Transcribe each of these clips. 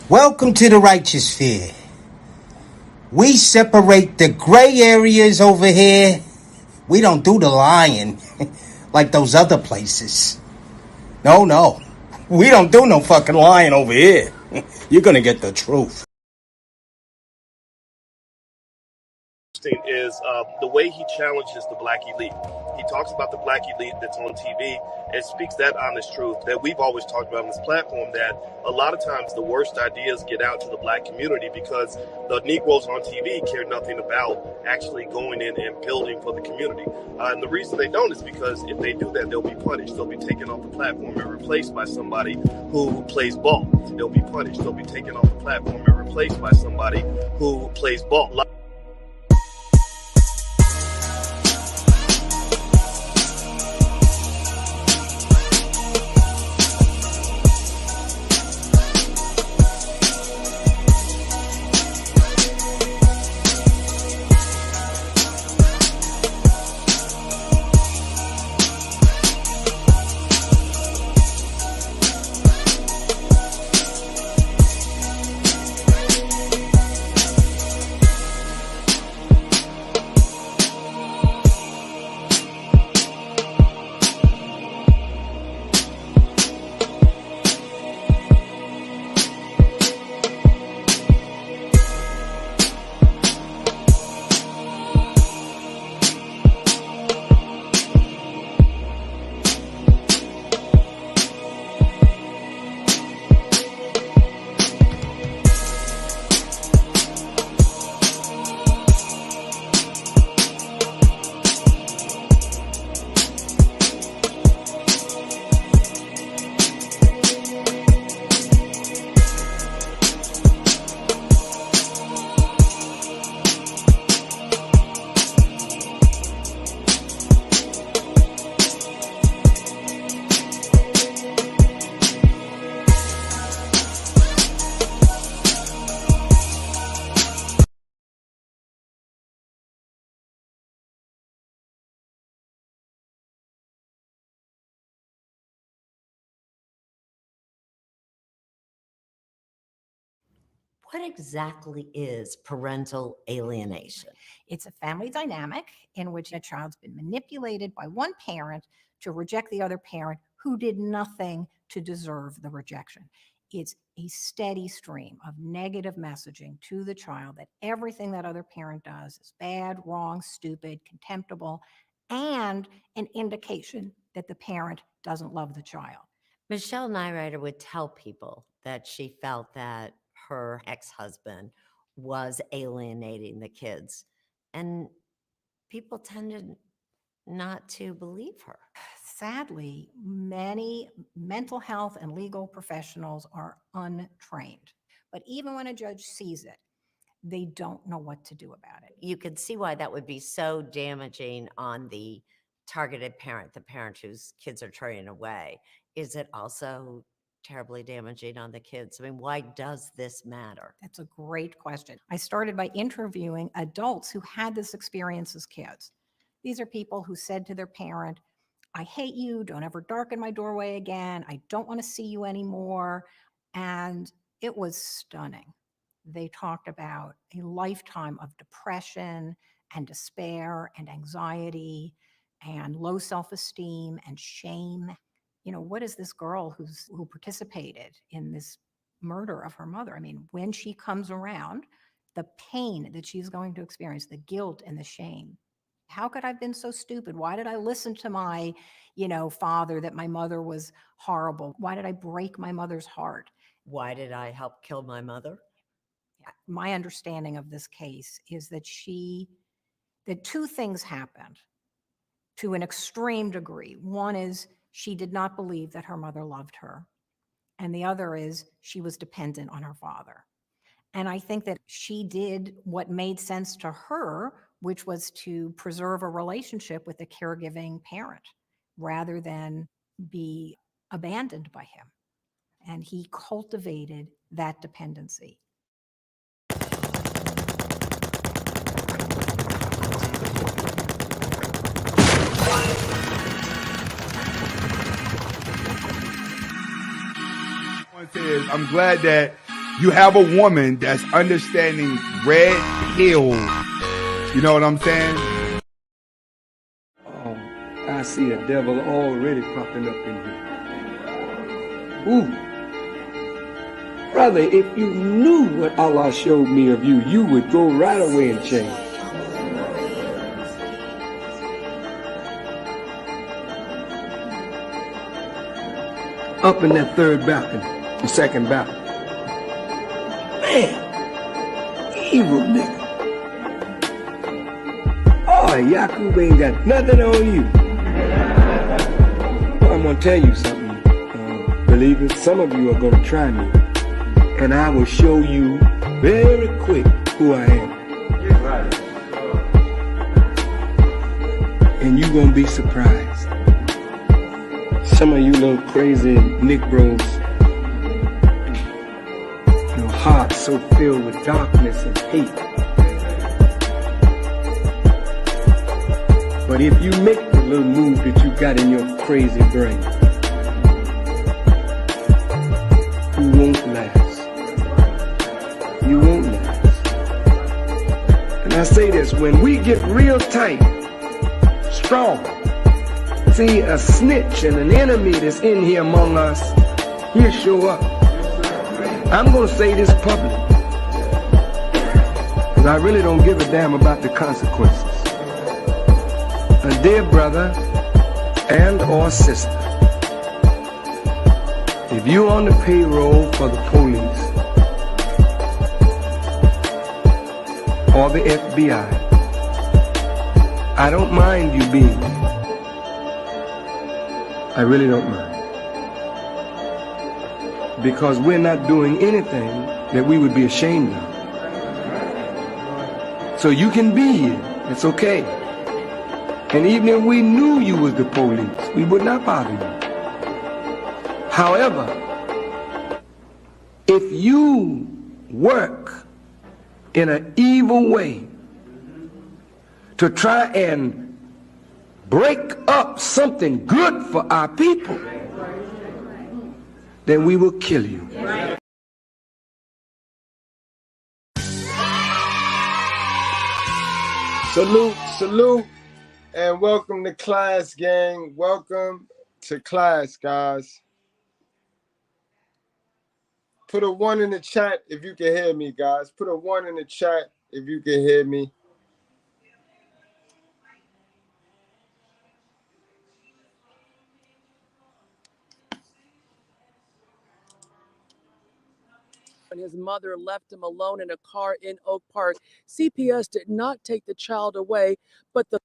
Welcome to the righteous sphere. We separate the gray areas over here. We don't do the lying like those other places. No. We don't do no fucking lying over here. You're gonna get the truth. Is the way he challenges the black elite. He talks about the black elite that's on TV and speaks that honest truth that we've always talked about on this platform, that a lot of times the worst ideas get out to the black community because the Negroes on TV care nothing about actually going in and building for the community. And the reason they don't is because if they do that, they'll be punished. They'll be taken off the platform and replaced by somebody who plays ball. They'll be punished. They'll be taken off the platform and replaced by somebody who plays ball. What exactly is parental alienation? It's a family dynamic in which a child's been manipulated by one parent to reject the other parent who did nothing to deserve the rejection. It's a steady stream of negative messaging to the child that everything that other parent does is bad, wrong, stupid, contemptible, and an indication that the parent doesn't love the child. Michelle Nyrider would tell people that she felt that her ex-husband was alienating the kids, and people tended not to believe her. Sadly, many mental health and legal professionals are untrained. But even when a judge sees it, they don't know what to do about it. You could see why that would be so damaging on the targeted parent, the parent whose kids are turning away. Is it also terribly damaging on the kids? I mean, why does this matter? That's a great question. I started by interviewing adults who had this experience as kids. These are people who said to their parent, I hate you, don't ever darken my doorway again, I don't want to see you anymore. And it was stunning. They talked about a lifetime of depression and despair and anxiety and low self-esteem and shame. You know, what is this girl who participated in this murder of her mother? I mean, when she comes around, the pain that she's going to experience, the guilt and the shame. How could I have been so stupid? Why did I listen to my, father, that my mother was horrible? Why did I break my mother's heart? Why did I help kill my mother? My understanding of this case is that that two things happened to an extreme degree. One is she did not believe that her mother loved her. And the other is she was dependent on her father. And I think that she did what made sense to her, which was to preserve a relationship with a caregiving parent rather than be abandoned by him. And he cultivated that dependency. I'm glad that You have a woman that's understanding red pill. You know what I'm saying? Oh, I see a devil already popping up in here. Ooh. Brother, if you knew what Allah showed me of you, you would go right away and change. Up in that third balcony, the second balcony. Man, evil nigga. Oh, Yakub ain't got nothing on you. Well, I'm gonna tell you something, believers. Some of you are gonna try me, and I will show you very quick who I am. And you're gonna be surprised. Some of you little crazy Nick bros, your heart's so filled with darkness and hate. But if you make the little move that you got in your crazy brain, you won't last. You won't last. And I say this, when we get real tight, strong, see a snitch and an enemy that's in here among us, he'll show up. I'm gonna say this public, because I really don't give a damn about the consequences. A dear brother and or sister, if you're on the payroll for the police or the FBI, I don't mind you being there. I really don't mind. Because we're not doing anything that we would be ashamed of. So you can be here, it's okay. And even if we knew you was the police, we would not bother you. However, if you work in an evil way to try and break up something good for our people, then we will kill you. Salute, salute, and welcome to class, gang. Welcome to class, guys. Put a 1 in the chat if you can hear me, guys. Put a 1 in the chat if you can hear me. When his mother left him alone in a car in Oak Park, CPS did not take the child away, but the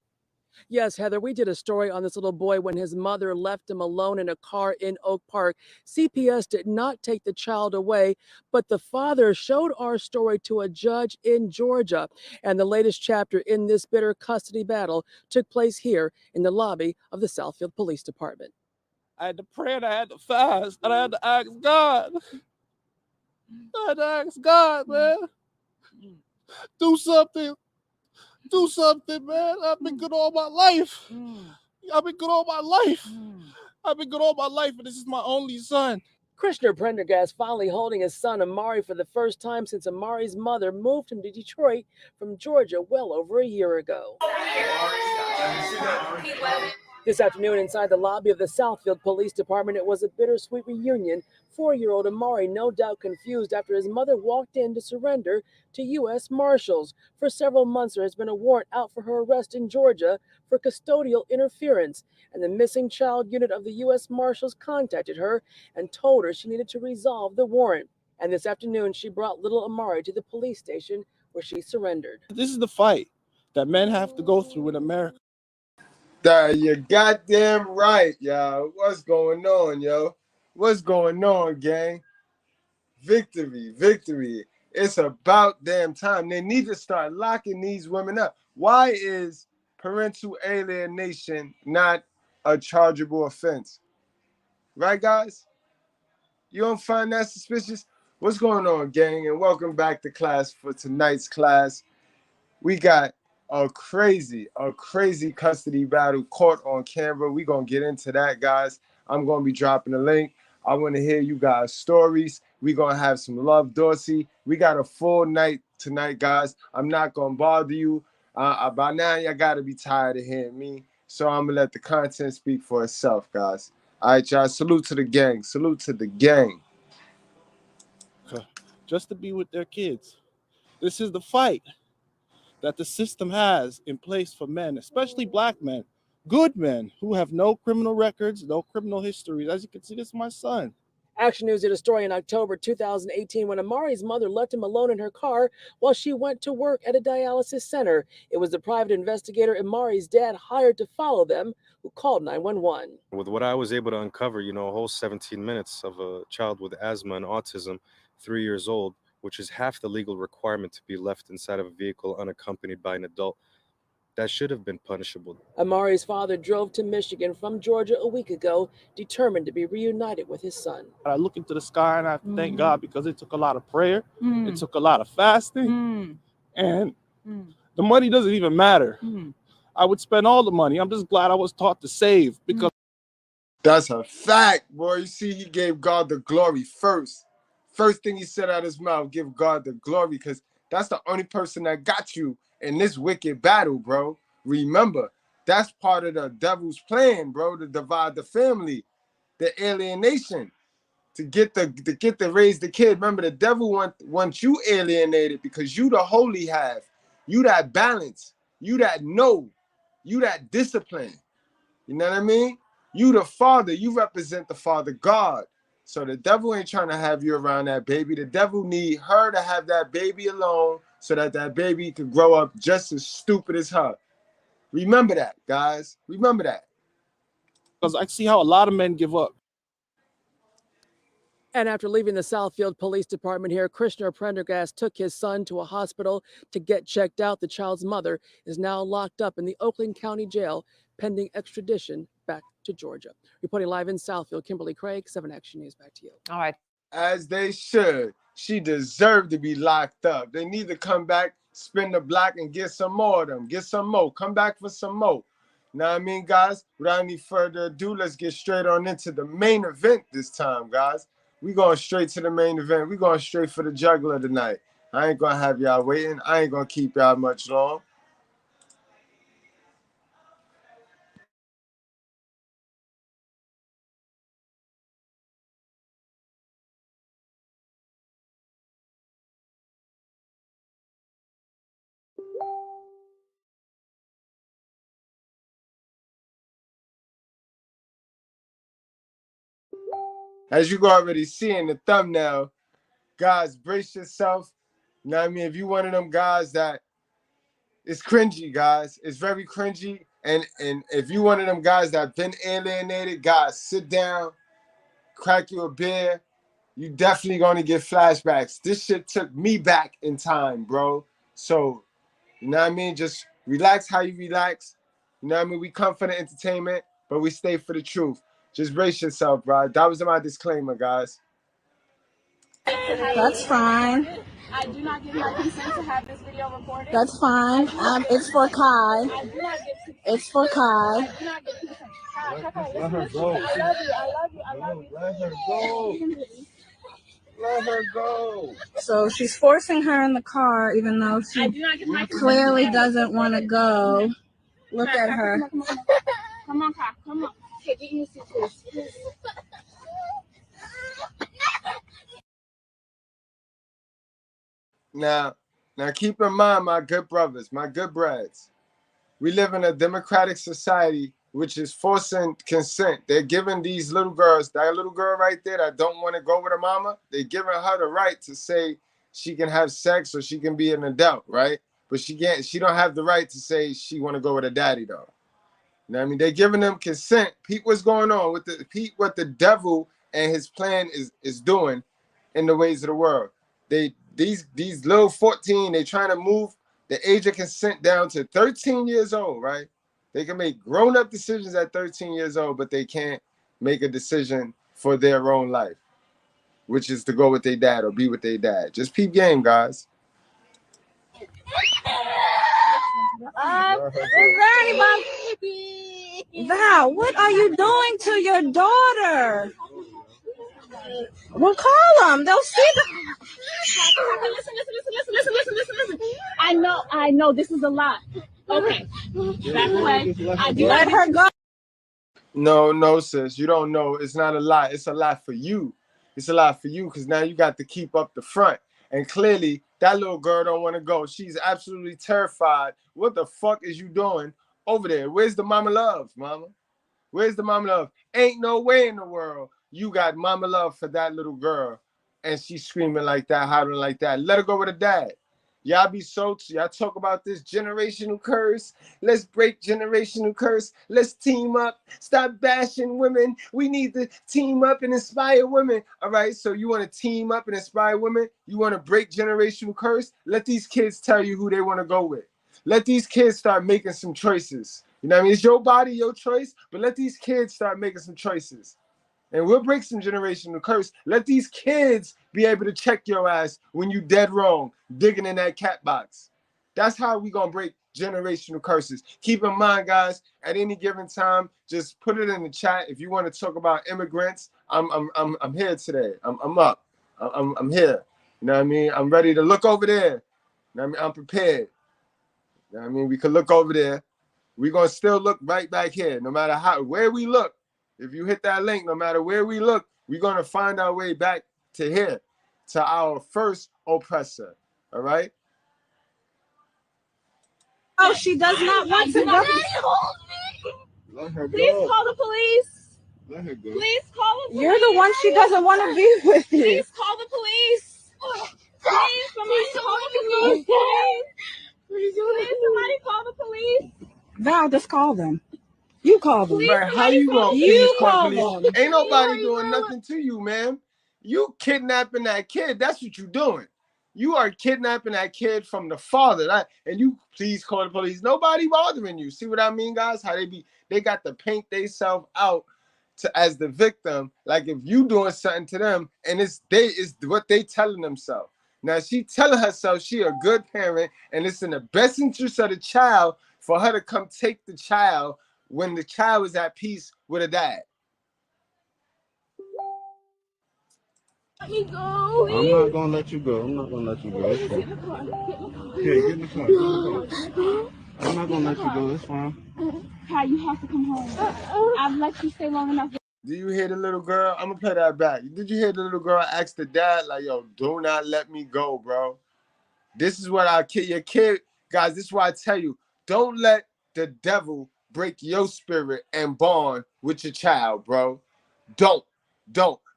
Yes, Heather, we did a story on this little boy when his mother left him alone in a car in Oak Park. CPS did not take the child away, but the father showed our story to a judge in Georgia. And the latest chapter in this bitter custody battle took place here in the lobby of the Southfield Police Department. I had to pray and I had to fast and I had to ask God. I had to ask God, man. Do something. Do something, man. I've been good all my life. I've been good all my life. I've been good all my life, and this is my only son. Commissioner Prendergast finally holding his son Amari for the first time since Amari's mother moved him to Detroit from Georgia well over a year ago. This afternoon, inside the lobby of the Southfield Police Department, it was a bittersweet reunion. 4-year-old Amari, no doubt confused after his mother walked in to surrender to U.S. Marshals. For several months, there has been a warrant out for her arrest in Georgia for custodial interference, and the missing child unit of the U.S. Marshals contacted her and told her she needed to resolve the warrant. And this afternoon, she brought little Amari to the police station where she surrendered. This is the fight that men have to go through in America. You're goddamn right, y'all. What's going on, yo? What's going on, gang? Victory, victory. It's about damn time. They need to start locking these women up. Why is parental alienation not a chargeable offense? Right, guys? You don't find that suspicious? What's going on, gang? And welcome back to class for tonight's class. We got a crazy custody battle caught on camera. We're going to get into that, guys. I'm going to be dropping a link. I want to hear you guys' stories. We're going to have some love, Dorsey. We got a full night tonight, guys. I'm not going to bother you. By now, y'all got to be tired of hearing me. So I'm going to let the content speak for itself, guys. All right, y'all. Salute to the gang. Salute to the gang. Just to be with their kids. This is the fight that the system has in place for men, especially black men, good men who have no criminal records, no criminal histories. As you can see, this is my son. Action News did a story in October 2018 when Amari's mother left him alone in her car while she went to work at a dialysis center. It was the private investigator Amari's dad hired to follow them who called 911. With what I was able to uncover, a whole 17 minutes of a child with asthma and autism, 3 years old, which is half the legal requirement to be left inside of a vehicle unaccompanied by an adult, that should have been punishable. Amari's father drove to Michigan from Georgia a week ago, determined to be reunited with his son. I look into the sky and I thank God because it took a lot of prayer. It took a lot of fasting. And the money doesn't even matter. I would spend all the money. I'm just glad I was taught to save because that's a fact, boy. You see, he gave God the glory first. First thing he said out of his mouth, give God the glory, because that's the only person that got you in this wicked battle, bro. Remember, that's part of the devil's plan, bro, to divide the family, the alienation, to raise the kid. Remember, the devil wants you alienated because you the holy half, you that balance, you that know, you that discipline. You know what I mean? You the father, you represent the Father God. So the devil ain't trying to have you around that baby. The devil need her to have that baby alone so that baby could grow up just as stupid as her. Remember that, guys. Remember that. Because I see how a lot of men give up. And after leaving the Southfield Police Department here, Krishna Prendergast took his son to a hospital to get checked out. The child's mother is now locked up in the Oakland County Jail pending extradition back to Georgia. Reporting live in Southfield, Kimberly Craig, 7 Action News. Back to you. All right. As they should. She deserved to be locked up. They need to come back, spin the block, and get some more of them. Get some more. Come back for some more. Know what I mean, guys? Without any further ado, let's get straight on into the main event this time, guys. We going straight to the main event. We going straight for the juggler tonight. I ain't going to have y'all waiting. I ain't going to keep y'all much long. As you can already see in the thumbnail, guys, brace yourself. You know what I mean? If you one of them guys that it's cringy, guys. It's very cringy. And if you one of them guys that been alienated, guys, sit down, crack you a beer. You definitely gonna get flashbacks. This shit took me back in time, bro. So, you know what I mean? Just relax how you relax. You know what I mean? We come for the entertainment, but we stay for the truth. Just brace yourself, bro. That was my disclaimer, guys. That's fine. I do not give my consent to have this video recorded. That's fine. It's for Kai. It's for Kai. Let her go. I love you. I love you. I love you. Let her go. Let her go. So she's forcing her in the car, even though she clearly doesn't want to go. Look at her. Come on, Kai. Come on. Okay, get used to this. Now keep in mind, my good brothers, my good brads. We live in a democratic society which is forcing consent. They're giving these little girls, that little girl right there that don't want to go with her mama, they're giving her the right to say she can have sex or she can be an adult, right? But she don't have the right to say she want to go with her daddy, though. You know what I mean? They're giving them consent. Peep what's going on with what the devil and his plan is doing in the ways of the world. These little 14, they trying to move the age of consent down to 13 years old, right? They can make grown-up decisions at 13 years old, but they can't make a decision for their own life, which is to go with their dad or be with their dad. Just peep game, guys. Is there anybody? Val, what are you doing to your daughter? Well, call them. They'll see them. Listen. I know. This is a lot. Okay. Back away. Let her go. No, sis. You don't know. It's not a lot. It's a lot for you. It's a lot for you because now you got to keep up the front. And clearly, that little girl don't want to go. She's absolutely terrified. What the fuck is you doing over there? Where's the mama love, mama? Where's the mama love? Ain't no way in the world you got mama love for that little girl and she's screaming like that, hollering like that. Let her go with her dad. Y'all y'all talk about this generational curse. Let's break generational curse. Let's team up. Stop bashing women. We need to team up and inspire women. All right, so you want to team up and inspire women? You want to break generational curse? Let these kids tell you who they want to go with. Let these kids start making some choices. You know what I mean? It's your body, your choice, but let these kids start making some choices. And we'll break some generational curse. Let these kids be able to check your ass when you dead wrong, digging in that cat box. That's how we gonna break generational curses. Keep in mind, guys, at any given time, just put it in the chat. If you want to talk about immigrants, I'm here today. I'm up. I'm here. You know what I mean? I'm ready to look over there. You know what I mean? I'm prepared. You know what I mean? We could look over there. We're gonna still look right back here, no matter where we look. If you hit that link, no matter where we look, we're gonna find our way back to here, to our first oppressor. All right? Oh, she does not want to go. Let her go. Please call the police. Let her go. Please call the police. You're the one she doesn't want to be with you. Please call the police. Please, somebody call the police. Please, somebody call the police. Val, just call them. You call them. Bro, how you gonna please call the police? Ain't nobody doing nothing to you, man. You kidnapping that kid. That's what you doing. You are kidnapping that kid from the father. And you please call the police. Nobody bothering you. See what I mean, guys? How they got to paint themselves out as the victim. Like if you doing something to them, and it's what they telling themselves. Now she telling herself she a good parent, and it's in the best interest of the child for her to come take the child when the child is at peace with a dad. Let me go. I'm not gonna let you go. I'm not gonna let you go. It's fine. Yeah, get in the car. Get in the car. I'm not gonna let you go. It's fine. Kai, you have to come home. I've let you stay long enough. Do you hear the little girl? I'm gonna play that back. Did you hear the little girl ask the dad, like, yo, do not let me go, bro? This is what your kid, guys, this is why I tell you, don't let the devil break your spirit and bond with your child, bro. Don't.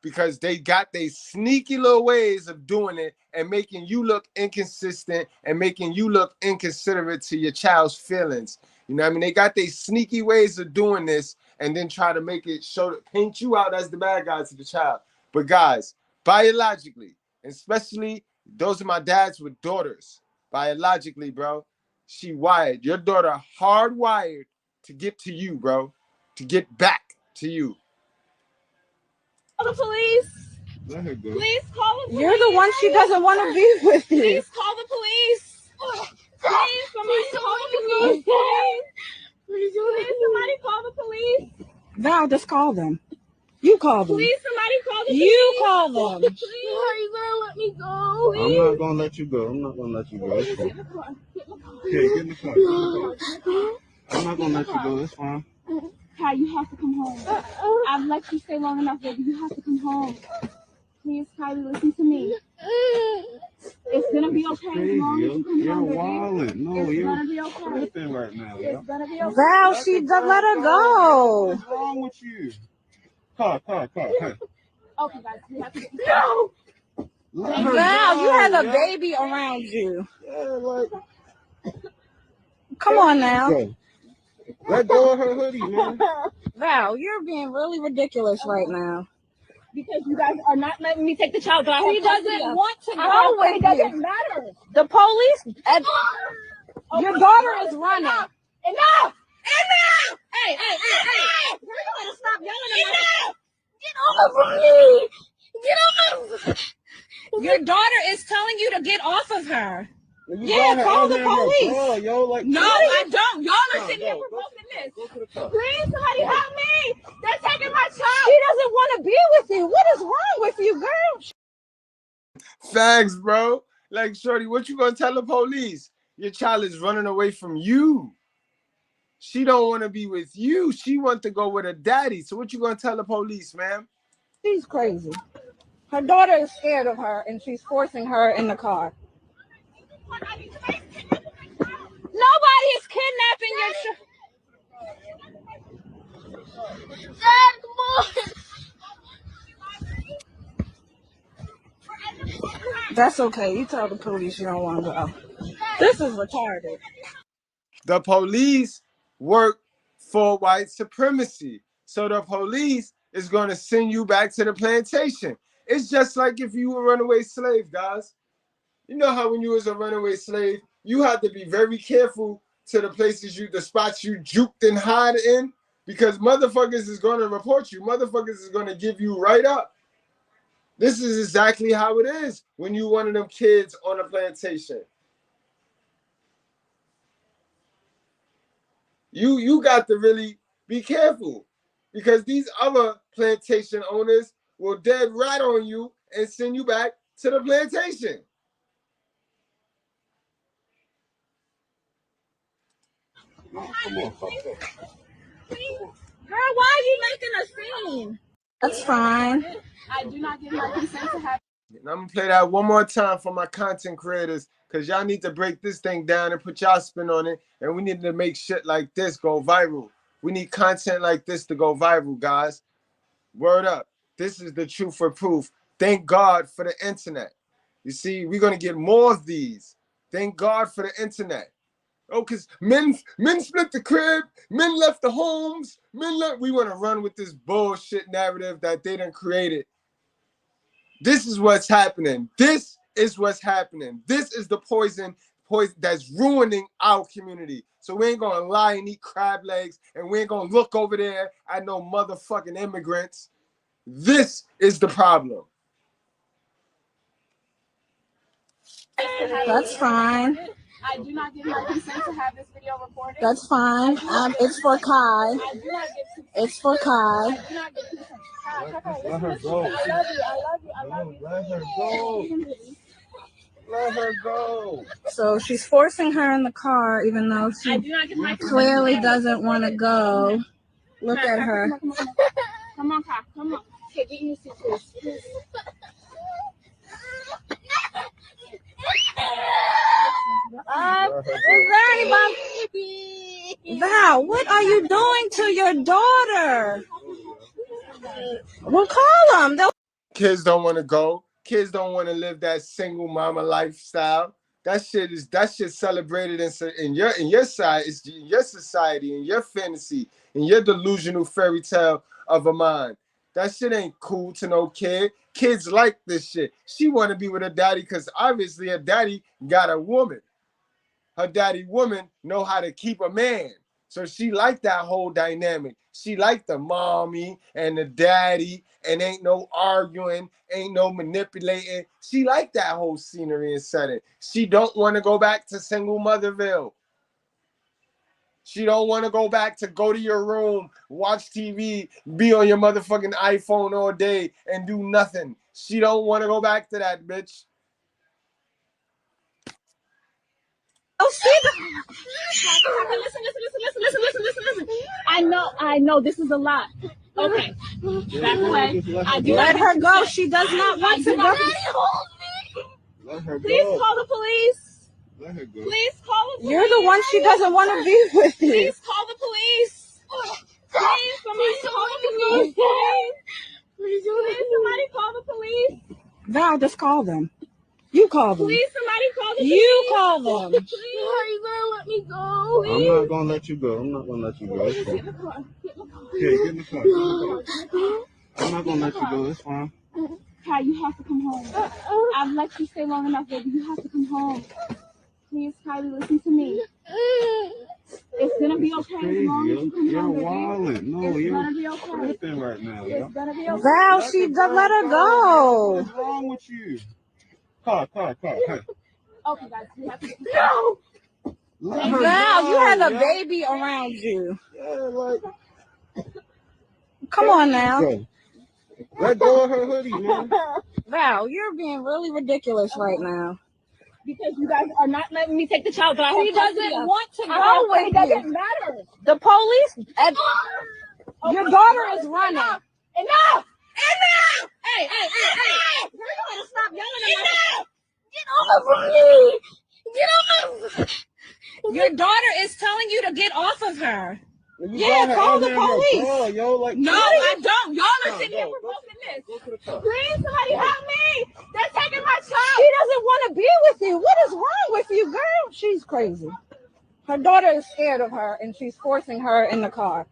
Because they got their sneaky little ways of doing it and making you look inconsistent and making you look inconsiderate to your child's feelings. You know what I mean? They got their sneaky ways of doing this and then try to make it paint you out as the bad guy to the child. But guys, biologically, especially those are my dads with daughters, biologically, bro, she wired. Your daughter hardwired to get to you, bro, to get back to you. Call the police. Let her go. Please call the police. You're the one she doesn't want to be with you. Please call the police. Please, somebody call the police. Please, somebody call the police. Val, just call them. You call them. Please, somebody call the police. You call them. Please, are you gonna let me go? I'm not gonna let you go. I'm not gonna let you go. It's fine. Yeah, get in the car. Get in the car. I'm not gonna let you go. It's fine. Kai, you have to come home. I've let you stay long enough, baby. You have to come home. Please, Kylie, listen to me. It's gonna be okay as long as you come home, baby. Wilding. No, it's you're gonna be okay. tripping right now. It's gonna be okay. Val, she doesn't let her go. What's wrong with you? Car. Hey. Okay, guys, we have to get no. Val, you have a baby around you. Yeah, like. Come on now. Go. Let go of her hoodie, man. Val, you're being really ridiculous right now. Because you guys are not letting me take the child. She doesn't want to go with you. It doesn't matter. The police, your daughter is running. Enough! Hey! You're going to stop yelling at me. Get off of me! Get off! Your daughter is telling you to get off of her. Yeah, call the police. Bro, yo, like, no, I don't. Y'all are sitting here promoting this. Go to the car. Please, somebody help me. They're taking my child. She doesn't want to be with you. What is wrong with you, girl? Facts, bro. Like, shorty, what you gonna tell the police? Your child is running away from you. She don't want to be with you. She want to go with her daddy. So what you gonna tell the police, ma'am? She's crazy. Her daughter is scared of her, and she's forcing her in the car. Nobody is kidnapping your That's okay. You tell the police you don't want to go. This is retarded. The police work for white supremacy. So the police is going to send you back to the plantation. It's just like if you were a runaway slave, guys. You know how when you was a runaway slave, you had to be very careful to the spots you juked and hide in, because motherfuckers is going to report you. Motherfuckers is going to give you right up. This is exactly how it is when you one of them kids on a plantation. You got to really be careful, because these other plantation owners will dead right on you and send you back to the plantation. Come on, fuck. Girl, why are you making a scene? That's fine. I do not give my consent to have. And I'm gonna play that one more time for my content creators, because y'all need to break this thing down and put y'all spin on it. And we need to make shit like this go viral. We need content like this to go viral, guys. Word up. This is the truth for proof. Thank God for the internet. You see, we're gonna get more of these. Thank God for the internet. Oh, because men split the crib, men left the homes, we want to run with this bullshit narrative that they done created. This is what's happening. This is what's happening. This is the poison that's ruining our community. So we ain't gonna lie and eat crab legs, and we ain't gonna look over there at no motherfucking immigrants. This is the problem. That's fine. I do not give my consent to have this video recorded. That's fine. It's for Kai. It's for Kai. Let her go. I love you. I love you. I love you. Let her go. Let her go. So she's forcing her in the car, even though she clearly doesn't want to go. Look at her. Come on, Kai. Come on. Okay, get your seat, please. Is there anybody? Val, what are you doing to your daughter? Well, call them. Kids don't want to go. Kids don't want to live that single mama lifestyle. That shit celebrated in your side, it's in your society, in your fantasy, in your delusional fairy tale of a mind. That shit ain't cool to no kid. Kids like this shit. She want to be with her daddy because obviously her daddy got a woman. Her daddy woman know how to keep a man. So she like that whole dynamic. She like the mommy and the daddy, and ain't no arguing, ain't no manipulating. She like that whole scenery and setting. She don't want to go back to single motherville. She don't want to go to your room, watch TV, be on your motherfucking iPhone all day and do nothing. She don't want to go back to that, bitch. Oh, listen. I know. This is a lot. Okay. Back away. Let her go. She does not want to go. Let her go. Please call the police. Let her go. Please call the police. You're the one she doesn't want to be with you. Please call the police. Please, somebody call the police. Please, somebody call the police. Val, just call them. You call them. Please, somebody call the police. You call them. Please, are you gonna let me go? Please. I'm not gonna let you go. I'm not gonna let you go. It's fine. Get in the car. Yeah, get in the car. I'm not gonna let you go. It's fine. Kai, you have to come home. I've let you stay long enough, baby. You have to come home. Please, Kylie, listen to me. It's gonna be okay as long as you come home, baby. You're wildin'. No, it's you're gonna be okay. tripping right now. It's gonna be okay. Val, she let her go. What's wrong with you? Car. Hey. Okay, guys, we have to. No. Val, you have a baby around you. Yeah, like, Come on now. go. Let go of her hoodie, man. Val, you're being really ridiculous right now. Because you guys are not letting me take the child. But he doesn't want to go with you. It doesn't matter. The police. Your daughter is running. Enough! Enough! Hey! You're going to stop yelling at me. Get off of me! Get off! Your daughter is telling you to get off of her. Yeah, call the police. Bra, yo, like, no, I don't. Y'all are sitting here promoting this. Please, somebody help me. They're taking my child. She doesn't want to be with you. What is wrong with you, girl? She's crazy. Her daughter is scared of her, and she's forcing her in the car.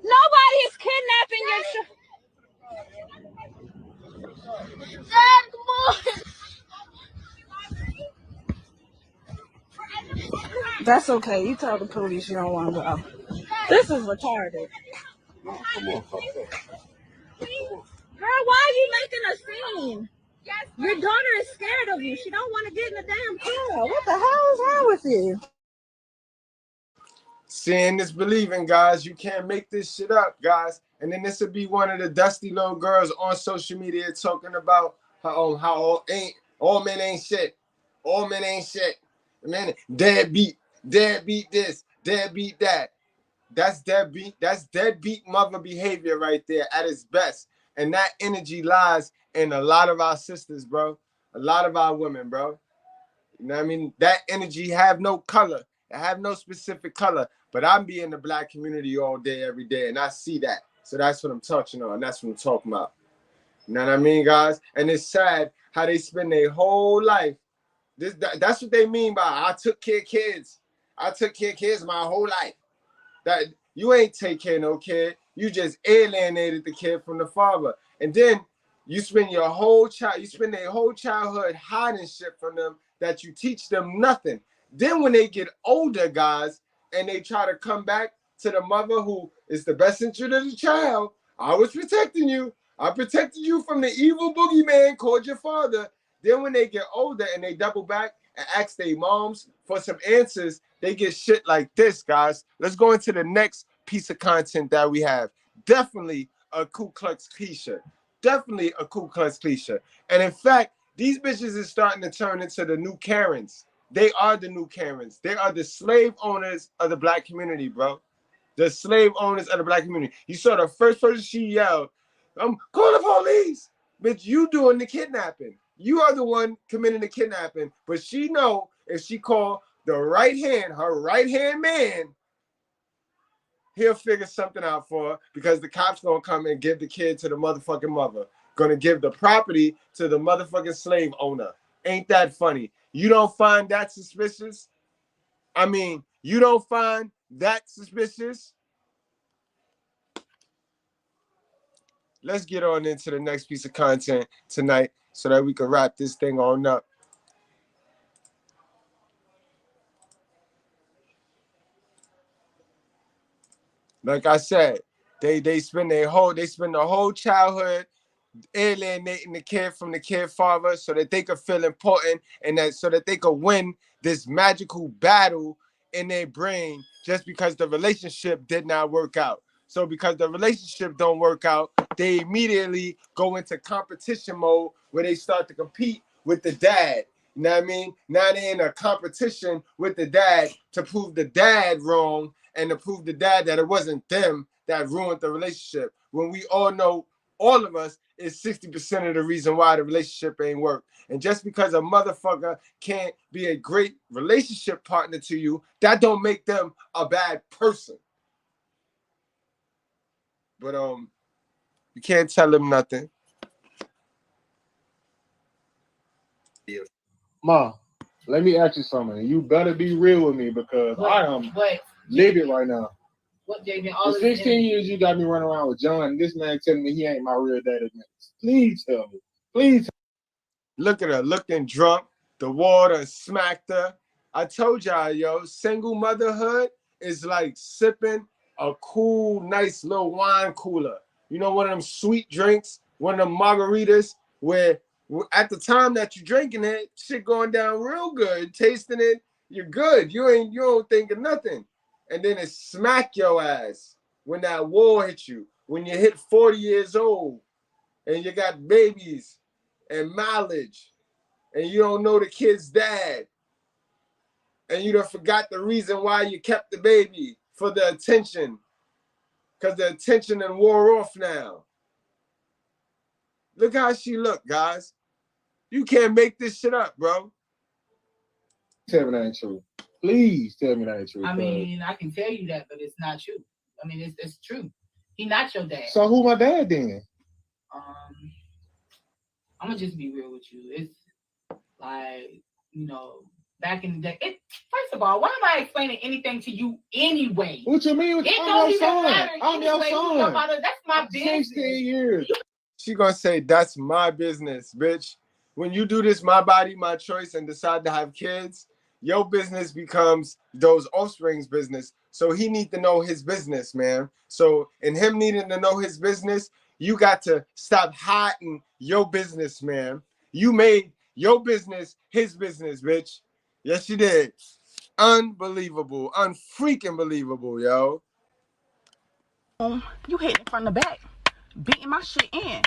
Nobody is kidnapping your child. Dad, come on. That's okay. You tell the police you don't want to go. This is retarded. come on. Girl, why are you making a scene? Your daughter is scared of you. She don't want to get in the damn car. What the hell is wrong with you? Seeing is believing, guys. You can't make this shit up, guys. And then this would be one of the dusty little girls on social media talking about how all men ain't shit. All men ain't shit. Man, deadbeat this, deadbeat that. That's deadbeat mother behavior right there at its best. And that energy lies in a lot of our sisters, bro. A lot of our women, bro. You know what I mean? That energy have no color. It have no specific color. But I'm be in the black community all day, every day, and I see that. So that's what I'm touching on. That's what I'm talking about. You know what I mean, guys? And it's sad how they spend their whole life. That's what they mean by I took care of kids. I took care of kids my whole life. That you ain't take care of no kid. You just alienated the kid from the father. And then you spend their whole childhood hiding shit from them that you teach them nothing. Then when they get older, guys, and they try to come back to the mother who is the best interest of the child, I was protecting you. I protected you from the evil boogeyman called your father. Then when they get older and they double back and ask their moms for some answers, they get shit like this, guys. Let's go into the next piece of content that we have. Definitely a Ku Klux cliche. Definitely a Ku Klux cliche. And in fact, these bitches is starting to turn into the new Karens. They are the new Karens. They are the slave owners of the black community, bro. The slave owners of the black community. You saw the first person she yelled, call the police. Bitch, you doing the kidnapping. You are the one committing the kidnapping. But she know if she call her right hand man, he'll figure something out for her because the cops gonna come and give the kid to the motherfucking mother. Gonna give the property to the motherfucking slave owner. Ain't that funny? You don't find that suspicious? I mean, you don't find that suspicious? Let's get on into the next piece of content tonight so that we can wrap this thing on up. Like I said, they spend the whole childhood alienating the kid from the kid father so that they could feel important and that so that they could win this magical battle in their brain just because the relationship did not work out. So because the relationship don't work out, they immediately go into competition mode where they start to compete with the dad. You know what I mean? Now they're in a competition with the dad to prove the dad wrong and to prove the dad that it wasn't them that ruined the relationship. When we all know, all of us, is 60% of the reason why the relationship ain't work. And just because a motherfucker can't be a great relationship partner to you, that don't make them a bad person. But you can't tell them nothing. Ma, let me ask you something. You better be real with me because I am livid right now. What, Jaden? For 16 years, you got me running around with John, and this man telling me he ain't my real daddy. Please tell me. Please. Look at her, looking drunk. The water smacked her. I told y'all, yo, single motherhood is like sipping a cool, nice little wine cooler. You know, one of them sweet drinks, one of them margaritas where At the time that you're drinking it, shit going down real good, tasting it, you're good. You don't think of nothing. And then it smack your ass when that war hit you. When you hit 40 years old and you got babies and mileage and you don't know the kid's dad and you done forgot the reason why you kept the baby for the attention because the attention done wore off now. Look how she look, guys. You can't make this shit up, bro. Tell me that ain't true. Please tell me that ain't true. I mean, I can tell you that, but it's not true. I mean, it's true. He not your dad. So who my dad then? I'm gonna just be real with you. It's like, you know, back in the day. First of all, why am I explaining anything to you anyway? What you mean? I'm your son. I'm your son. That's my business. 16 years. She gonna say, that's my business, bitch. When you do this, my body, my choice, and decide to have kids, your business becomes those offspring's business. So he need to know his business, man. So in him needing to know his business, you got to stop hiding your business, man. You made your business his business, bitch. Yes, you did. Unbelievable. Unfreaking believable, yo. You hitting from the back, beating my shit in.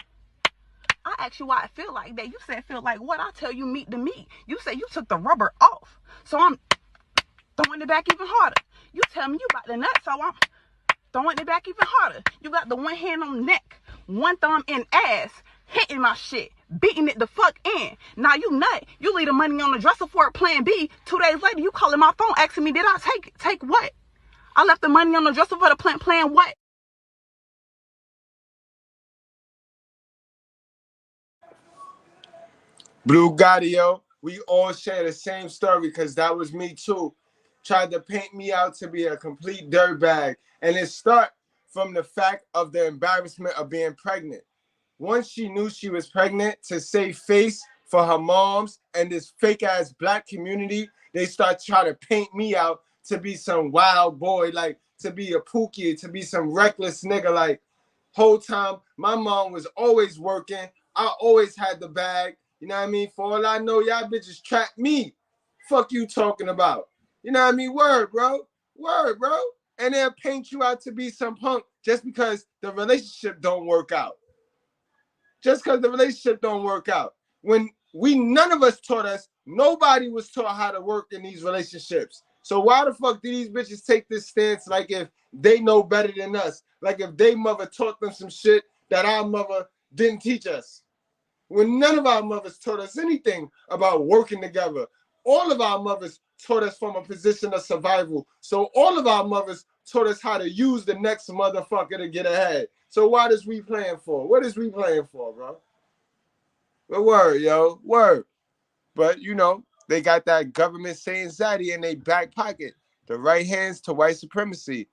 I asked you why I feel like that. You said feel like what? I tell you meat to meat. You said you took the rubber off. So I'm throwing it back even harder. You tell me you got the nut, so I'm throwing it back even harder. You got the one hand on the neck, one thumb in ass, hitting my shit, beating it the fuck in. Now you nut. You leave the money on the dresser for a plan B. 2 days later, you calling my phone asking me, did I take it? Take what? I left the money on the dresser for the plan what? Blue Gaudio, we all share the same story because that was me too. Tried to paint me out to be a complete dirtbag. And it started from the fact of the embarrassment of being pregnant. Once she knew she was pregnant, to save face for her moms and this fake ass black community, they start trying to paint me out to be some wild boy, like to be a pookie, to be some reckless nigga. Like, whole time, my mom was always working. I always had the bag. You know what I mean? For all I know, y'all bitches trap me. Fuck you talking about. You know what I mean? Word, bro. Word, bro. And they'll paint you out to be some punk just because the relationship don't work out. Just because the relationship don't work out. When none of us taught us, nobody was taught how to work in these relationships. So why the fuck do these bitches take this stance like if they know better than us? Like if they mother taught them some shit that our mother didn't teach us. When none of our mothers taught us anything about working together. All of our mothers taught us from a position of survival. So all of our mothers taught us how to use the next motherfucker to get ahead. So what is we playing for? What is we playing for, bro? But word, yo, word. But, you know, they got that government saying Zaddy in their back pocket. The right hands to white supremacy.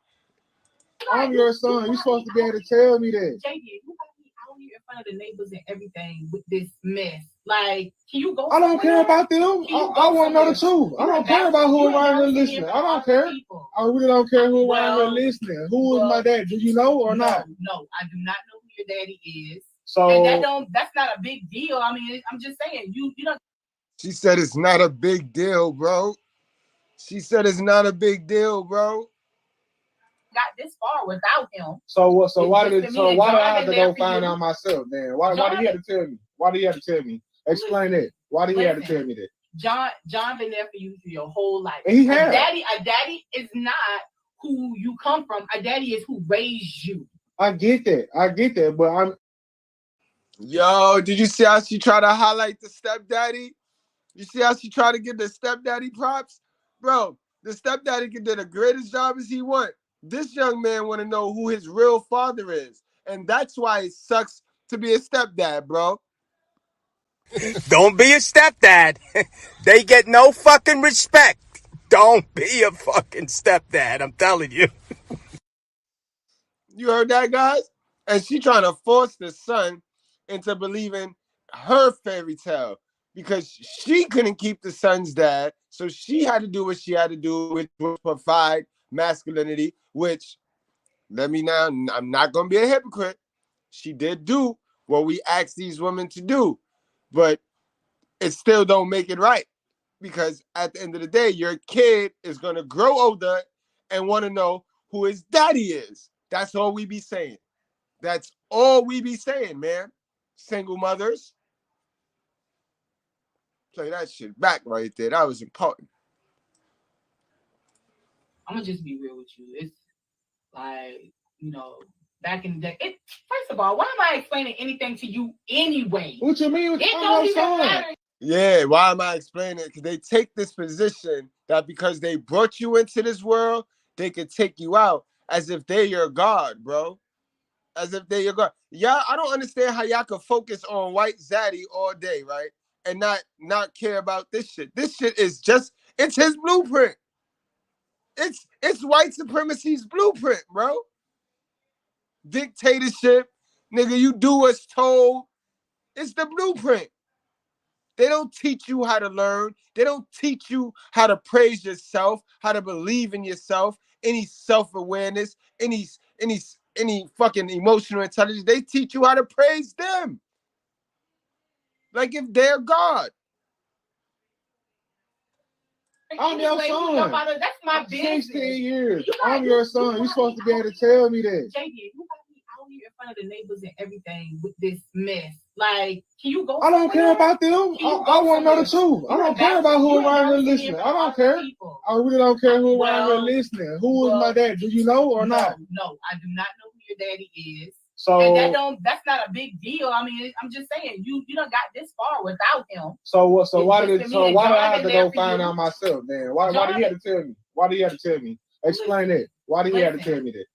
I'm your son. You're supposed to be able to tell me that. JD, you got me out here in front of the neighbors and everything with this mess. Like, can you go? I don't care about them. I want to know the truth. I don't care about who around here listening. I don't care. I really don't care who around here listening. Who is my dad? Do you know or not? No, I do not know who your daddy is. So and that's not a big deal. I mean, I'm just saying, you don't. She said it's not a big deal, bro. She said it's not a big deal, bro. Got this far without him. So why do I have to go find out myself then? Why do you have to tell me? Why do you have to tell me? Explain it. Why do you have to tell me that? John been there for you for your whole life. And he has. A daddy is not who you come from. A daddy is who raised you. I get that, but I'm. Yo, did you see how she tried to highlight the stepdaddy? You see how she tried to get the stepdaddy props? Bro, the stepdaddy can do the greatest job as he want. This young man want to know who his real father is. And that's why it sucks to be a stepdad, bro. Don't be a stepdad. They get no fucking respect. Don't be a fucking stepdad, I'm telling you. You heard that, guys? And she trying to force the son into believing her fairy tale because she couldn't keep the son's dad. So she had to do what she had to do, which was provide masculinity, which, let me now, I'm not going to be a hypocrite. She did do what we asked these women to do. but it still don't make it right. Because at the end of the day, your kid is going to grow older and want to know who his daddy is. That's all we be saying. That's all we be saying, man. Single mothers. Play that shit back right there. That was important. I'm gonna just be real with you. It's like, back in the day. First of all, why am I explaining anything to you anyway? What you mean? It don't even matter. Yeah, why am I explaining it? Because they take this position that because they brought you into this world, they could take you out as if they're your God, bro. As if they're your God. Yeah, I don't understand how y'all could focus on white zaddy all day, right? And not care about this shit. This shit is just, it's his blueprint. It's white supremacy's blueprint, bro. Dictatorship, nigga, you do what's told. It's the blueprint. They don't teach you how to learn. They don't teach you how to praise yourself, how to believe in yourself, any self-awareness, any fucking emotional intelligence. They teach you how to praise them. Like if they're God. I'm your son. That's my business. 16 years. I'm your son. You're supposed to be able to tell me that. JD, you got me out here in front of the neighbors and everything with this mess. Like, can you go? I don't care about them. I want to know the truth. I don't care about who around here listening. I don't care. I really don't care who around here listening. Who is my dad? Do you know or not? No, I do not know who your daddy is. So and that's not a big deal. I mean, I'm just saying you done got this far without him. So why did I have to go find out myself then? Why did he have to tell me? Why did he have to tell me? Explain that. Why did he have to tell me that?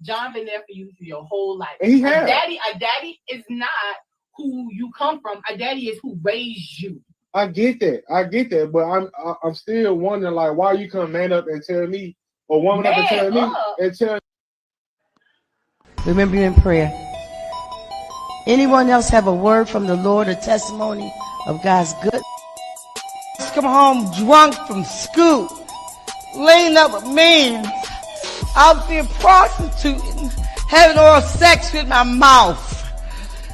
John been there for you through your whole life. And he has. A daddy is not who you come from. A daddy is who raised you. I get that, but I'm still wondering, like, why you come man up and tell me, or woman up and tell me and tell. Remember you in prayer. Anyone else have a word from the Lord, a testimony of God's goodness? Come home drunk from school, laying up with men, out there prostituting, having oral sex with my mouth,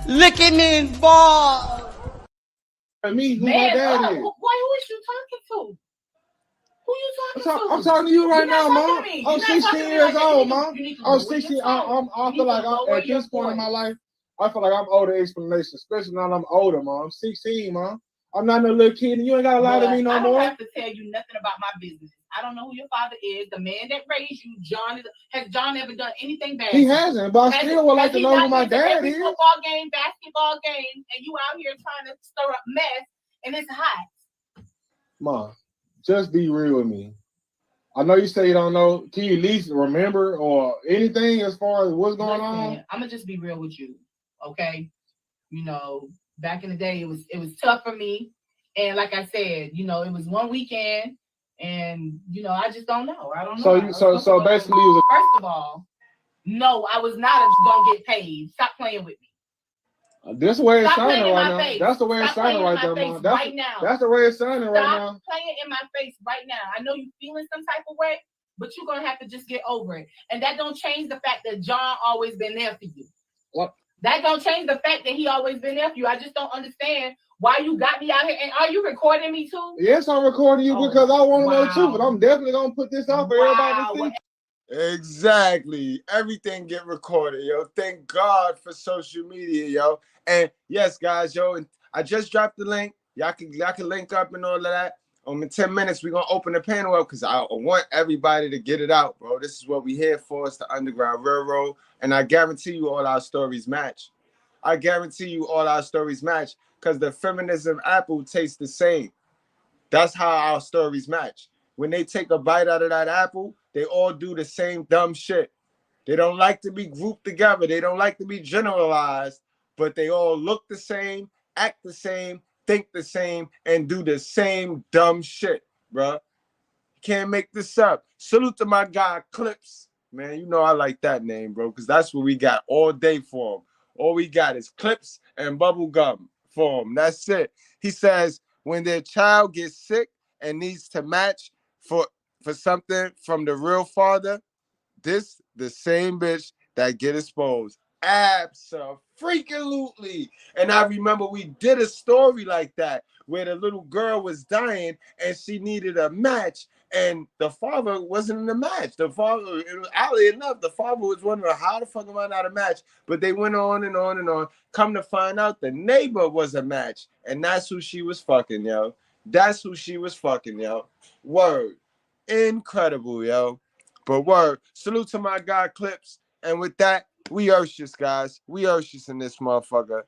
licking me in balls. Me, who my dad is. Who is you talking to? Who you talking to? I'm talking to you right now, Mom. I'm 16 years old, Mom. I'm 16. I feel like at this point in my life, I feel like I'm older explanation, especially now that I'm older, Mom. I'm 16, Mom. I'm not no little kid, and you ain't got to lie to me no more. I don't have to tell you nothing about my business. I don't know who your father is. The man that raised you, has John ever done anything bad? He hasn't, but I still would like to know who my dad is. Football game, basketball game, and you out here trying to stir up mess, and it's hot. Mom, just be real with me. I know you say you don't know. Can you at least remember or anything as far as what's going on? I'm gonna just be real with you, okay? Back in the day, it was tough for me, and like I said, it was one weekend, and I just don't know. I don't know. So basically, first of all, no, I was not gonna get paid. Stop playing with me. This way it's sounding right now. That's the way it's sounding right there, Mom. That's the way it's sounding right now. Stop playing in my face right now. I know you feeling some type of way, but you're gonna have to just get over it. And that don't change the fact that John always been there for you. What? That don't change the fact that he always been there for you. I just don't understand why you got me out here. And are you recording me too? Yes, I'm recording you because I want to know the truth. But I'm definitely gonna put this out for everybody to see. Exactly. Everything get recorded, yo. Thank God for social media, yo. And yes, guys, yo, I just dropped the link. Y'all can link up and all of that. In 10 minutes, we're gonna open the panel up because I want everybody to get it out, bro. This is what we here for. It's the Underground Railroad. And I guarantee you all our stories match. I guarantee you all our stories match because the feminism apple tastes the same. That's how our stories match. When they take a bite out of that apple, they all do the same dumb shit. They don't like to be grouped together. They don't like to be generalized, but they all look the same, act the same, think the same, and do the same dumb shit, bro. Can't make this up. Salute to my guy, Clips. Man, you know I like that name, bro, because that's what we got all day for him. All we got is clips and bubble gum for him. That's it. He says, when their child gets sick and needs to match for something from the real father, this the same bitch that get exposed. Absolutely. And I remember we did a story like that where the little girl was dying and she needed a match. And the father wasn't in the match. The father, oddly enough, the father was wondering how the fuck am I not a match? But they went on and on and on. Come to find out, the neighbor was a match. And that's who she was fucking, yo. That's who she was fucking, yo. Word. Incredible, yo. But word. Salute to my guy Clips. And with that, we Urshus, guys. We Urshus in this motherfucker.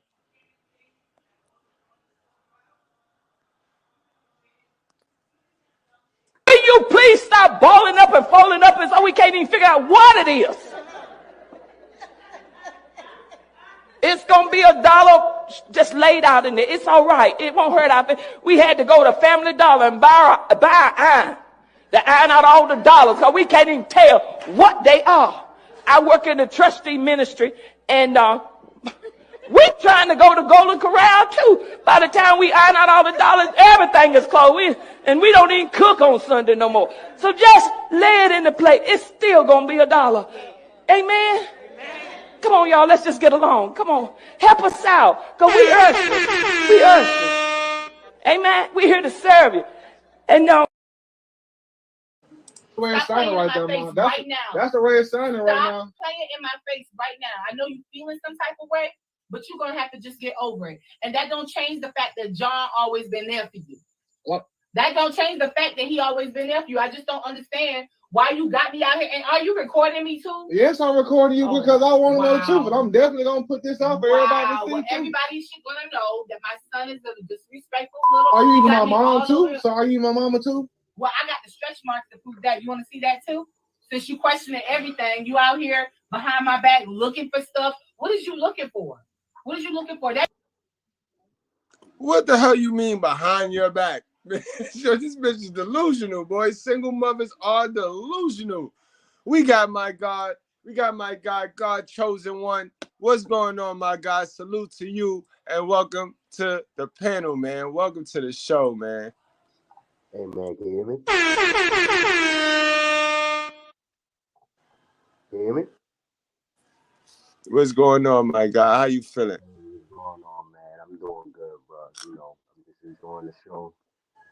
Will you please stop balling up and folding up and so we can't even figure out what it is? It's going to be $1 just laid out in there. It's all right. It won't hurt our feelings. We had to go to Family Dollar and buy iron. To iron out all the dollars because we can't even tell what they are. I work in the trustee ministry and we're trying to go to Golden Corral too. By the time we iron out all the dollars, everything is closed. And we don't even cook on Sunday no more. So just lay it in the plate. It's still going to be $1. Amen. Come on, y'all. Let's just get along. Come on. Help us out. Because we Urshus. We Urshus. Amen. We're here to serve you. And no. The way it's sounding right there, man. That's the way it's sounding right now. Stop playing in my face right now. I know you're feeling some type of way, but you're going to have to just get over it. And that don't change the fact that John always been there for you. What? That don't change the fact that he always been there for you. I just don't understand why you got me out here. And are you recording me too? Yes, I'm recording you because I want to know too. But I'm definitely going to put this out for everybody to see. Well, everybody should going to know that my son is a disrespectful little. Are you even my mom too? So are you my mama too? Well, I got the stretch marks to prove that. You want to see that too? Since you questioning everything, you out here behind my back looking for stuff. What is you looking for? What is you looking for? What the hell you mean behind your back? Yo, this bitch is delusional, boy. Single mothers are delusional. We got my God. We got my guy, God Chosen One. What's going on, my guy? Salute to you and welcome to the panel, man. Welcome to the show, man. Hey, man, can you hear me? Can you hear me? What's going on, my guy? How you feeling? What's going on, man? I'm doing good, bro. You know, I'm just enjoying the show.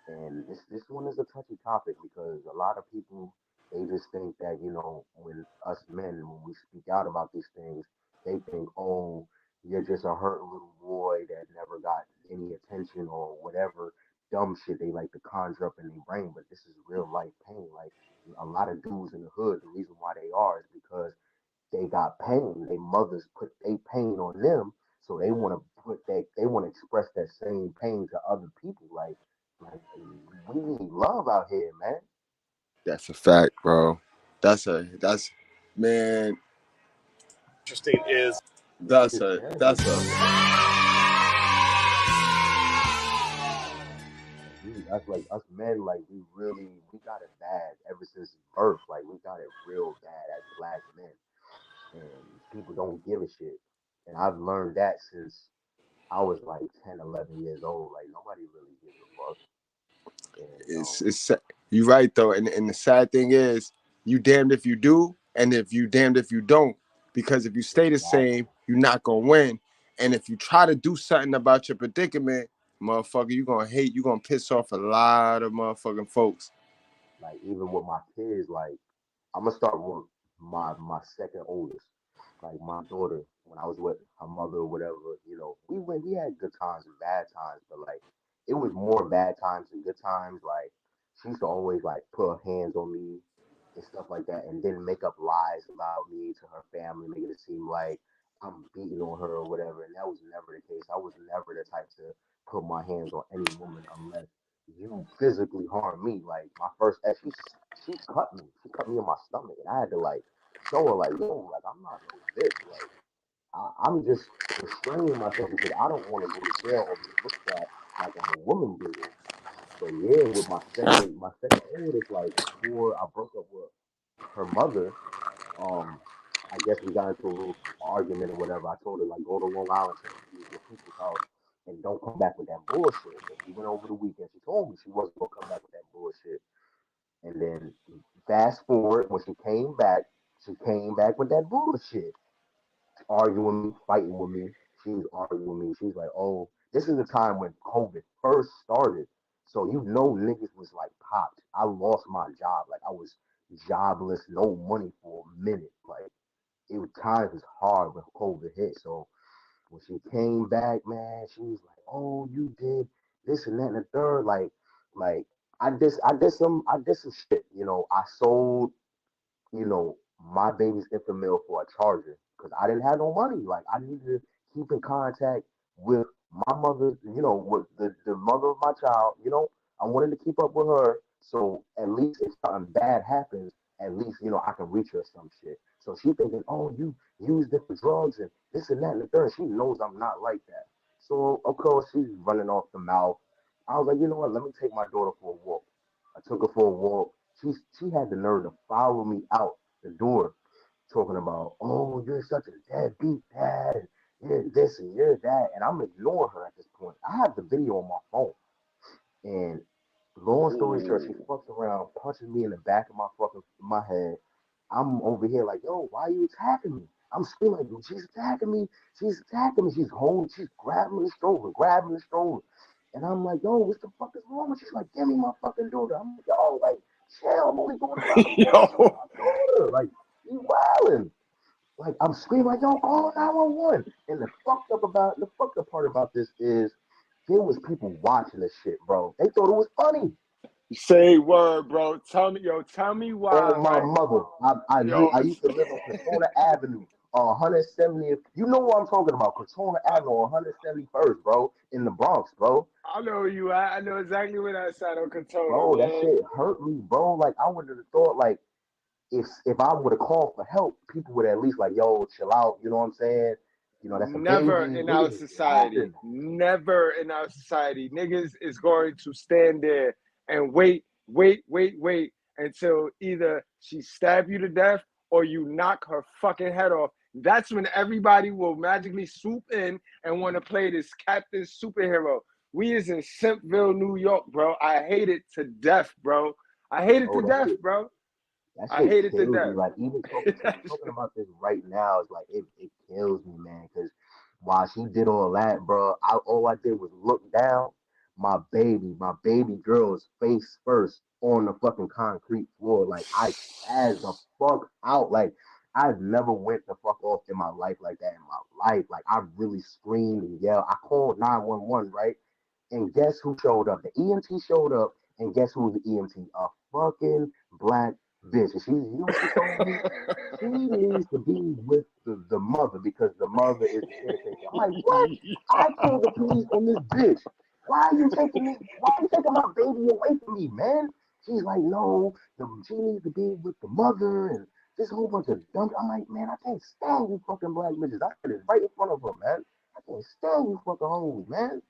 And this one is a touchy topic because a lot of people, they just think that, you know, when us men, when we speak out about these things, they think, oh, you're just a hurt little boy that never got any attention or whatever dumb shit they like to conjure up in their brain. But this is real life pain. Like a lot of dudes in the hood, the reason why they are is because they got pain. Their mothers put their pain on them, so they want to they want to express that same pain to other people. Like we need love out here, man. That's a fact, bro. That's man. Interesting is That's like us men, like we got it bad ever since birth. Like we got it real bad as black men, and people don't give a shit. And I've learned that since I was like 10, 11 years old. Like nobody really gives a fuck. And it's you're right though, and the sad thing is, you damned if you do, and if you damned if you don't. Because if you stay the same, you're not gonna win. And if you try to do something about your predicament, motherfucker, you're gonna hate. You're gonna piss off a lot of motherfucking folks. like even with my kids, like I'm gonna start with my second oldest. Like my daughter, when I was with her mother or whatever, you know, we had good times and bad times, but like it was more bad times than good times. Like she used to always like put her hands on me and stuff like that, and then make up lies about me to her family, making it seem like I'm beating on her or whatever. And that was never the case. I was never the type to put my hands on any woman unless you physically harm me. Like my first ex, she cut me. She cut me in my stomach, and I had to like show her like, yo, like I'm not no bitch. Like I'm just restraining myself because I don't want to go to jail or be looked at like I'm a woman beater. So yeah, with my second oldest, like before I broke up with her mother, um, I guess we got into a little argument or whatever. I told her like go to Long Island to your people's house and don't come back with that bullshit. And we went over the weekend. She told me she wasn't gonna come back with that bullshit. And then fast forward when she came back with that bullshit. arguing with me, fighting with me. She's arguing with me. She's like, oh, this is the time when COVID first started. So niggas was like popped. I lost my job. Like I was jobless, no money for a minute. Like times was hard when COVID hit. So when she came back, man, she was like, "Oh, you did this and that and the third." Like I did some shit. I sold my baby's infant male for a charger because I didn't have no money. Like I needed to keep in contact with my mother, with the mother of my child. I wanted to keep up with her. So at least if something bad happens, at least, I can reach her some shit. So she thinking, oh, you used it for drugs and this and that and the third. She knows I'm not like that. So of course she's running off the mouth. I was like, you know what? Let me take my daughter for a walk. I took her for a walk. She had the nerve to follow me out the door talking about, oh, you're such a deadbeat dad, and you're this and you're that. And I'm ignoring her at this point. I have the video on my phone. And long story short, she fucks around, punches me in the back of my head. I'm over here like, yo, why are you attacking me? I'm screaming like, she's attacking me. She's attacking me. She's grabbing the stroller. And I'm like, yo, what the fuck is wrong with you? She's like, give me my fucking daughter. I'm like, yo, like, chill, I'm only going around the corner to my daughter. Like, you wildin'. Like, I'm screaming like, yo, call 911. And the fucked up part about this is there was people watching this shit, bro. They thought it was funny. Say word, bro. Tell me why, Oh my right? mother. Yo, I used to live on Crotona Avenue, 170th. You know what I'm talking about? Crotona Avenue, 171st, bro, in the Bronx, bro. I know where you at. I know exactly where that side on Katona, Bro, that man. shit hurt me, bro. Like I would have thought, like if I would have called for help, people would at least like, yo, chill out. You know what I'm saying? That's a Never baby. in our Niggas is society. laughing. Never in our society. Niggas is going to stand there and wait until either she stab you to death or you knock her fucking head off. That's when everybody will magically swoop in and want to play this Captain Superhero. We is in Simpville, New York, bro. I hate it to death, bro. I hate it Oh, to that death, shit. bro. That I shit hate it to kills me. death. Like even talking about this right now is like it kills me, man. Because while she did all that, bro, all I did was look down. My baby girl's face first on the fucking concrete floor. Like I spazzed the fuck out. Like I've never went the fuck off in my life like that in my life. Like I really screamed and yelled. I called 911, right? And guess who showed up? The EMT showed up, and guess who was the EMT? A fucking black bitch. And you know what she told me? She needs to be with the mother because the mother is the caretaker. I'm like, what? I called the police on this bitch. Why are you taking me? Why are you taking my baby away from me, man? She's like, no, she needs to be with the mother and this whole bunch of dumb. I'm like, man, I can't stand you fucking black bitches. I said it right in front of her, man. I can't stand you fucking homies, man.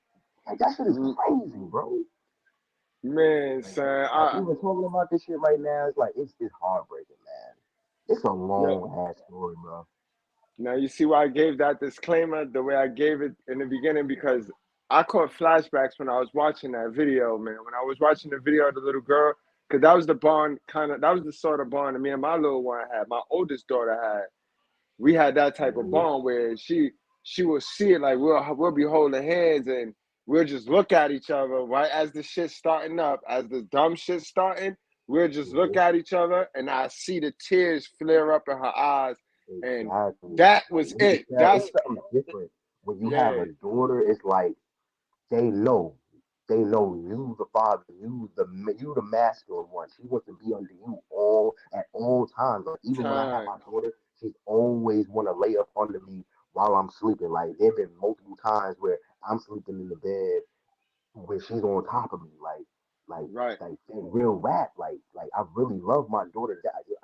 Like that shit is crazy, bro. Man, Like, son, like even talking about this shit right now, it's like it's heartbreaking, man. It's a yeah. long ass story, bro. Now you see why I gave that disclaimer the way I gave it in the beginning because I caught flashbacks when I was watching that video, man. When I was watching the video of the little girl, because that was the bond that was the sort of bond that me and my little one had. My oldest daughter had. We had that type of Mhm. bond where she will see it like we'll be holding hands and we'll just look at each other right as the shit's starting up, as the dumb shit's starting. We'll just look Mhm. at each other and I see the tears flare up in her eyes, and Exactly. that Like was you can it. tell That's it's something different when you have yeah, a daughter. It's like they know, they know you the father, you the masculine one. She wants to be under you all at all times. Like even when I have time. my daughter, she's always want to lay up under me while I'm sleeping. Like there've been multiple times where I'm sleeping in the bed when she's on top of me, like, Right. like that real rap. Like I really love my daughter.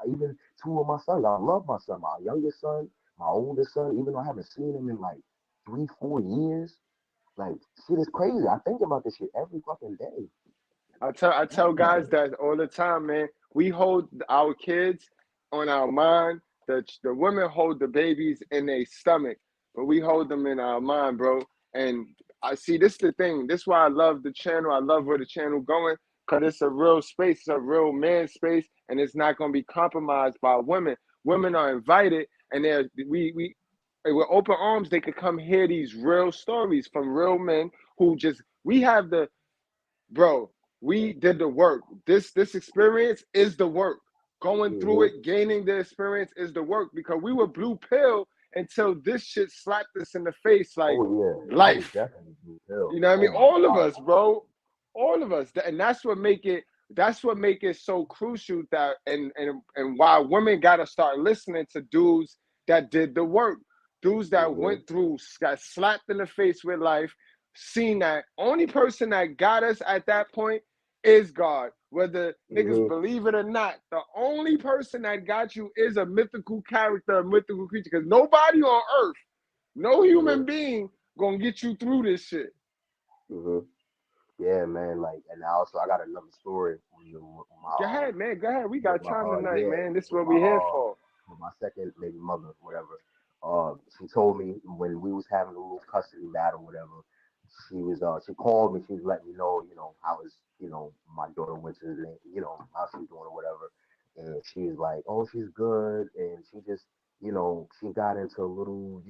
Even two of my sons, I love my son, my youngest son, my oldest son. Even though I haven't seen him in like 3, 4 years, like shit is crazy. I think about this shit every fucking day. I tell guys that all the time, man. We hold our kids on our mind. The women hold the babies in their stomach, but we hold them in our mind, bro. And I see this is the thing. This is why I love the channel. I love where the channel going because it's a real space, it's a real man space, and it's not gonna be compromised by women. Women are invited, and we with open arms, they could come hear these real stories from real men who we have the, bro, we did the work. This experience is the work. Going through it, gaining the experience is the work, because we were blue pill until this shit slapped us in the face like life. Definitely blue pill. You know what I mean? Oh my All of God. us, bro. All of us. And that's what make it so crucial, that and why women gotta start listening to dudes that did the work. Dudes that went through, got slapped in the face with life, seen that only person that got us at that point is God. Whether niggas believe it or not, the only person that got you is a mythical character, a mythical creature. Because nobody on earth, no human being gonna get you through this shit. Yeah, man. Like, and also I got another story. Go ahead, man. Go ahead. We got time tonight, man. This is what my we here for. with my second baby mother, whatever. She told me when we was having a little custody battle, whatever. She called me. She was letting me know, how my daughter went to the, how she's doing or whatever. And she was like, oh, she's good, and she just, she got into a little,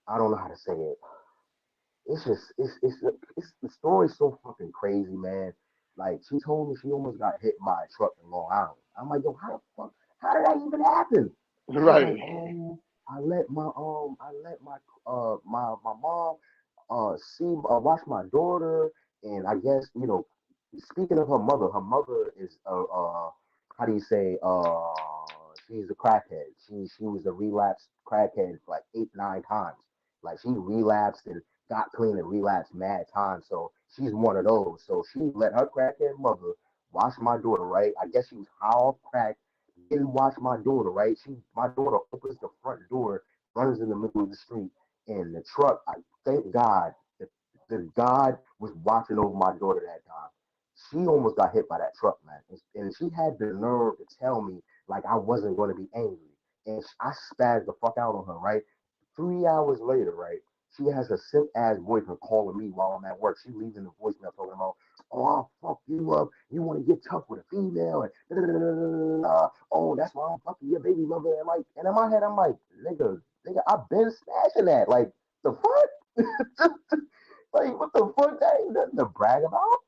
I don't know how to say it. It's just it's the story's so fucking crazy, man. Like, she told me she almost got hit by a truck in Long Island. I'm like, yo, how did that even happen? She's like, Right. oh, I let my mom watch my daughter, and I guess, speaking of her mother is how do you say, she's a crackhead. She was a relapsed crackhead like 8, 9 times. Like, she relapsed and got clean and relapsed mad times. So she's one of those. So she let her crackhead mother watch my daughter, right? I guess she was high off crack, didn't watch my daughter, right? My daughter opens the front door, runs in the middle of the street, and the truck, I thank God that God was watching over my daughter that time. She almost got hit by that truck, man. And she had the nerve to tell me, like, I wasn't going to be angry. And I spazzed the fuck out on her, right? 3 hours later, right? She has a simp ass boyfriend calling me while I'm at work. She leaving the voicemail talking about, oh, I'll fuck you up. You want to get tough with a female. And oh, that's why I'm fucking your baby mother. And in my head, I'm like, nigga, I've been smashing that. Like, the fuck? Like, what the fuck? That ain't nothing to brag about.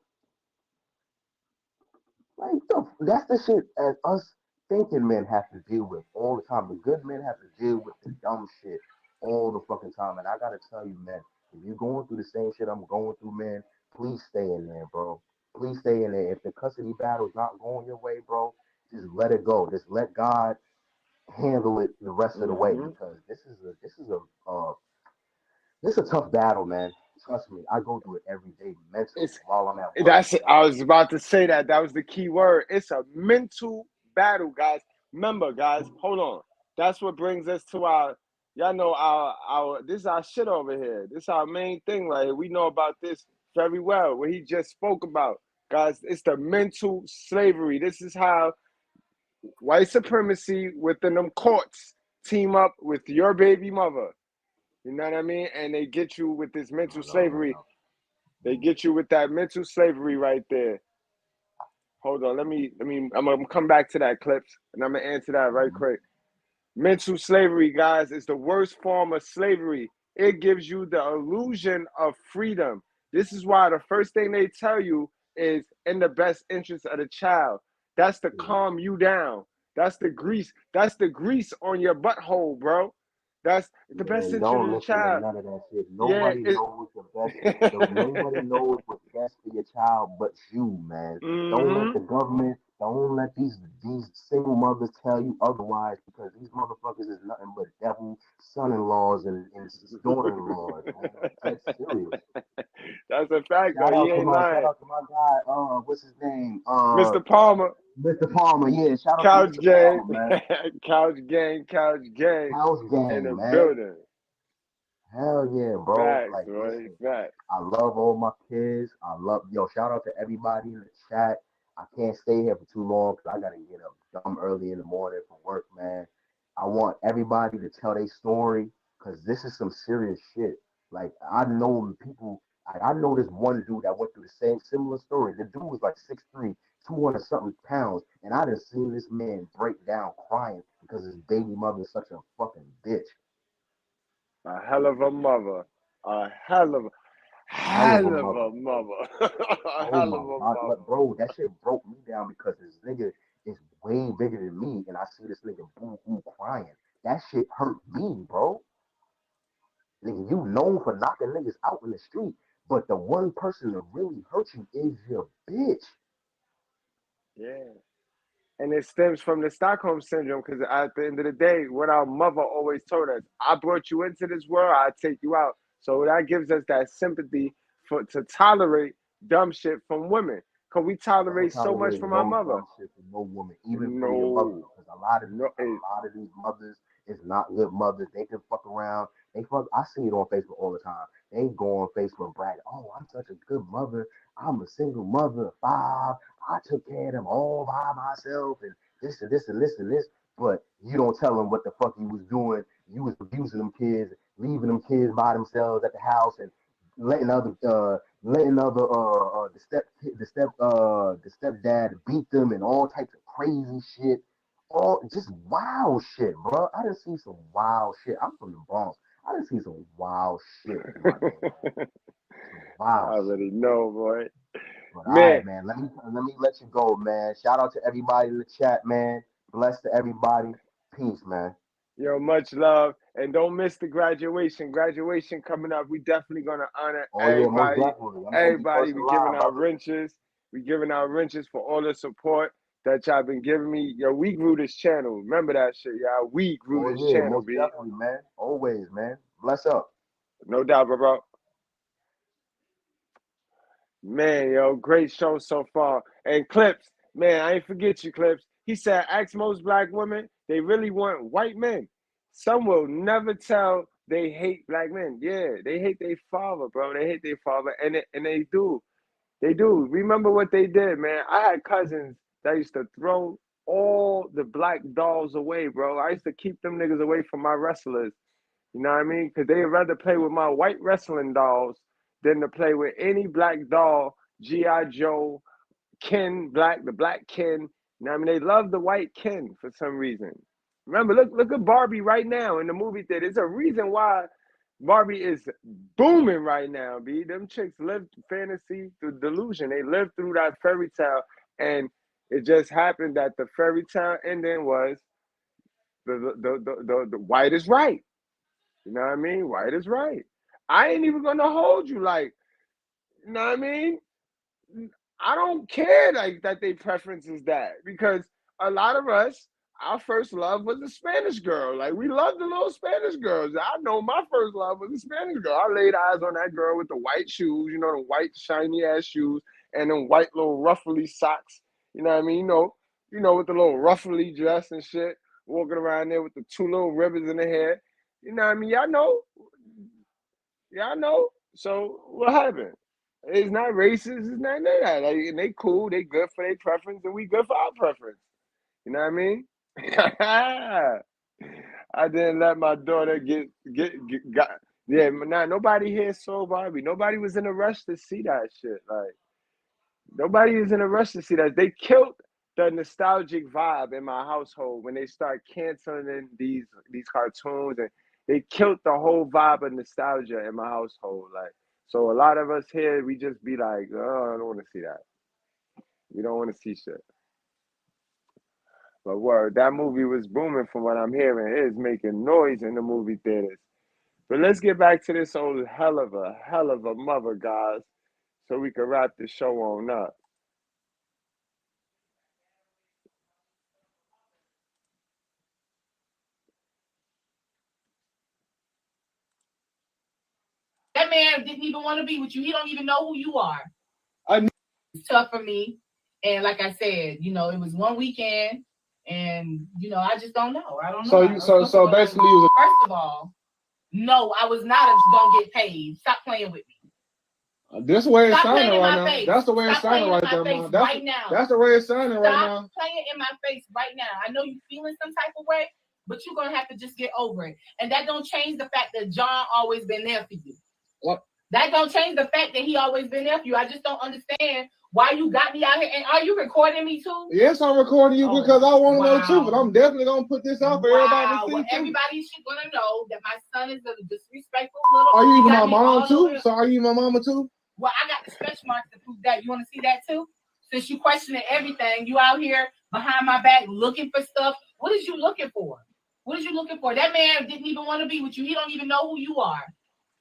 Like, that's the shit as us thinking men have to deal with all the time. The good men have to deal with the dumb shit all the fucking time. And I gotta tell you, man, if you're going through the same shit I'm going through, man, please stay in there, bro. Please stay in there. If the custody battle's not going your way, bro, just let it go. Just let God handle it the rest of the way, because this is a tough battle, man. Trust me, I go through it every day mentally while I'm at work. I was about to say that. That was the key word. It's a mental battle, guys. Remember, guys, hold on. That's what brings us to y'all know our this is our shit over here. This is our main thing right here. We know about this very well. What he just spoke about. Guys, it's the mental slavery. This is how white supremacy within them courts team up with your baby mother. You know what I mean? And they get you with this mental slavery. They get you with that mental slavery right there. Hold on, I'm gonna come back to that, Clips, and I'm gonna answer that right quick. Mental slavery, guys, is the worst form of slavery. It gives you the illusion of freedom. This is why the first thing they tell you is in the best interest of the child. That's to calm you down. That's the grease. That's the grease on your butthole, bro. That's the best Man, interest of don't the listen to child. none of that shit. Yeah. Nobody knows the best. Nobody knows what's best for your child but you, man. Don't let the government, don't let these single mothers tell you otherwise, because these motherfuckers is nothing but devil son-in-laws and daughter-in-laws, man. That's serious. That's a fact, though. He ain't Shout lying. out to my guy. What's his name? Mr. Palmer. Mr. Palmer. Yeah, shout out to Couch Mr. gang. Palmer, man. Couch gang. Couch gang. House In the gang, man. building. Hell yeah, bro. Facts, Like, boy. listen, Facts. I love all my kids. Shout out to everybody in the chat. I can't stay here for too long because I got to get up dumb early in the morning for work, man. I want everybody to tell their story, because this is some serious shit. Like, I know people, I know this one dude that went through the same similar story. The dude was like 6'3", 200 something pounds, and I just seen this man break down crying because his baby mother is such a fucking bitch. A hell of a mother. A hell of a mother. A Oh hell of my a God, mother. look, bro, that shit broke me down because this nigga is way bigger than me, and I see this nigga boo boo crying. That shit hurt me, bro. Nigga, you known for knocking niggas out in the street, but the one person that really hurt you is your bitch. Yeah. And it stems from the Stockholm syndrome because at the end of the day, what our mother always told us, I brought you into this world, I take you out. So that gives us that sympathy to tolerate dumb shit from women. Because we tolerate Don't so much tolerate from our no mother. dumb shit from no woman, even from your mother. No. Because a lot No. of these mothers is not good mothers. They can fuck around. They fuck. I see it on Facebook all the time. They go on Facebook brag, oh, I'm such a good mother. I'm a single mother of 5. I took care of them all by myself, and this and this and this and this. But you don't tell them what the fuck you was doing. You was abusing them kids, leaving them kids by themselves at the house, and letting other the stepdad beat them and all types of crazy shit. All just wild shit, bro. I done see some wild shit. I'm from the Bronx. I done see some wild shit in my day, man. Some I wild already shit. know, boy. But all Man, right, man. Let me let you go, man. Shout out to everybody in the chat, man. Bless to everybody. Peace, man. yo, much love. And don't miss the graduation. Graduation coming up. We definitely gonna honor Oh yeah, most everybody. definitely. I'm gonna be Everybody. first We in giving line, our brother. wrenches. We giving our wrenches for all the support that y'all been giving me. Yo, we grew this channel. Remember that shit, y'all. We grew Oh this yeah, channel, most B. definitely, man. Always, man. Bless up. No doubt, bro. Man, yo, great show so far. And Clips, man, I ain't forget you, Clips. He said, ask most black women, they really want white men. Some will never tell they hate black men. Yeah, they hate their father, bro. They hate their father, and they do. They do. Remember what they did, man. I had cousins that used to throw all the black dolls away, bro. I used to keep them niggas away from my wrestlers. You know what I mean? Because they'd rather play with my white wrestling dolls than to play with any black doll, G.I. Joe, Ken, the black Ken. You know what I mean? They love the white Ken for some reason. Remember, look at Barbie right now in the movie theater. There's a reason why Barbie is booming right now, B. Them chicks live fantasy through delusion. They live through that fairy tale. And it just happened that the fairy tale ending was the white is right. You know what I mean? White is right. I ain't even gonna hold you like, you know what I mean? I don't care like that they preference is that because a lot of us, our first love was a Spanish girl. Like we loved the little Spanish girls. I know my first love was a Spanish girl. I laid eyes on that girl with the white shoes, you know, the white shiny ass shoes and them white little ruffly socks. You know what I mean? You know, with the little ruffly dress and shit, walking around there with the 2 little ribbons in the hair. You know what I mean? Y'all know. So what happened? It's not racist. It's not that. Like, and they cool. They good for their preference, and we good for our preference. You know what I mean? I didn't let my daughter got. Yeah, nah, nobody here saw Barbie. Nobody was in a rush to see that shit. Like nobody is in a rush to see that. They killed the nostalgic vibe in my household when they start canceling these cartoons, and they killed the whole vibe of nostalgia in my household. Like, so a lot of us here, we just be like, oh, I don't want to see that. We don't want to see shit. But word, that movie was booming from what I'm hearing. It is making noise in the movie theaters. But let's get back to this old hell of a mother, guys, so we can wrap the show on up. That man didn't even want to be with you. He don't even know who you are. It's tough for me. And like I said, you know, it was one weekend, and you know, I just don't know. I don't know. So basically, you was first of all, no, I was not gonna get paid. Stop playing with me. this way it's Stop sounding playing in right my now. face. That's the way it's Stop sounding playing right in my there, face man. right now. That's the way it's sounding right now. Stop playing in my face right now. I know you feeling some type of way, but you're gonna have to just get over it. And that don't change the fact that John always been there for you. What? That don't change the fact that he always been there for you. I just don't understand why you got me out here. And are you recording me too? Yes, I'm recording you because I want to know too. But I'm definitely gonna put this out for everybody to see. Well, everybody should gonna know that my son is a disrespectful little. Are you even my mom too? So are you my mama too? Well, I got the stretch marks to prove that. You want to see that too? Since you questioning everything, you out here behind my back looking for stuff. What is you looking for? What is you looking for? That man didn't even want to be with you. He don't even know who you are.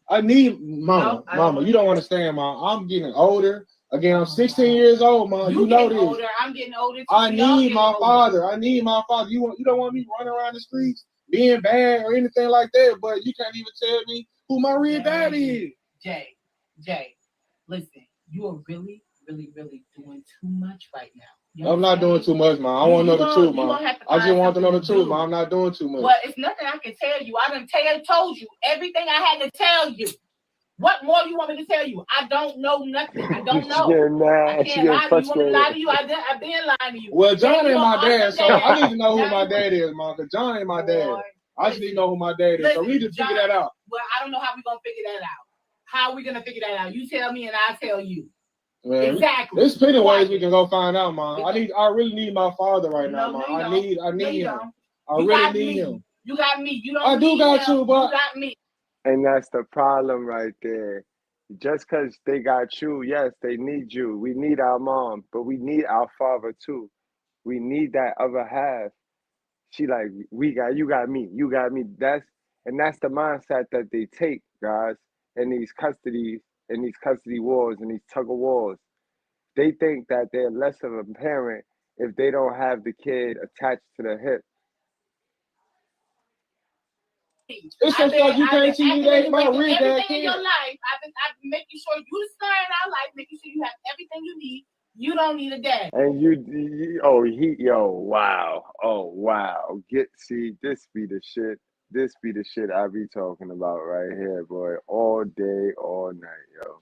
I need mama. Mama, you don't understand, mom. I'm getting older. Again, I'm 16 years old, mom. You know this. Older. I'm getting older too. I need my father. I need my father. You don't want me running around the streets being bad or anything like that, but you can't even tell me who my real daddy is. Jay, listen, you are really doing too much right now. I'm not doing too much, man. I want to know the truth, man. I just want to know the truth, man. I'm not doing too much. Well, it's nothing I can tell you. I done told you everything I had to tell you. What more you want me to tell you? I don't know nothing. I don't know. I can't lie to you. You want me to lie to you? I've been lying to you. Well, John ain't my dad, so I need to know who my dad is, man. Because John ain't my dad. I just need to know who my dad is. So we need to figure that out. Well, I don't know how we're going to figure that out. How are we going to figure that out? You tell me and I'll tell you. Man, exactly. There's plenty of ways we can go find out, man. I really need my father right now, man. I need him. I really need him. You got me. You don't. I do got you, but you got me. And that's the problem right there. Just because they got you, yes, they need you. We need our mom, but we need our father too. We need that other half. She like, you got me, you got me. That's the mindset that they take, guys, in these custody wars and these tug of wars. They think that they're less of a parent if they don't have the kid attached to the hip. It's just like you can't see me that my real dad everything in your life. I've been making sure you the star in our life, making sure you have everything you need. You don't need a dad. And wow. This be the shit. This be the shit I be talking about right here, boy. All day, all night, yo.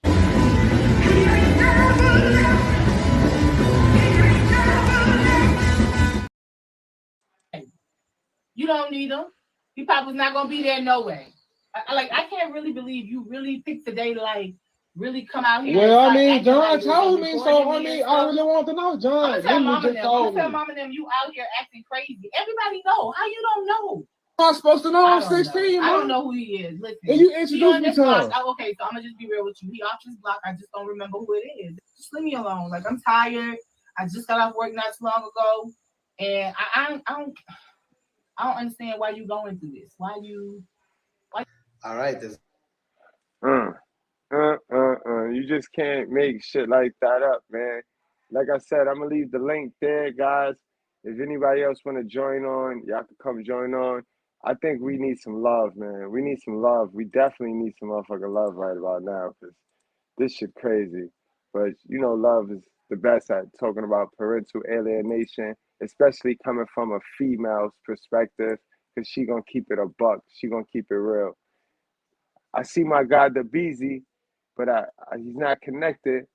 You don't need him. He probably not gonna be there no way. I can't really believe you really picked today to really come out here. Well, I mean, John told me, so I mean, I really want to know, John. I'm tell mama them you out here acting crazy. Everybody know. How you don't know? I'm supposed to know. I'm 16. I don't know who he is. Listen, and you introduced me to him. Okay, so I'm gonna just be real with you. He off this block. I just don't remember who it is. Just leave me alone. Like, I'm tired. I just got off work not too long ago, and I don't understand why you going through this. Why? All right. You just can't make shit like that up, man. Like I said, I'm gonna leave the link there, guys. If anybody else want to join on, y'all can come join on. I think we need some love, man. We need some love. We definitely need some motherfucking love right about now, because this shit crazy. But love is the best at talking about parental alienation, especially coming from a female's perspective, because she gonna keep it a buck. She gonna keep it real. I see my guy, the Beezy, but he's not connected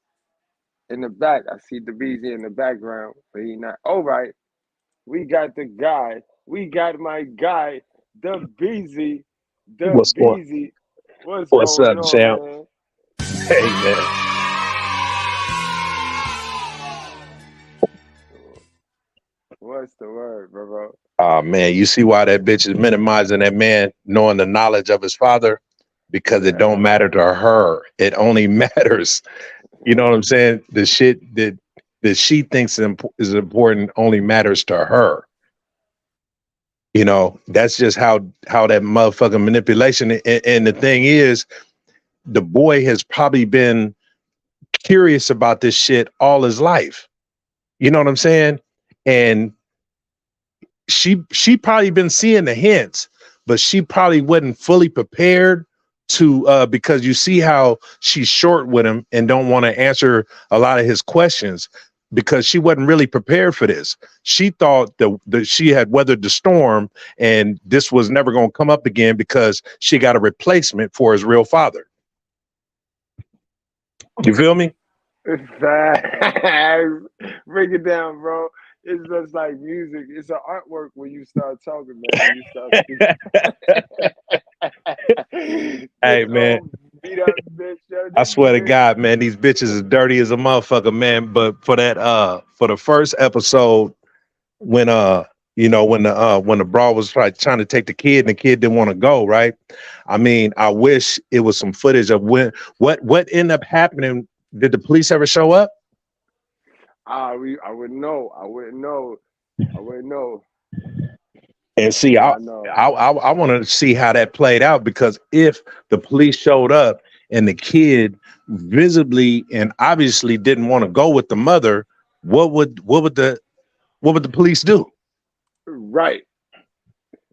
in the back. I see the Beezy in the background, but he's not. All right, we got the guy. We got my guy, the Beezy. What's Beezy. What's up, going on, champ? man? Hey, man. What's the word, bro? Oh, man, you see why that bitch is minimizing that man knowing the knowledge of his father? Because it don't matter to her. It only matters. You know what I'm saying? The shit that she thinks is important only matters to her. That's just how that motherfucking manipulation. And the thing is, the boy has probably been curious about this shit all his life. You know what I'm saying? And she probably been seeing the hints, but she probably wasn't fully prepared to because you see how she's short with him and don't want to answer a lot of his questions because she wasn't really prepared for this. She thought that she had weathered the storm and this was never going to come up again because she got a replacement for his real father. You feel me? Break it down, bro. It's just like music. It's an artwork when you start talking, man. When you start speaking. Hey, man. beat up bitch. Yo, I this swear to nigga. God, man, these bitches is dirty as a motherfucker, man. But for for the first episode, when when the bra was trying to take the kid and the kid didn't want to go, right? I mean, I wish it was some footage of what ended up happening. Did the police ever show up? I wouldn't know. I wouldn't know. And see, I I know. want to see how that played out, because if the police showed up and the kid visibly and obviously didn't want to go with the mother, what would the police do? Right.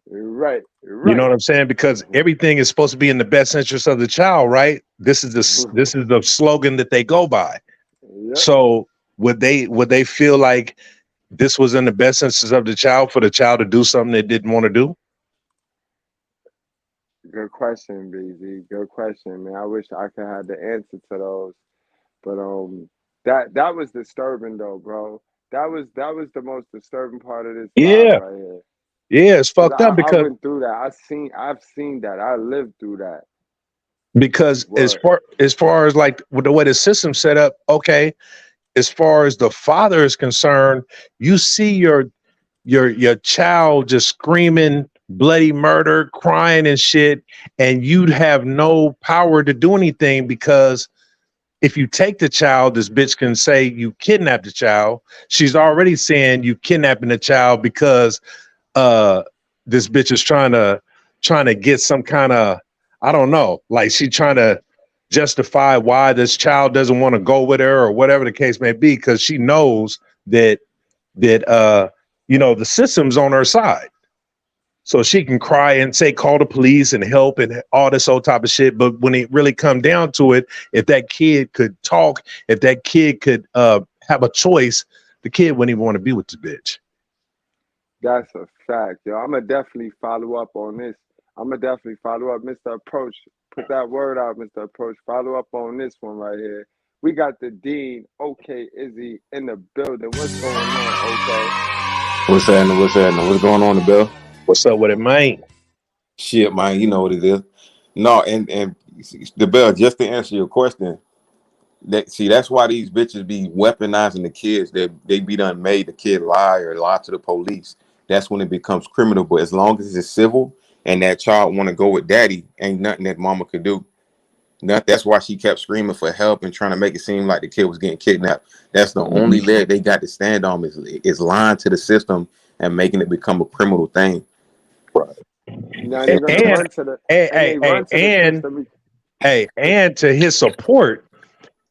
You know what I'm saying? Because everything is supposed to be in the best interest of the child, right? This is the slogan that they go by. Yep. So would they feel like this was in the best interest of the child for the child to do something they didn't want to do? Good question, BZ. Good question, man. I wish I could have the answer to those. But that was disturbing though, bro. That was the most disturbing part of this live Yeah. right here. Yeah, it's fucked up I because went through that. I've seen that. I lived through that. Because as far as like with the way the system's set up, okay, as far as the father is concerned, you see your child just screaming bloody murder, crying and shit, and you'd have no power to do anything, because if you take the child, this bitch can say you kidnapped the child. She's already saying you kidnapping the child because this bitch is trying to get some kind of, I don't know, like she trying to justify why this child doesn't want to go with her or whatever the case may be, because she knows that the system's on her side. So she can cry and say, call the police and help and all this old type of shit. But when it really come down to it, if that kid could talk, if that kid could have a choice, the kid wouldn't even want to be with the bitch. That's a fact, yo. I'm gonna definitely follow up on this. I'm gonna definitely follow up, Mr. Approach. Put that word out, Mr. Approach. Follow up on this one right here. We got the Dean, OK Izzy, in the building. What's going on, OK? What's happening? What's going on, the Bill? What's up with it, man? Shit, man, you know what it is. No, and the Bill, just to answer your question, that's why these bitches be weaponizing the kids. They be done made the kid lie or lie to the police. That's when it becomes criminal. But as long as it's civil and that child want to go with daddy, ain't nothing that mama could do. That's why she kept screaming for help and trying to make it seem like the kid was getting kidnapped. That's the only leg they got to stand on is lying to the system and making it become a criminal thing. Right. Now they're gonna run to the system. And to his support,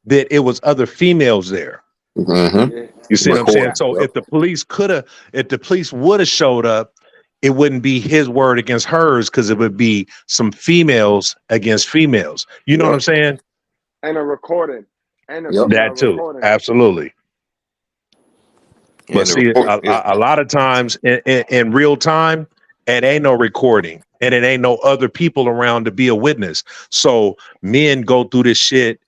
that it was other females there. Mm-hmm. Yeah. You see what I'm saying? So if the police would have showed up, it wouldn't be his word against hers, because it would be some females against females. You know what I'm saying? And a recording. And that too. Recording. Absolutely. But see, a lot of times in real time, it ain't no recording and it ain't no other people around to be a witness. So men go through this shit,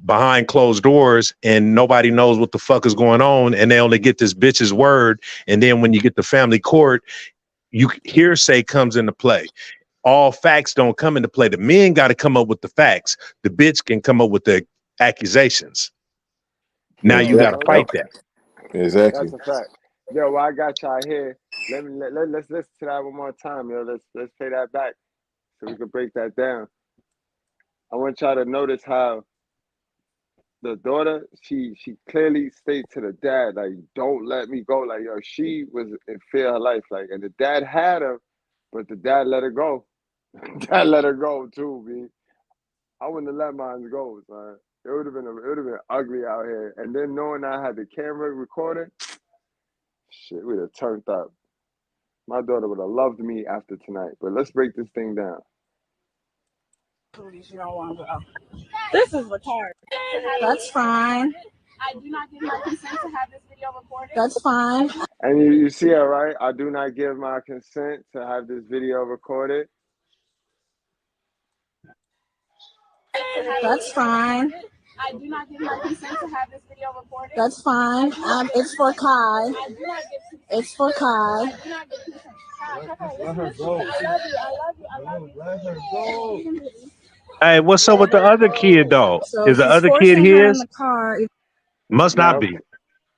behind closed doors, and nobody knows what the fuck is going on, and they only get this bitch's word. And then when you get to family court, hearsay comes into play. All facts don't come into play. The men got to come up with the facts. The bitch can come up with the accusations. Now you got to fight that. Exactly. That's a fact. Yo, I got y'all here. Let's listen to that one more time, yo. Let's play that back so we can break that down. I want y'all to notice how the daughter, she clearly stated to the dad, like, don't let me go. Like, yo, she was in fear of her life. Like, and the dad had her, but the dad let her go. Dad let her go too, B. I wouldn't have let mine go, son. It would have been ugly out here. And then knowing I had the camera recording, shit, we'd have turned up. My daughter would have loved me after tonight. But let's break this thing down. You don't want to go. This is retarded. That's fine. I do not give my consent to have this video recorded. That's fine. And you see it, right? I do not give my consent to have this video recorded. That's fine. I do not give my consent to have this video recorded. That's fine. It's for Kai. It's for Kai. Let her go. I love you. I love you. I love you. Let her go. Hey, what's up with the other kid though? So Is the he's other kid forcing her in his? the car. Must not Yep. be.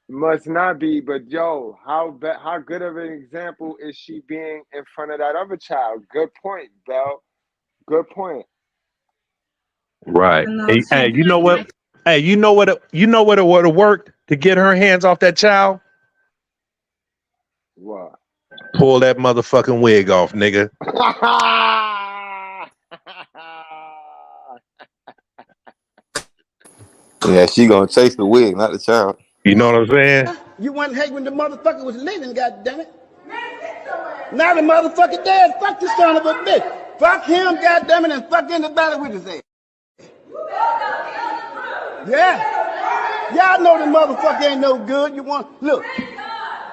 Must not be, but yo, how good of an example is she being in front of that other child? Good point, Belle. Good point. Right. No, Hey, she you know what? Hey, you know what? You know what it would have worked to get her hands off that child? What? Pull that motherfucking wig off, nigga. Yeah, she gonna chase the wig, not the child. You know what I'm saying? You wasn't hate when the motherfucker was living, goddammit. Now the motherfucker dead. Fuck the son of a bitch. Fuck him, goddammit, and fuck anybody with his ass. Yeah. Y'all know the motherfucker ain't no good. You want look.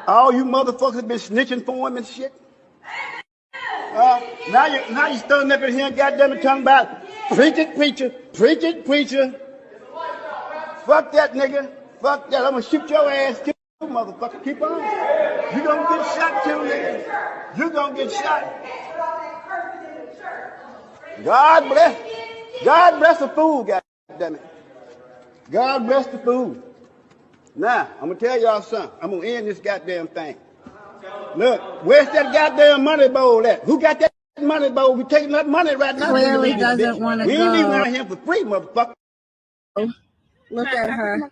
All you motherfuckers been snitching for him and shit. Now you standing up in here, goddammit, talking about preach it, preacher, preach it, preacher. Fuck that nigga. Fuck that. I'm gonna shoot your ass too, motherfucker. Keep on. You gonna get shot too, nigga. You gonna get shot. God bless the fool, goddammit. God bless the fool. Now, I'm gonna tell y'all something. I'm gonna end this goddamn thing. Look, where's that goddamn money bowl at? Who got that money bowl? We taking that money right now. clearly doesn't want to We ain't leaving go. out here for free, motherfucker. Look at her.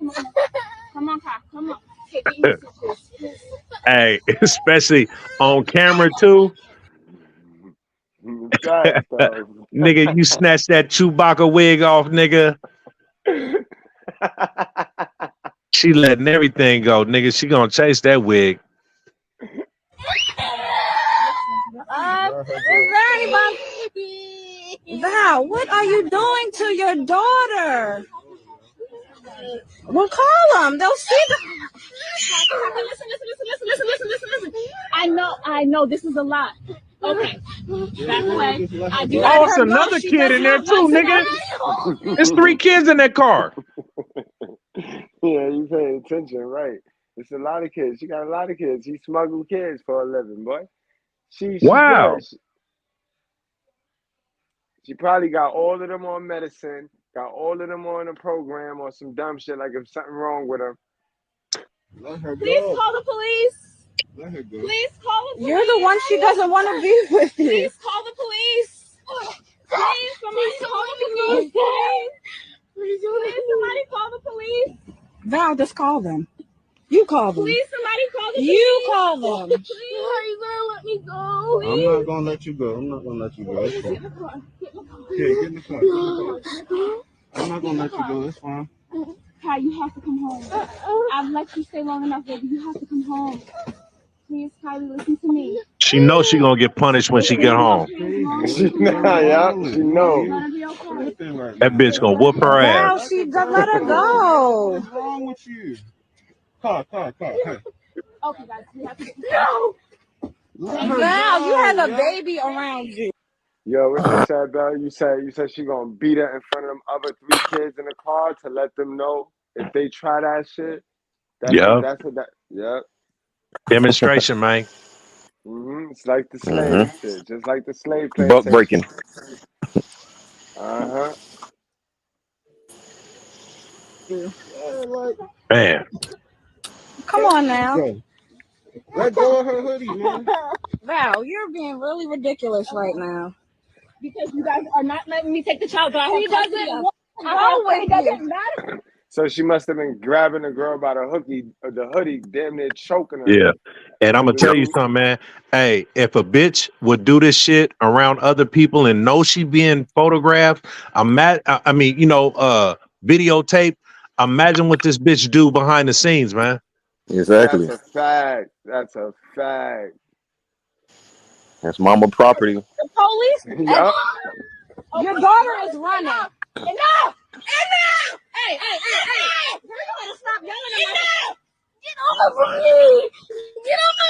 Come on, Pop. Come on. Hey, get your sisters. Hey, especially on camera too. Facts, though. Nigga, you snatch that Chewbacca wig off, nigga. She letting everything go, nigga. She gonna chase that wig. Is there anybody? Val, what are you doing to your daughter? Well, call them. They'll see them. Listen. I know. This is a lot. Okay. Back away. I do Oh, it's her know another she kid does in there not too, want to nigga. There's 3 kids in that car. Yeah, you paying attention, right? It's a lot of kids. She got a lot of kids. She smuggled kids for a living, boy. She Wow. good. She probably got all of them on medicine, got all of them on a program or some dumb shit like if something wrong with them. Let her go. Please call the police. Let her go. Please call the police. You're the one she doesn't want to be with you. Please call the police. Please, somebody call the police. Please, somebody call the police. Val, just call them. You call them. Please, somebody call the police. You call them. Please, are you gonna let me go? I'm not gonna let you go. I'm not gonna let you go. It's fine. Yeah, get in the car. I'm not gonna let you go. It's fine. Kai, you have to come home. I've let you stay long enough, baby. You have to come home. Please, Kylie, listen to me. She knows she gonna get punished when she get home. She know, yeah, she know. That bitch gonna whoop her Val, ass. she let her go. What's wrong with you? Car. Hey. Okay, guys, we have to. No! Val, you had a baby around you. Yo, what you said, Belle? You said she gonna beat her in front of them other 3 kids in the car to let them know if they try that shit. Yep. Demonstration, man. It's like the slave shit, just like the slave Buck plantation. breaking. Man. Come on now. Let go of her hoodie, man. Val, you're being really ridiculous right now. Because you guys are not letting me take the child. He doesn't want to go with it doesn't matter. So she must have been grabbing the girl by the hoodie, damn near choking her. Yeah. And I'm gonna tell you something, man. Hey, if a bitch would do this shit around other people and know she being photographed, videotape, imagine what this bitch do behind the scenes, man. Exactly. That's a fact. That's mama property. The police? Yup. Your daughter is running. Enough! Hey! You're going to stop yelling at me. Get off of me! Get off!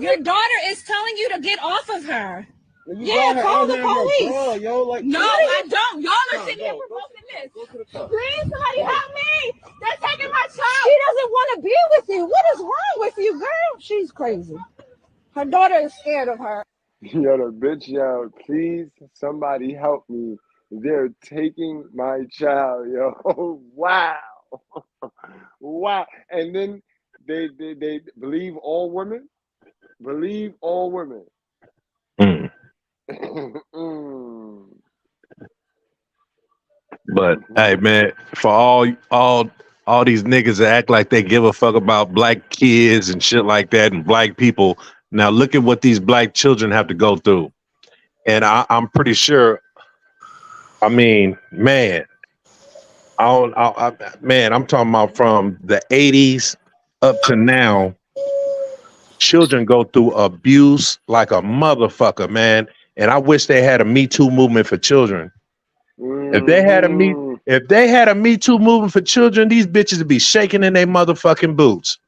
Your daughter is telling you to get off of her. Yeah, call the police. No, I don't. Y'all are sitting here promoting this. Please, somebody help me. They're taking my child. She doesn't want to be with you. What is wrong with you, girl? She's crazy. Her daughter is scared of her. Yo, the bitch yelled, please, somebody help me. They're taking my child, yo. Wow. Wow. And then they believe all women. Believe all women. Mm. Mm. But hey, man, for all these niggas that act like they give a fuck about black kids and shit like that and black people, now look at what these black children have to go through. And I'm pretty sure. I mean, man, man, I'm talking about from the '80s up to now. Children go through abuse like a motherfucker, man. And I wish they had a Me Too movement for children. If they had a me, Mm-hmm. if they had a Me Too movement for children, these bitches would be shaking in their motherfucking boots.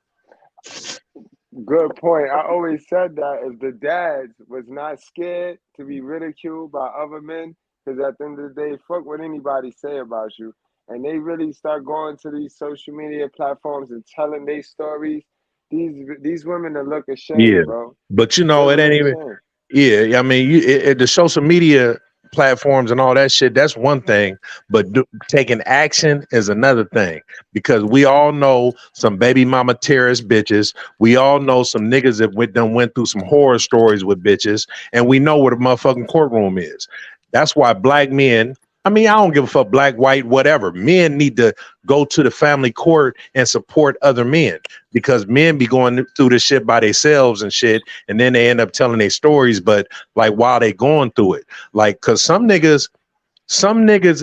Good point. I always said that if the dads was not scared to be ridiculed by other men, because at the end of the day, fuck what anybody say about you, and they really start going to these social media platforms and telling their stories, these women will look Yeah, ashamed, bro. but you They know, it will ain't look even. ashamed. Yeah, I mean, the social media platforms and all that shit, that's one thing, but taking action is another thing because we all know some baby mama terrorist bitches. We all know some niggas that went through some horror stories with bitches, and we know what a motherfucking courtroom is. That's why black men. I mean, I don't give a fuck, black, white, whatever. Men need to go to the family court and support other men because men be going through this shit by themselves and shit, and then they end up telling their stories, but like while they going through it, like because some niggas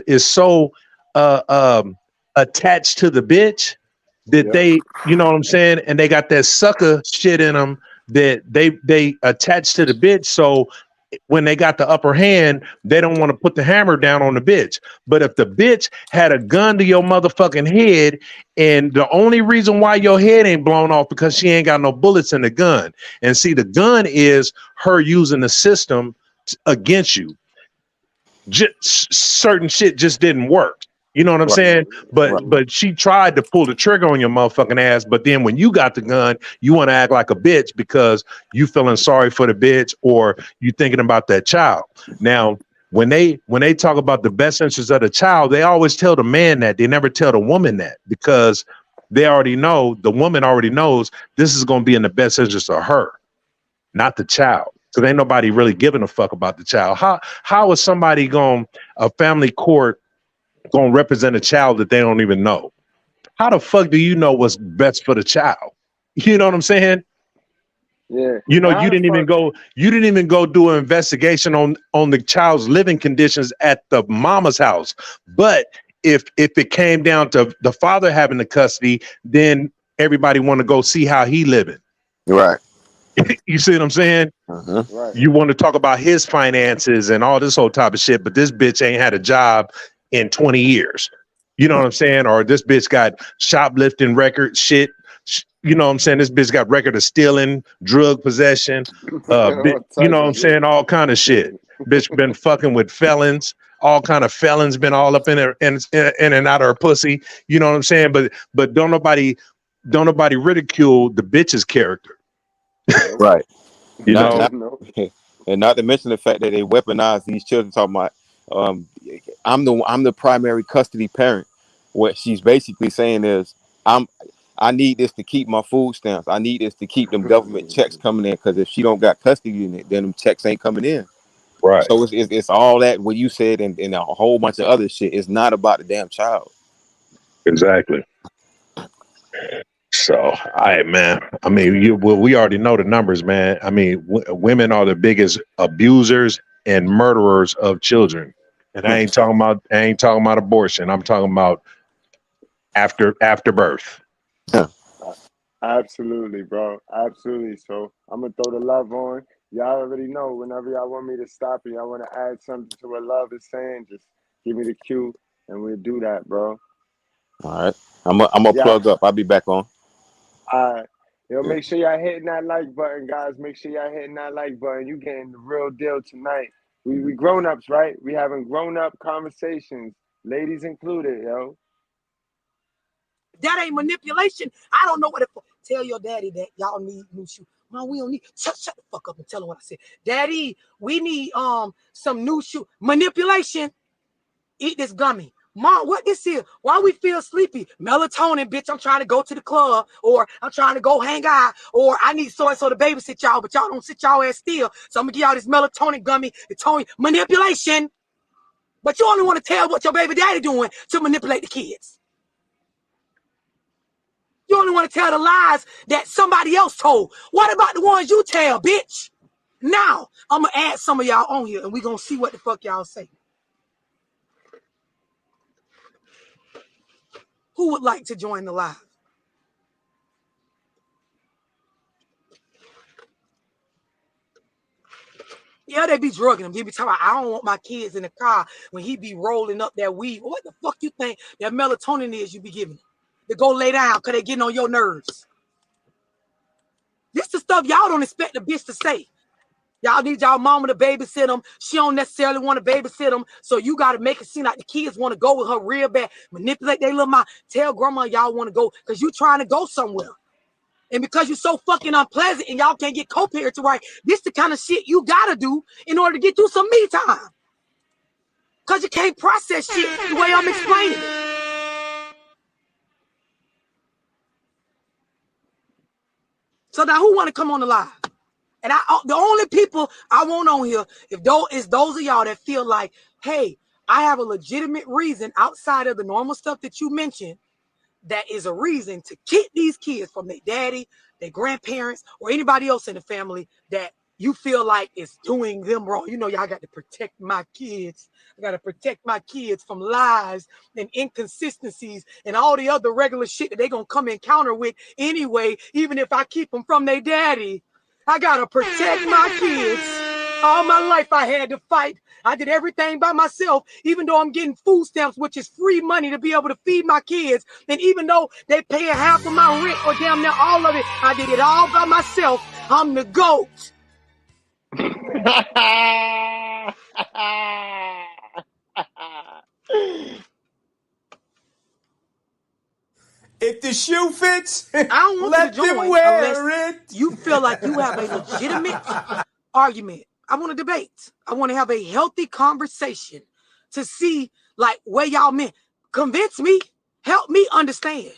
is so uh um attached to the bitch that Yep. they, you know what I'm saying, and they got that sucker shit in them that they attach to the bitch. So when they got the upper hand, they don't want to put the hammer down on the bitch. But if the bitch had a gun to your motherfucking head, and the only reason why your head ain't blown off because she ain't got no bullets in the gun, and see, the gun is her using the system against you. Just certain shit just didn't work. You know what I'm Right. saying? Right. But she tried to pull the trigger on your motherfucking ass. But then when you got the gun, you want to act like a bitch because you feeling sorry for the bitch or you thinking about that child. Now, when they talk about the best interest of the child, they always tell the man that. They never tell the woman that because they already know, the woman already knows this is going to be in the best interest of her, not the child. Because ain't nobody really giving a fuck about the child. How is somebody going, a family court going to represent a child that they don't even know? How the fuck do you know what's best for the child? You know what I'm saying? Yeah. You know, And how the fuck? you didn't even go do an investigation on the child's living conditions at the mama's house. But if it came down to the father having the custody, then everybody want to go see how he living. Right. You see what I'm saying? Uh-huh. Right. You want to talk about his finances and all this whole type of shit, but this bitch ain't had a job in 20 years. You know what I'm saying? Or this bitch got shoplifting record shit. You know what I'm saying? This bitch got record of stealing, drug possession, All you types know what of I'm shit. saying? All kind of shit. Bitch been fucking with felons. All kind of felons been all up in her in and out of her pussy. You know what I'm saying? But don't nobody ridicule the bitch's character. Nope. Right. You Not know? not Nope. and not to mention the fact that they weaponize these children talking about um I'm the primary custody parent. What she's basically saying is I'm I need this to keep my food stamps. I need this to keep them government checks coming in because if she don't got custody in it, then them checks ain't coming in. Right. So it's all that what you said and a whole bunch of other shit. It's not about the damn child. Exactly. So, all right, man. I mean, we already know the numbers, man. I mean, women are the biggest abusers and murderers of children. And I ain't talking about abortion. I'm talking about after birth. Absolutely, bro. Absolutely. So I'm gonna throw the love on. Y'all already know whenever y'all want me to stop and y'all want to add something to what love is saying, just give me the cue and we'll do that, bro. All right. I'm gonna Yeah. plug up. I'll be back on. Yo, Yeah. make sure y'all hitting that like button, guys. Make sure y'all hitting that like button. You getting the real deal tonight. We grown ups, right? We having grown up conversations, ladies included, yo. That ain't manipulation. I don't know what it for. Tell your daddy that y'all need new shoes. Mom, we don't need shut the fuck up and tell him what I said. Daddy, we need some new shoe. Manipulation. Eat this gummy. Mom, what this is? Why we feel sleepy? Melatonin, bitch. I'm trying to go to the club, or I'm trying to go hang out, or I need so-and-so to babysit y'all, but y'all don't sit y'all ass still. So I'm gonna give y'all this melatonin gummy. It's only manipulation. But you only want to tell what your baby daddy doing to manipulate the kids. You only want to tell the lies that somebody else told. What about the ones you tell, bitch? Now, I'm going to add some of y'all on here, and we're going to see what the fuck y'all say. Who would like to join the live? Yeah, they be drugging him. They be talking about, I don't want my kids in the car when he be rolling up that weed. What the fuck you think that melatonin is you be giving them? To go lay down because they getting on your nerves. This the stuff y'all don't expect the bitch to say. Y'all need y'all mama to babysit them. She don't necessarily want to babysit them. So you got to make it seem like the kids want to go with her real bad. Manipulate their little mouth. Tell grandma y'all want to go because you trying to go somewhere. And because you're so fucking unpleasant and y'all can't get co-parenting right, this the kind of shit you got to do in order to get through some me time. Because you can't process shit the way I'm explaining it. So now who want to come on the live? And the only people I want on here is those of y'all that feel like, hey, I have a legitimate reason outside of the normal stuff that you mentioned that is a reason to keep these kids from their daddy, their grandparents, or anybody else in the family that you feel like is doing them wrong. You know, y'all got to protect my kids. I got to protect my kids from lies and inconsistencies and all the other regular shit that they're going to come encounter with anyway, even if I keep them from their daddy. I got to protect my kids. All my life I had to fight. I did everything by myself, even though I'm getting food stamps, which is free money to be able to feed my kids. And even though they pay half of my rent or damn near all of it, I did it all by myself. I'm the GOAT. If the shoe fits, I don't want you to let them join wear unless it. you feel like you have a legitimate argument. I want to debate. I want to have a healthy conversation to see like where y'all meant. Convince me. Help me understand.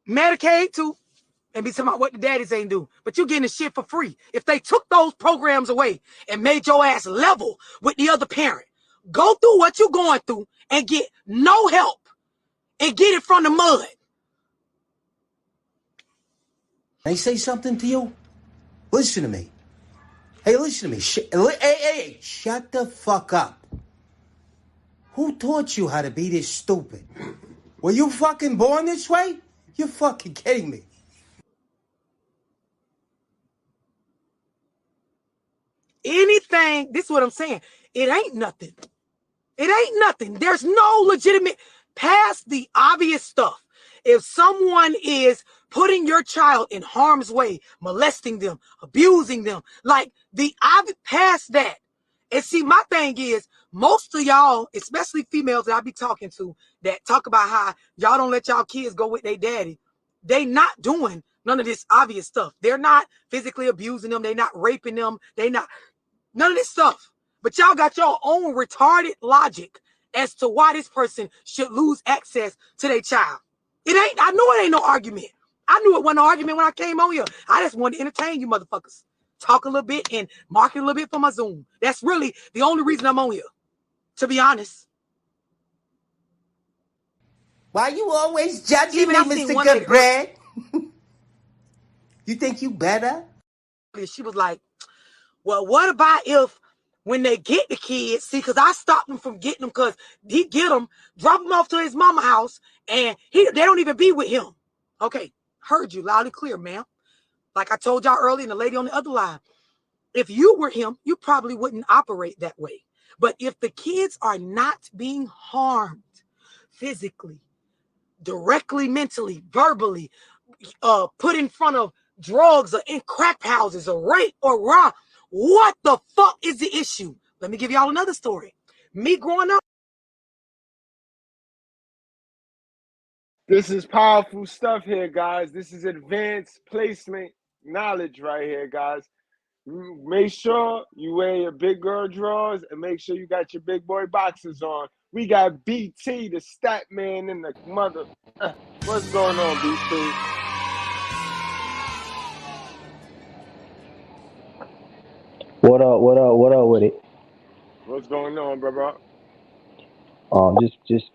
Medicaid too, and be talking about what the daddies ain't do. But you getting the shit for free. If they took those programs away and made your ass level with the other parent, go through what you're going through and get no help and get it from the mud. They say something to you? Listen to me. Hey, listen to me. Hey, shut the fuck up. Who taught you how to be this stupid? Were you fucking born this way? You're fucking kidding me. Anything, this is what I'm saying. It ain't nothing. It ain't nothing. There's no legitimate, past the obvious stuff. If someone is putting your child in harm's way, molesting them, abusing them, like past that. And see, my thing is, most of y'all, especially females that I be talking to, that talk about how y'all don't let y'all kids go with their daddy, they not doing none of this obvious stuff. They're not physically abusing them. They're not raping them. They not none of this stuff. But y'all got your own retarded logic as to why this person should lose access to their child. I know it ain't no argument. I knew it wasn't no argument when I came on here. I just wanted to entertain you motherfuckers. Talk a little bit and market a little bit for my Zoom. That's really the only reason I'm on here, to be honest. Why you always judging Even me, I seen Mr. one lady Goodbread? You think you better? She was like, well, what about if when they get the kids, see, because I stopped them from getting them because he get them, drop them off to his mama house, and they don't even be with him. Okay, heard you loud and clear, ma'am. Like I told y'all earlier, and the lady on the other line, if you were him, you probably wouldn't operate that way. But if the kids are not being harmed physically, directly, mentally, verbally, put in front of drugs or in crack houses or rape or rob, what the fuck is the issue? Let me give y'all another story. Me growing up, This is powerful stuff here, guys. This is advanced placement knowledge right here, guys. Make sure you wear your big girl drawers and make sure you got your big boy boxers on. We got BT, the stat man, in the mother. What's going on, BT? What up? What up? What up with it? What's going on, brother? Just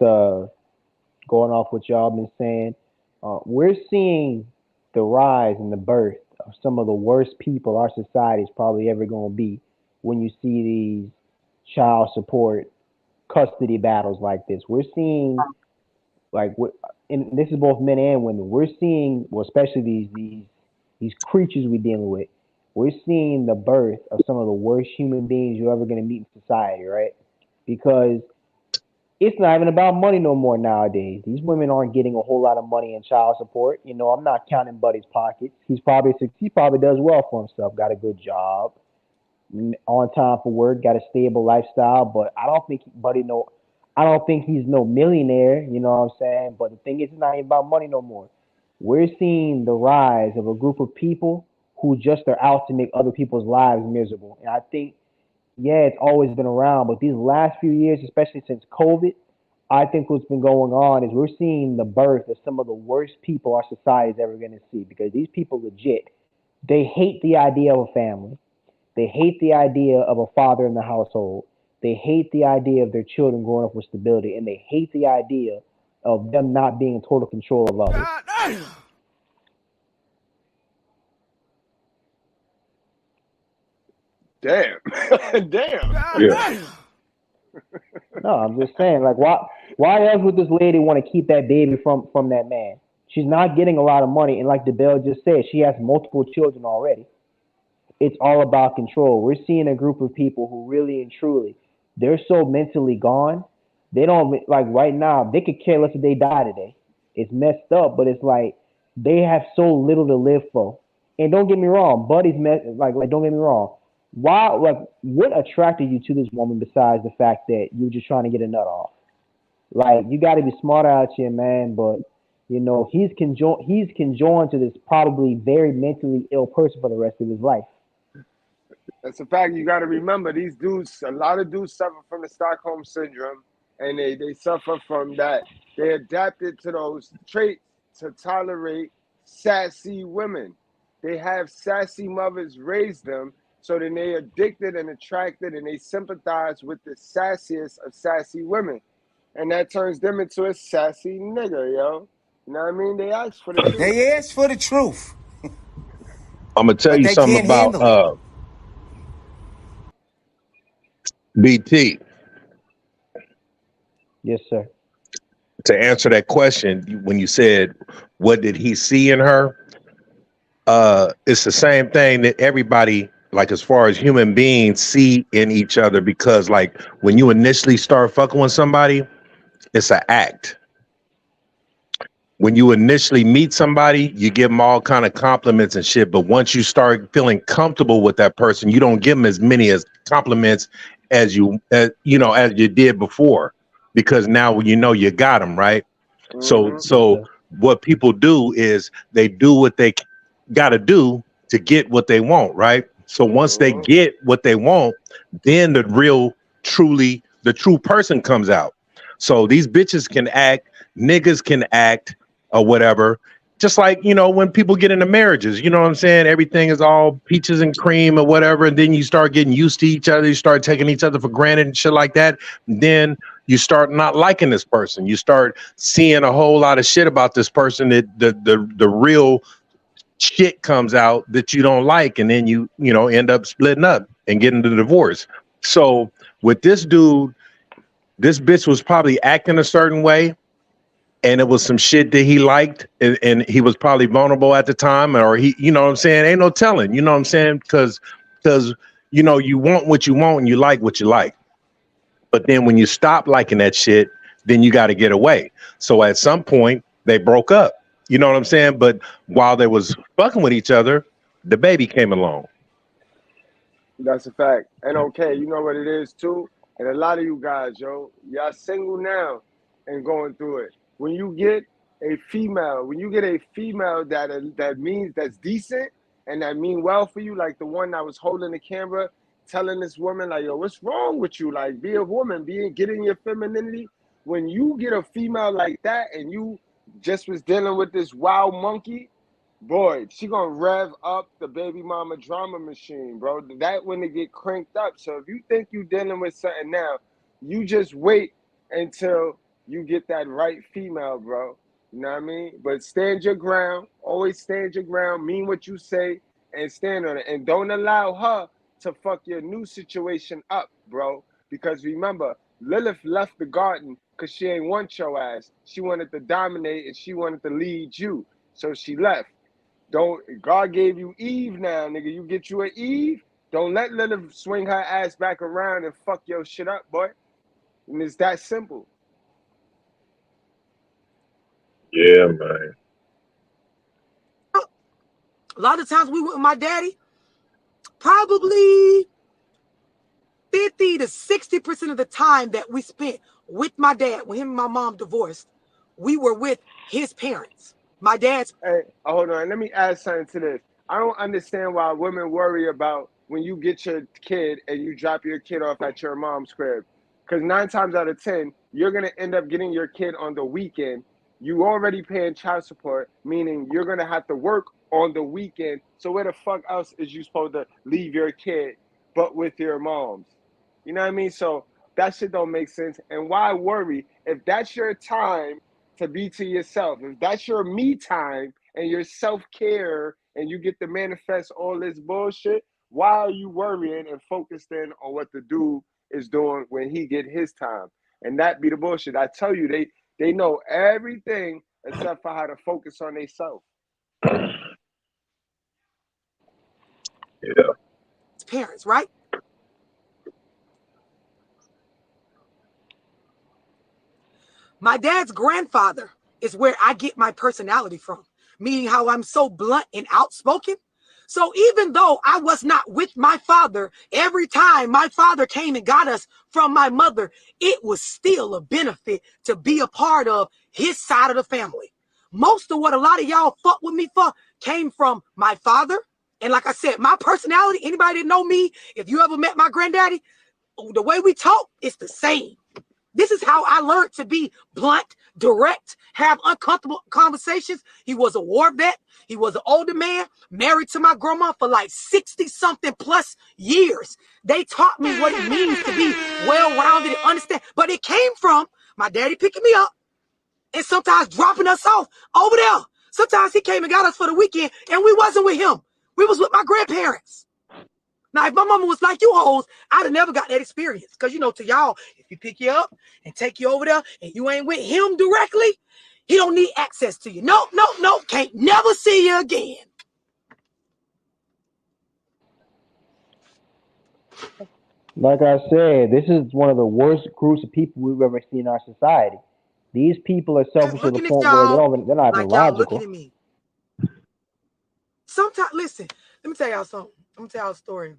going off what y'all been saying. We're seeing the rise and the birth of some of the worst people our society is probably ever going to be when you see these child support custody battles like this. We're seeing like and this is both men and women. We're seeing, well, especially these creatures we're dealing with. We're seeing the birth of some of the worst human beings you're ever going to meet in society, right? Because it's not even about money no more nowadays. These women aren't getting a whole lot of money in child support. You know, I'm not counting Buddy's pockets. He probably does well for himself. Got a good job, on time for work, got a stable lifestyle. But I don't think he's no millionaire. You know what I'm saying? But the thing is, it's not even about money no more. We're seeing the rise of a group of people who just are out to make other people's lives miserable. And I think, yeah, it's always been around, but these last few years, especially since COVID, I think what's been going on is we're seeing the birth of some of the worst people our society is ever going to see, because these people legit, they hate the idea of a family. They hate the idea of a father in the household. They hate the idea of their children growing up with stability, and they hate the idea of them not being in total control of others. Damn. Damn. Yeah. No, I'm just saying, like, why else would this lady want to keep that baby from that man? She's not getting a lot of money, and like DeBelle just said, she has multiple children already. It's all about control. We're seeing a group of people who really and truly, they're so mentally gone. They don't, like, right now, they could care less if they die today. It's messed up, but it's like they have so little to live for. And don't get me wrong, Buddy's like don't get me wrong. Why, like, what attracted you to this woman besides the fact that you were just trying to get a nut off? Like, you got to be smart out here, man. But you know, he's conjoined to this probably very mentally ill person for the rest of his life. That's a fact. You got to remember, these dudes, a lot of dudes suffer from the Stockholm syndrome, and they suffer from that. They adapted to those traits to tolerate sassy women. They have sassy mothers raise them, so then they addicted and attracted, and they sympathize with the sassiest of sassy women. And that turns them into a sassy nigga, yo. You know what I mean? They ask for the truth. They ask for the truth, I'm gonna tell but you they something can't about handle it. BT. Yes, sir. To answer that question, when you said what did he see in her, it's the same thing that everybody, like, as far as human beings, see in each other, because like when you initially start fucking with somebody, it's an act. When you initially meet somebody, you give them all kind of compliments and shit, but once you start feeling comfortable with that person, you don't give them as many as compliments as as you did before, because now you know you got them right. So Mm-hmm. so what people do is they do what they got to do to get what they want, right? So once they Mm-hmm. get what they want, then the true person comes out. So these bitches can act, niggas can act, or whatever. Just like, when people get into marriages, you know what I'm saying? Everything is all peaches and cream or whatever. And then you start getting used to each other. You start taking each other for granted and shit like that. Then you start not liking this person. You start seeing a whole lot of shit about this person, that the real shit comes out that you don't like. And then you end up splitting up and getting the divorce. So with this dude, this bitch was probably acting a certain way, and it was some shit that he liked, and he was probably vulnerable at the time, or he, you know what I'm saying? Ain't no telling, you know what I'm saying? Because you want what you want and you like what you like. But then when you stop liking that shit, then you got to get away. So at some point they broke up. You know what I'm saying? But while they was fucking with each other, the baby came along. That's a fact. And okay, you know what it is too? And a lot of you guys, y'all single now and going through it. When you get a female, when you get a female that means that's decent and that mean well for you, like the one that was holding the camera, telling this woman like, yo, what's wrong with you? Like, be a woman, get in your femininity. When you get a female like that and you just was dealing with this wild monkey, boy, she gonna rev up the baby mama drama machine, bro. That when they get cranked up. So if you think you dealing with something now, you just wait until you get that right female, bro. You know what I mean? But stand your ground. Always stand your ground. Mean what you say and stand on it. And don't allow her to fuck your new situation up, bro. Because remember, Lilith left the garden because she ain't want your ass. She wanted to dominate and she wanted to lead you. So she left. God gave you Eve now, nigga. You get you an Eve. Don't let Lilith swing her ass back around and fuck your shit up, boy. And it's that simple. Yeah, man. A lot of times we went with my daddy, probably 50 to 60% of the time that we spent with my dad, when him and my mom divorced, we were with his parents. My dad's. Hey, hold on. Let me add something to this. I don't understand why women worry about when you get your kid and you drop your kid off at your mom's crib. Because 9 times out of 10, you're going to end up getting your kid on the weekend. You already paying child support, meaning you're going to have to work on the weekend. So where the fuck else is you supposed to leave your kid but with your moms? You know what I mean? So that shit don't make sense. And why worry? If that's your time to be to yourself, if that's your me time and your self-care and you get to manifest all this bullshit, why are you worrying and focused in on what the dude is doing when he get his time? And that be the bullshit. I tell you, they know everything except for how to focus on themselves. Yeah. Parents, right? My dad's grandfather is where I get my personality from, meaning how I'm so blunt and outspoken. So even though I was not with my father, every time my father came and got us from my mother, it was still a benefit to be a part of his side of the family. Most of what a lot of y'all fuck with me for came from my father. And like I said, my personality, anybody that know me, if you ever met my granddaddy, the way we talk is the same. This is how I learned to be blunt, direct, have uncomfortable conversations. He was a war vet. He was an older man, married to my grandma for like 60-something plus years. They taught me what it means to be well-rounded and understand. But it came from my daddy picking me up and sometimes dropping us off over there. Sometimes he came and got us for the weekend and we wasn't with him. We was with my grandparents. Now, if my mama was like you hoes, I'd have never got that experience. Because, you know, to y'all, if he pick you up and take you over there and you ain't with him directly, he don't need access to you. Nope. Can't never see you again. Like I said, this is one of the worst groups of people we've ever seen in our society. These people are selfish to the Looking at point where y'all they're not even like y'all looking logical. at me. Sometimes, listen, let me tell y'all something. I'm going to tell y'all a story.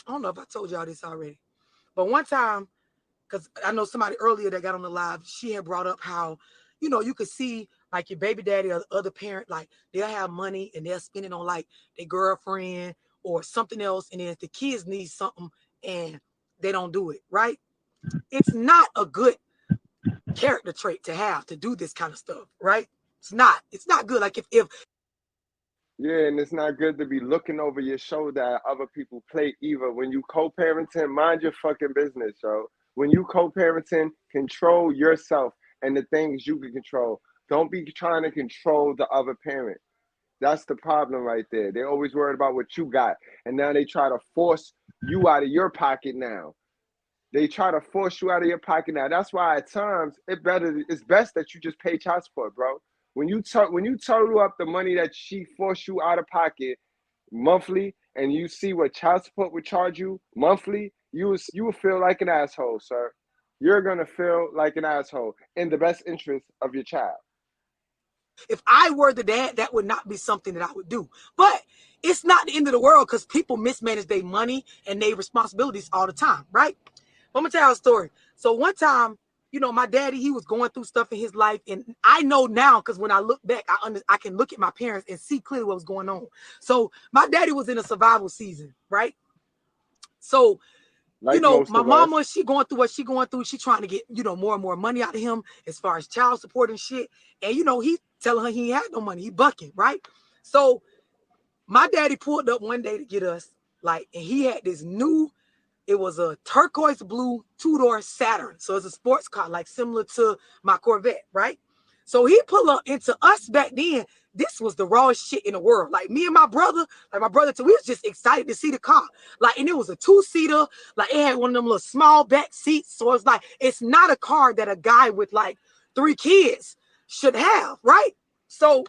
I don't know if I told y'all this already. But one time, because I know somebody earlier that got on the live, she had brought up how, you know, you could see like your baby daddy or the other parent, like they'll have money and they'll spend it on like their girlfriend or something else. And then if the kids need something and they don't do it, right? It's not a good character trait to have to do this kind of stuff, right? It's not good. Like if Yeah, and it's not good to be looking over your shoulder at other people plate either. When you co-parenting, mind your fucking business, yo. When you co-parenting, control yourself and the things you can control. Don't be trying to control the other parent. That's the problem right there. They're always worried about what you got. And now they try to force you out of your pocket now. They try to force you out of your pocket now. That's why at times it's best that you just pay child support, bro. When you total up the money that she forced you out of pocket monthly, and you see what child support would charge you monthly, you will feel like an asshole, sir. You're gonna feel like an asshole in the best interest of your child. If I were the dad, that would not be something that I would do. But it's not the end of the world because people mismanage their money and their responsibilities all the time, right? I'm gonna tell you a story. So one time, you know, my daddy, he was going through stuff in his life. And I know now, because when I look back, I can look at my parents and see clearly what was going on. So my daddy was in a survival season, right? So, like you know, most my of mama, us. she going through what she going through. She trying to get, you know, more and more money out of him as far as child support and shit. And, you know, he telling her he ain't had no money. He bucking, right? So my daddy pulled up one day to get us, like, and he had this new, it was a turquoise blue two-door Saturn. So it's a sports car, like similar to my Corvette, right? So he pulled up into us back then. This was the rawest shit in the world. Like me and my brother, too, we was just excited to see the car. Like, and it was a two-seater. Like it had one of them little small back seats. So it's like, it's not a car that a guy with like 3 kids should have, right? So,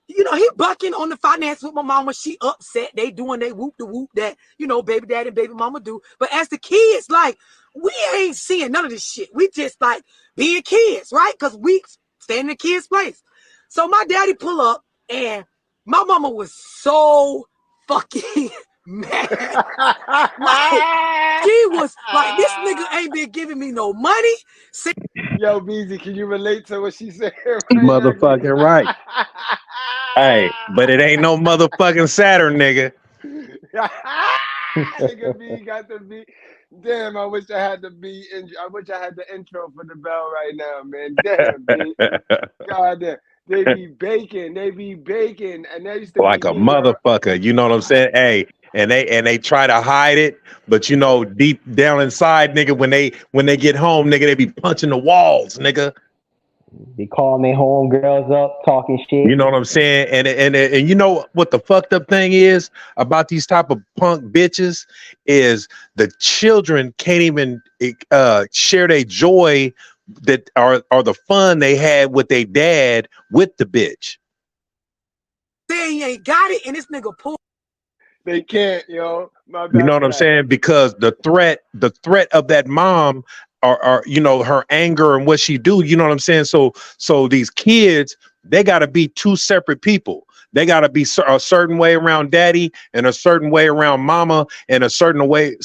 you know, he bucking on the finance with my mama. She upset. They doing they whoop the whoop that, you know, baby daddy and baby mama do. But as the kids, like, we ain't seeing none of this shit. We just like being kids, right? Because we stand in the kids' place. So my daddy pull up and my mama was so fucking mad. Like, she was like, this nigga ain't been giving me no money. Yo, Beezy, can you relate to what she said right Motherfucking right. Hey, but it ain't no motherfucking Saturn, nigga. Nigga B got the beat. Damn, I wish I had the beat. I wish I had the intro for the bell right now, man. Damn, B. God damn. They be baking, and they used to Like be a nigga. motherfucker, you know what I'm saying? Hey, and they try to hide it, but you know, deep down inside, nigga, when they get home, nigga, they be punching the walls, nigga. They calling their homegirls up, talking shit. You know what I'm saying? And you know what the fucked up thing is about these type of punk bitches is the children can't even share their joy that are the fun they had with their dad with the bitch. They ain't got it, and this nigga pulled. They can't, yo. My bad. You know what I'm saying? Because the threat of that mom are you know, her anger and what she do, you know what I'm saying? So these kids, they got to be 2 separate people. They got to be a certain way around daddy and a certain way around mama and a certain way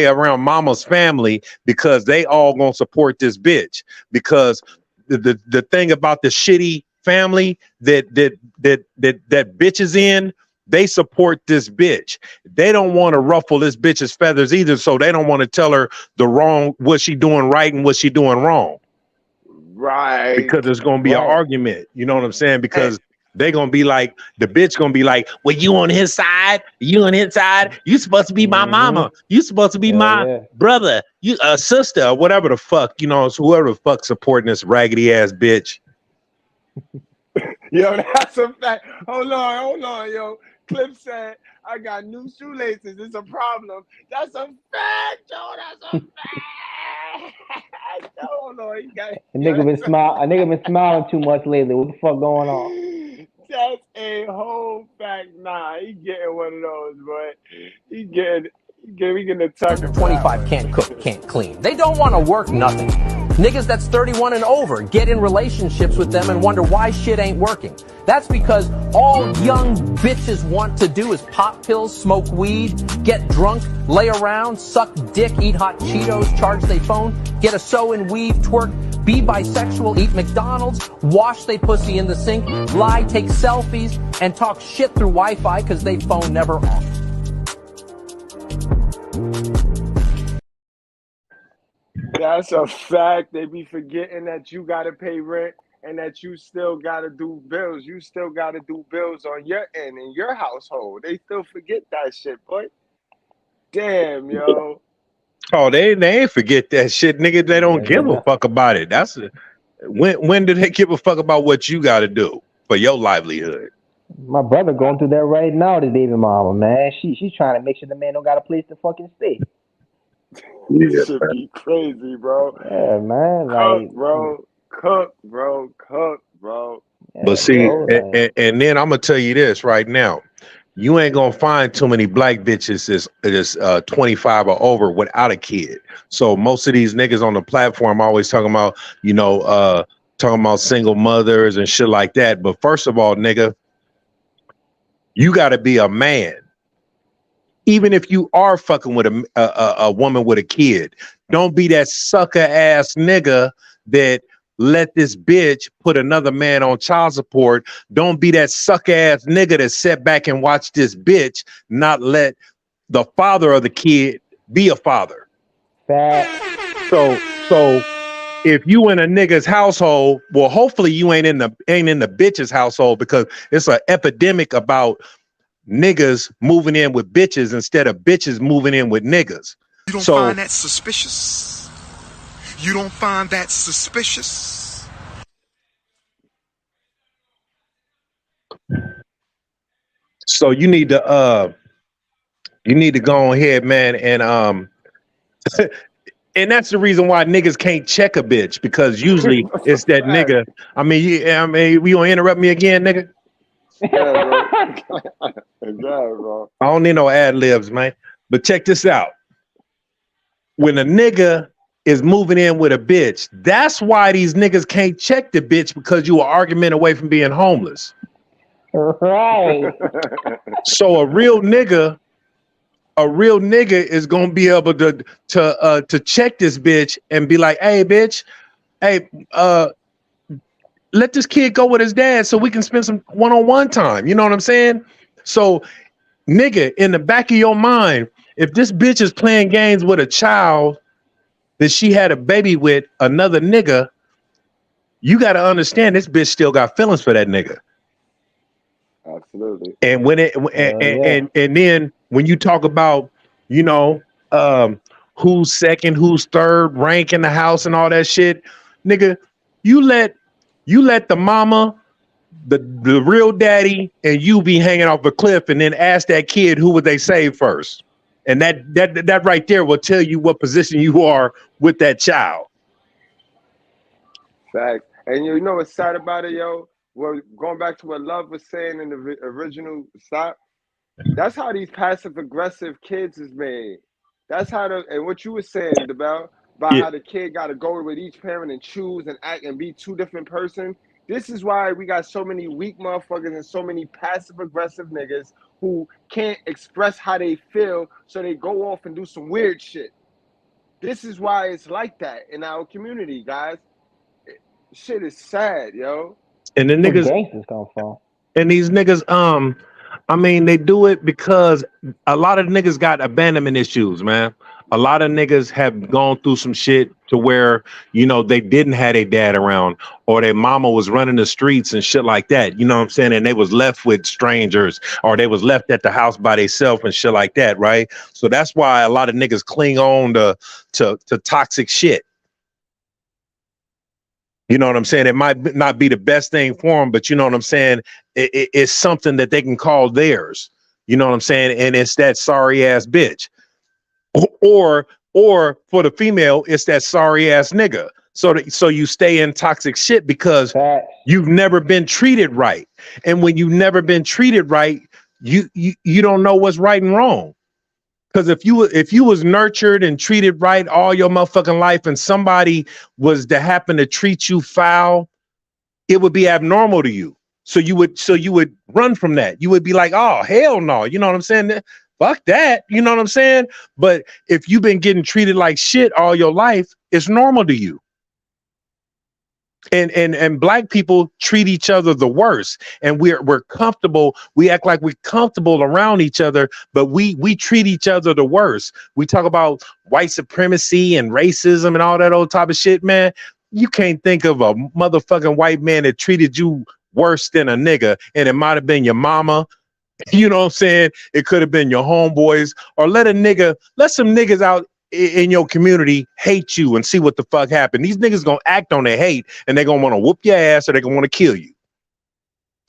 around mama's family, because they all gonna support this bitch. Because the thing about the shitty family that bitch is in, they support this bitch. They don't want to ruffle this bitch's feathers either, so they don't want to tell her what she doing right and what she doing wrong. Right. Because there's gonna be an argument. You know what I'm saying? Because they gonna be like, the bitch gonna be like, well, you on his side, you supposed to be my mama, you supposed to be my brother, you a sister, or whatever the fuck, you know, it's whoever the fuck supporting this raggedy ass bitch. Yo, that's a fact. Hold on, yo. Clip said, I got new shoelaces. It's a problem. That's a fact, Joe. That's a fact. Hold on, you got A nigga been smiling too much lately. What the fuck going on? That's a whole fact. Nah, he getting one of those, but we getting the tucker. 25 can't cook, can't clean. They don't want to work nothing. Niggas that's 31 and over get in relationships with them and wonder why shit ain't working. That's because all young bitches want to do is pop pills, smoke weed, get drunk, lay around, suck dick, eat hot Cheetos, charge their phone, get a sew and weave, twerk, be bisexual, eat McDonald's, wash they pussy in the sink, lie, take selfies, and talk shit through Wi-Fi because they phone never off. That's a fact. They be forgetting that you gotta pay rent and that you still gotta do bills. You still gotta do bills on your end in your household. They still forget that shit, boy. Damn, yo. Oh, they ain't forget that shit, nigga. They don't give a fuck about it. That's when do they give a fuck about what you gotta do for your livelihood? My brother going through that right now, the baby mama, man. She's trying to make sure the man don't got a place to fucking stay. This should be crazy, bro. Yeah, man. Cook, bro. But see, and then I'm gonna tell you this right now. You ain't gonna find too many black bitches that's 25 or over without a kid. So most of these niggas on the platform always talking about, you know, talking about single mothers and shit like that. But first of all, nigga, you gotta be a man. Even if you are fucking with a woman with a kid, don't be that sucker ass nigga that let this bitch put another man on child support. Don't be that suck ass nigga that sit back and watch this bitch not let the father of the kid be a father. So if you in a nigga's household, well, hopefully you ain't in the bitch's household, because it's an epidemic about niggas moving in with bitches instead of bitches moving in with niggas. You don't find that suspicious? You don't find that suspicious? So you need to go ahead, man, and and that's the reason why niggas can't check a bitch, because usually it's that nigga. I mean, we gonna interrupt me again, nigga? Yeah, bro. I don't need no ad libs, man. But check this out. When a nigga is moving in with a bitch, that's why these niggas can't check the bitch, because you are an argument away from being homeless. Right. So a real nigga is gonna be able to check this bitch and be like, hey, bitch, hey, let this kid go with his dad so we can spend some one-on-one time. You know what I'm saying? So, nigga, in the back of your mind, if this bitch is playing games with a child that she had a baby with another nigga, you got to understand this bitch still got feelings for that nigga. Absolutely. And when and then when you talk about, you know, who's second, who's third rank in the house and all that shit, nigga, you let the mama, the real daddy, and you be hanging off a cliff, and then ask that kid who would they save first. And that right there will tell you what position you are with that child. Facts. And you know what's sad about it, yo? Well, going back to what Love was saying in the original stop, that's how these passive aggressive kids is made. That's how and what you were saying about how the kid got to go with each parent and choose and act and be two different persons. This is why we got so many weak motherfuckers and so many passive aggressive niggas who can't express how they feel, so they go off and do some weird shit. This is why it's like that in our community, guys. Shit is sad, yo. And the niggas gangsters come from. And these niggas, I mean, they do it because a lot of niggas got abandonment issues, man. A lot of niggas have gone through some shit to where, you know, they didn't have their dad around, or their mama was running the streets and shit like that. You know what I'm saying? And they was left with strangers, or they was left at the house by themselves and shit like that, right? So that's why a lot of niggas cling on to toxic shit. You know what I'm saying? It might not be the best thing for them, but you know what I'm saying? It's something that they can call theirs. You know what I'm saying? And it's that sorry ass bitch. Or for the female, it's that sorry ass nigga. So you stay in toxic shit because you've never been treated right. And when you've never been treated right, you don't know what's right and wrong. Because if you was nurtured and treated right all your motherfucking life, and somebody was to happen to treat you foul, it would be abnormal to you. So you would run from that. You would be like, oh, hell no. You know what I'm saying? Fuck that. You know what I'm saying? But if you've been getting treated like shit all your life, it's normal to you. And black people treat each other the worst, and we're comfortable. We act like we're comfortable around each other, but we treat each other the worst. We talk about white supremacy and racism and all that old type of shit, man. You can't think of a motherfucking white man that treated you worse than a nigga, and it might have been your mama. You know what I'm saying? It could have been your homeboys, or let some niggas out in your community hate you and see what the fuck happened. These niggas gonna act on their hate, and they're gonna want to whoop your ass, or they're gonna want to kill you.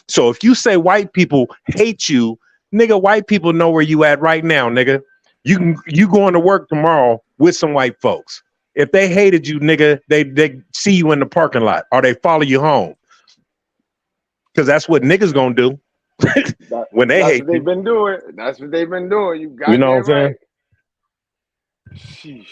So if you say white people hate you, nigga, white people know where you at right now, nigga. You going to work tomorrow with some white folks. If they hated you, nigga, they see you in the parking lot, or they follow you home. Because that's what niggas gonna do. When they hate what they've been doing. That's what they've been doing. You got you know what I'm saying? Sheesh.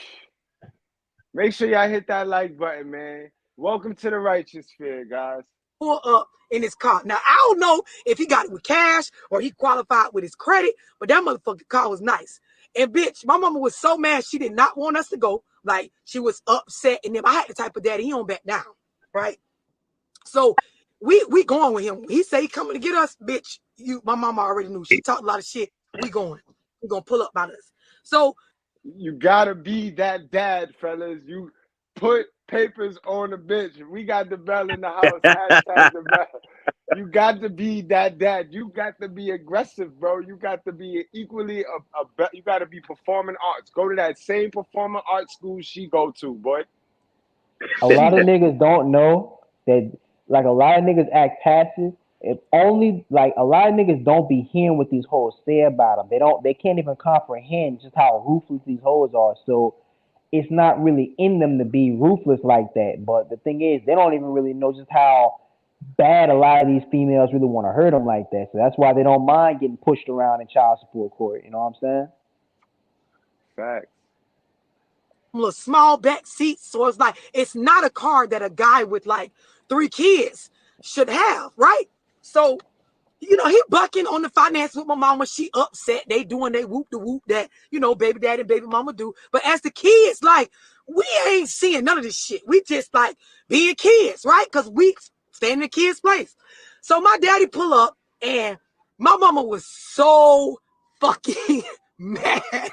Make sure y'all hit that like button, man. Welcome to the righteous sphere, guys. Pull up in his car. Now, I don't know if he got it with cash or he qualified with his credit, but that motherfucking car was nice. And bitch, my mama was so mad she did not want us to go. Like she was upset, and then I had the type of daddy, he don't back down, right? So we going with him. He say he coming to get us, bitch. My mama already knew. She talked a lot of shit. We going. We gonna pull up on us. So you gotta be that dad, fellas. You put papers on the bench. We got the bell in the house. Hashtag the bell. You got to be that dad. You got to be aggressive, bro. You got to be equally you got to be performing arts. Go to that same performing arts school she go to, boy. A lot of niggas don't know that, like, a lot of niggas act passive. If only, like, a lot of niggas don't be hearing what these hoes say about them. They can't even comprehend just how ruthless these hoes are. So it's not really in them to be ruthless like that. But the thing is, they don't even really know just how bad a lot of these females really want to hurt them like that. So that's why they don't mind getting pushed around in child support court. You know what I'm saying? Facts. Little small back seats, so it's like it's not a car that a guy with like 3 kids should have, right? So he bucking on the finance with my mama. She upset. They doing they whoop the whoop that baby daddy and baby mama do. But as the kids, like, we ain't seeing none of this shit. We just like being kids, right? Because we stand in the kids' place. So my daddy pull up, and my mama was so fucking mad.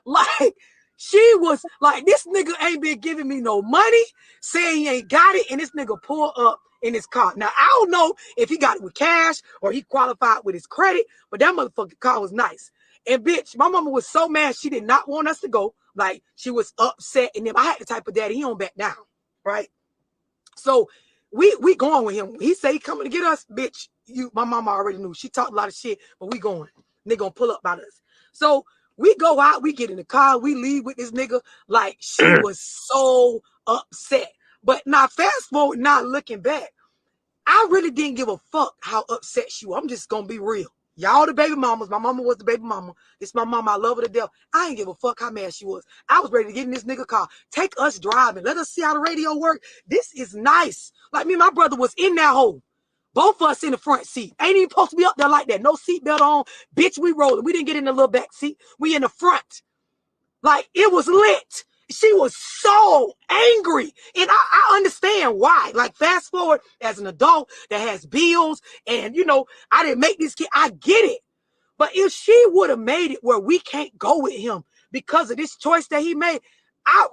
Like, she was like, this nigga ain't been giving me no money, saying he ain't got it, and this nigga pull up in his car. Now, I don't know if he got it with cash or he qualified with his credit, but that motherfucking car was nice. And bitch, my mama was so mad, she did not want us to go. Like, she was upset, and then I had the type of daddy, he don't back down, right? So we going with him. He say he coming to get us, bitch. My mama already knew. She talked a lot of shit, but we going. They gonna pull up on us. So we go out, we get in the car, we leave with this nigga. Like, she was so upset. But now fast forward, now looking back, I really didn't give a fuck how upset she was. I'm just gonna be real. Y'all the baby mamas. My mama was the baby mama. This my mama. I love her to death. I ain't give a fuck how mad she was. I was ready to get in this nigga car. Take us driving. Let us see how the radio work. This is nice. Like, me and my brother was in that hole. Both of us in the front seat. Ain't even supposed to be up there like that. No seatbelt on. Bitch, we rolling. We didn't get in the little back seat. We in the front. Like, it was lit. She was so angry. And I understand why. Like, fast forward as an adult that has bills and, I didn't make this kid. I get it. But if she would have made it where we can't go with him because of this choice that he made,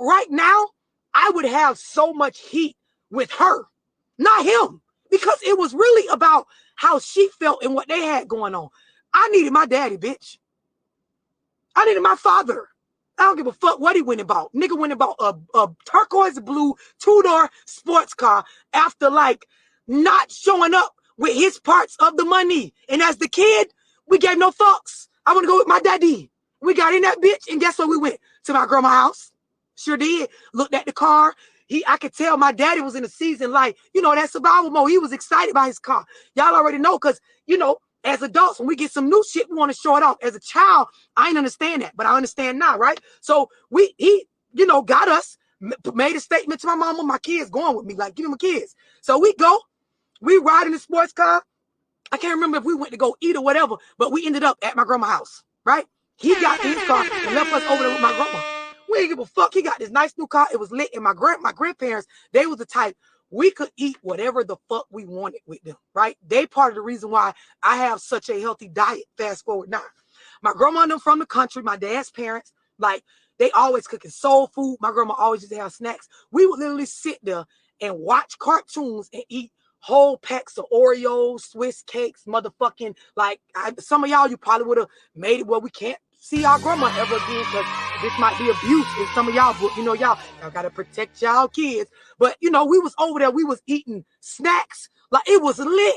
right now, I would have so much heat with her, not him. Because it was really about how she felt and what they had going on. I needed my daddy, bitch. I needed my father. I don't give a fuck what he went and bought. Nigga went and bought a turquoise blue 2-door sports car after, like, not showing up with his parts of the money. And as the kid, we gave no fucks. I want to go with my daddy. We got in that bitch, and guess where we went? To my grandma's house. Sure did. Looked at the car. I could tell my daddy was in a season, like, that survival mode. He was excited by his car. Y'all already know, because, as adults, when we get some new shit, we want to show it off. As a child, I didn't understand that, but I understand now, right? So he got us, made a statement to my mama, my kids going with me, like, give me my kids. So we ride in the sports car. I can't remember if we went to go eat or whatever, but we ended up at my grandma's house, right? He got in his car and left us over there with my grandma. We didn't give a fuck. He got this nice new car. It was lit. And my grandparents, they was the type, we could eat whatever the fuck we wanted with them, right? They part of the reason why I have such a healthy diet. Fast forward now. My grandma and them from the country, my dad's parents, like, they always cooking soul food. My grandma always used to have snacks. We would literally sit there and watch cartoons and eat whole packs of Oreos, Swiss cakes, motherfucking, like, some of y'all, you probably would have made it where we can't see our grandma ever again, because this might be abuse in some of y'all, but y'all gotta protect y'all kids. But we was over there, we was eating snacks, like, it was lit.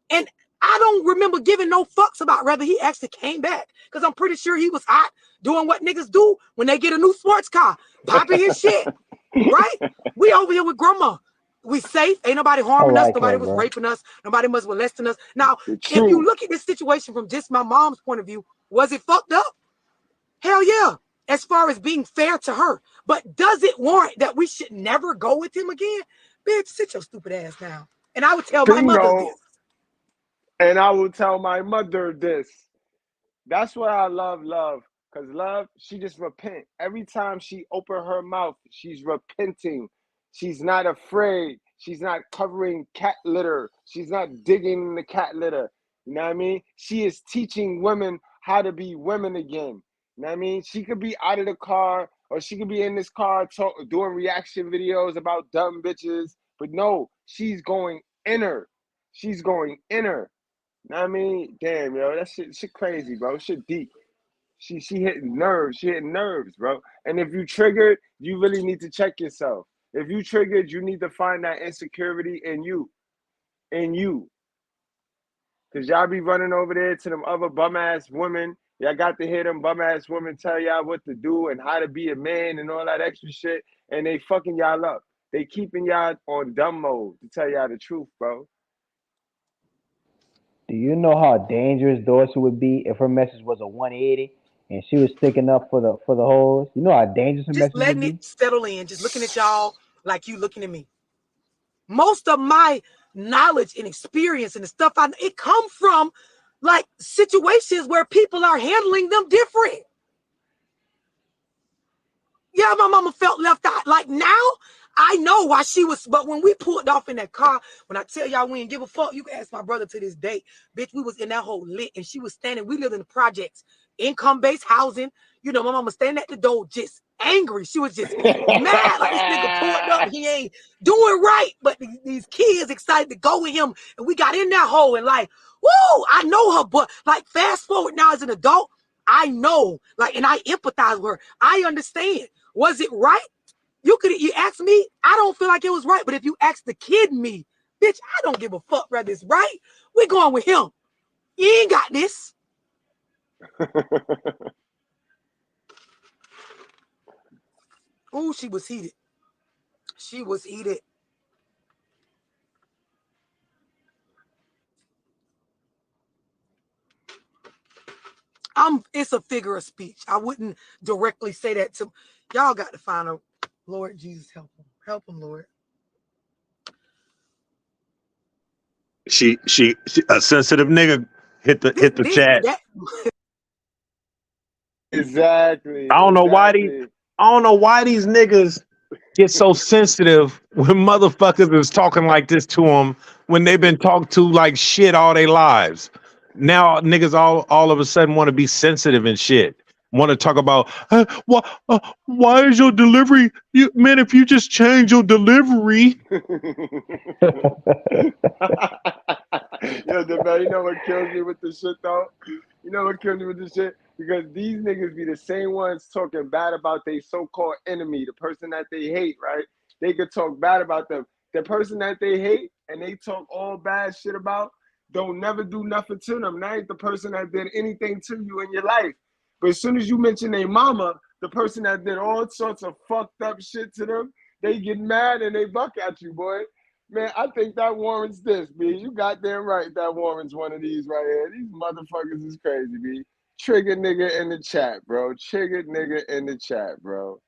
And I don't remember giving no fucks about whether he actually came back, because I'm pretty sure he was out doing what niggas do when they get a new sports car, popping his shit, right? We over here with grandma. We safe. Ain't nobody harming us. Nobody was raping us. Nobody was molesting us. Now, if you look at this situation from just my mom's point of view, was it fucked up? Hell yeah. As far as being fair to her. But does it warrant that we should never go with him again? Bitch, sit your stupid ass down. And I would tell my mother this. And I will tell my mother this. That's why I love. Cause love, she just repent. Every time she open her mouth, she's repenting. She's not afraid. She's not covering cat litter. She's not digging in the cat litter. You know what I mean? She is teaching women how to be women again. You know what I mean? She could be out of the car, or she could be in this car doing reaction videos about dumb bitches. But no, she's going inner. She's going inner. You know what I mean? Damn, yo, that shit crazy, bro. Shit deep. She hitting nerves. She hitting nerves, bro. And if you triggered, you really need to check yourself. If you triggered, you need to find that insecurity in you. In you. Because y'all be running over there to them other bum-ass women. Y'all got to hear them bum-ass women tell y'all what to do and how to be a man and all that extra shit. And they fucking y'all up. They keeping y'all on dumb mode to tell y'all the truth, bro. Do you know how dangerous Dorsey would be if her message was a 180 and she was sticking up for the hoes? You know how dangerous her Just message would letting be? it settle in, just looking at y'all like you looking at me. Most of my knowledge and experience and the stuff it come from like situations where people are handling them different. Yeah, my mama felt left out. Like now, I know why she was, but when we pulled off in that car, when I tell y'all we didn't give a fuck, you can ask my brother to this day. Bitch, we was in that whole lit and she was standing, we lived in the projects, income-based housing. You know, my mama standing at the door just angry. She was just mad, like this nigga pulled up, he ain't doing right, but these kids excited to go with him. And we got in that hole and like, woo, I know her, but like fast forward now as an adult, I know, like, and I empathize with her. I understand. Was it right? You ask me, I don't feel like it was right. But if you ask the kid me, bitch, I don't give a fuck whether it's right. We're going with him. You ain't got this. Oh, she was heated. She was heated. It's a figure of speech. I wouldn't directly say that to y'all. Got to find her. Lord Jesus, help him. Help him, Lord. She a sensitive nigga hit the chat. Exactly. I don't know why these niggas get so sensitive when motherfuckers is talking like this to them when they've been talked to like shit all their lives. Now niggas all of a sudden want to be sensitive and shit. Want to talk about why is your delivery? Man, if you just change your delivery. Yo, DeBell, you know what kills me with this shit though? You know what kills me with this shit? Because these niggas be the same ones talking bad about their so-called enemy, the person that they hate, right? They could talk bad about them. The person that they hate and they talk all bad shit about, don't never do nothing to them. That ain't the person that did anything to you in your life. But as soon as you mention their mama, the person that did all sorts of fucked up shit to them, they get mad and they buck at you, boy. Man, I think that warrants this, B. You goddamn right that warrants one of these right here. These motherfuckers is crazy, B. Trigger nigga in the chat, bro. Trigger nigga in the chat, bro.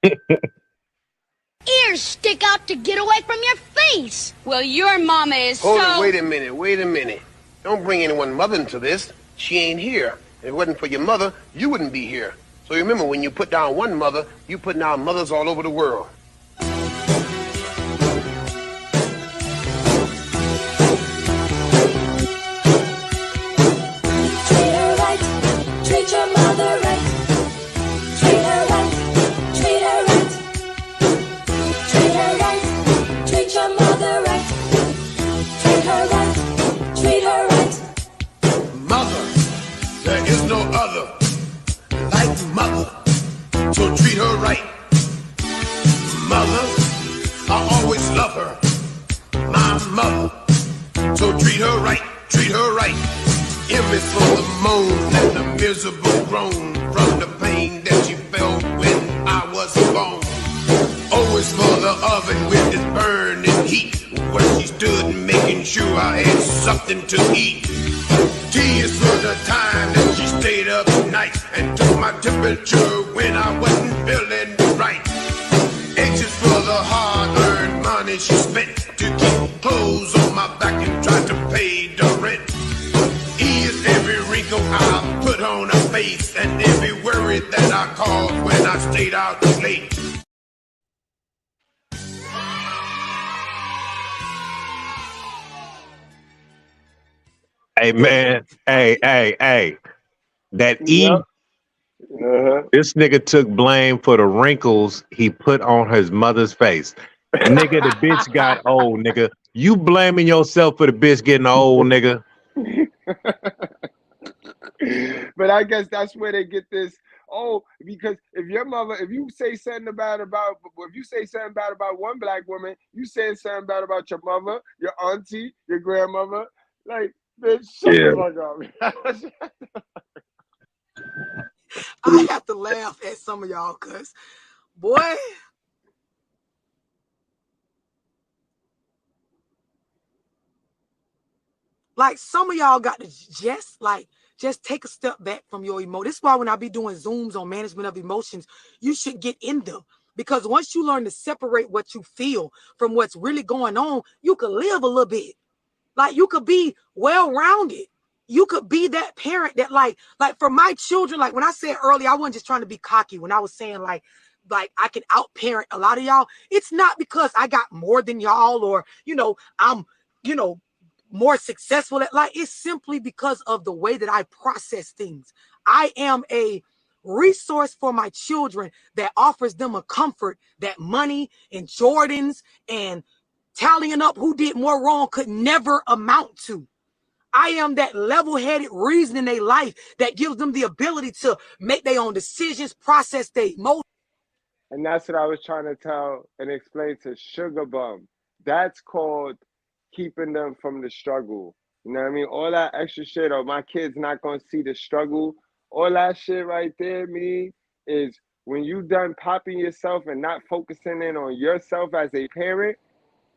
Ears stick out to get away from your face. Well, your mama is Hold it, wait a minute. Don't bring anyone's mother into this. She ain't here. If it wasn't for your mother, you wouldn't be here. So remember, when you put down one mother, you put down mothers all over the world. Treat your mother right. Treat her right. Treat her right. Treat her right. Treat your mother right. Treat her right. Treat her right. Mother, there is no other like mother. So treat her right. Mother, I always love her. My mother. So treat her right. Treat her right. Emmy for the moan and the miserable groan from the pain that she felt when I was born. Always for the oven with its burning heat, where she stood making sure I had something to eat. T is for the time that she stayed up nights and took my temperature when I wasn't feeling right. H is for the hard-earned money she spent to keep clothes on my back and try to pay the rent. E is every wrinkle I put on a face and every worry that I caused when I stayed out late. Hey man, hey. That E, this nigga took blame for the wrinkles he put on his mother's face. Nigga, the bitch got old, nigga. You blaming yourself for the bitch getting old, nigga. But I guess that's where they get this. Oh, because if you say something bad about one black woman, you saying something bad about your mother, your auntie, your grandmother. Like, bitch, shut the fuck up. I have to laugh at some of y'all, cause boy, like some of y'all got to just take a step back from your emotion. This is why when I be doing Zooms on management of emotions, you should get in them. Because once you learn to separate what you feel from what's really going on, you can live a little bit. Like you could be well-rounded. You could be that parent that like for my children, like when I said earlier, I wasn't just trying to be cocky when I was saying like I can out-parent a lot of y'all. It's not because I got more than y'all or, I'm, more successful at life. It's simply because of the way that I process things. I am a resource for my children that offers them a comfort that money and Jordans and tallying up who did more wrong could never amount to. I am that level-headed reason in their life that gives them the ability to make their own decisions, process their emotions. And that's what I was trying to tell and explain to Sugar Bum. That's called keeping them from the struggle. You know what I mean? All that extra shit, or my kid's not going to see the struggle. All that shit right there, me, is when you done popping yourself and not focusing in on yourself as a parent,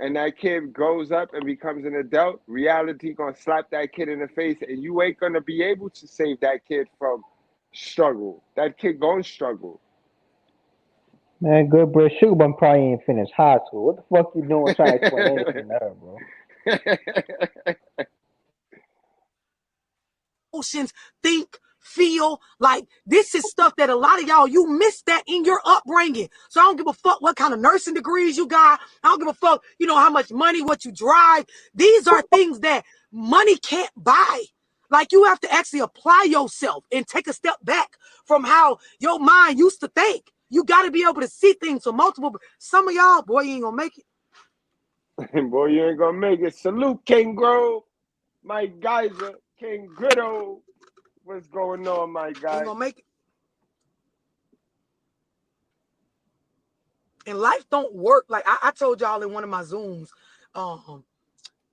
and that kid grows up and becomes an adult, reality gonna slap that kid in the face, and you ain't gonna be able to save that kid from struggle. That kid gonna struggle. Man, Goodbread, Sugar Bum probably ain't finished high school. What the fuck you doing trying to explain anything to her, bro? Emotions, think, feel. Like this is stuff that a lot of y'all, you missed that in your upbringing. So I don't give a fuck what kind of nursing degrees you got. I don't give a fuck, how much money, what you drive. These are things that money can't buy. Like you have to actually apply yourself and take a step back from how your mind used to think. You got to be able to see things from multiple. Some of y'all, boy, you ain't gonna make it. Boy, you ain't gonna make it. Salute King Grove, Mike Geyser, King Gritto. What's going on, my guy? Ain't gonna make it. And life don't work. Like I told y'all in one of my Zooms,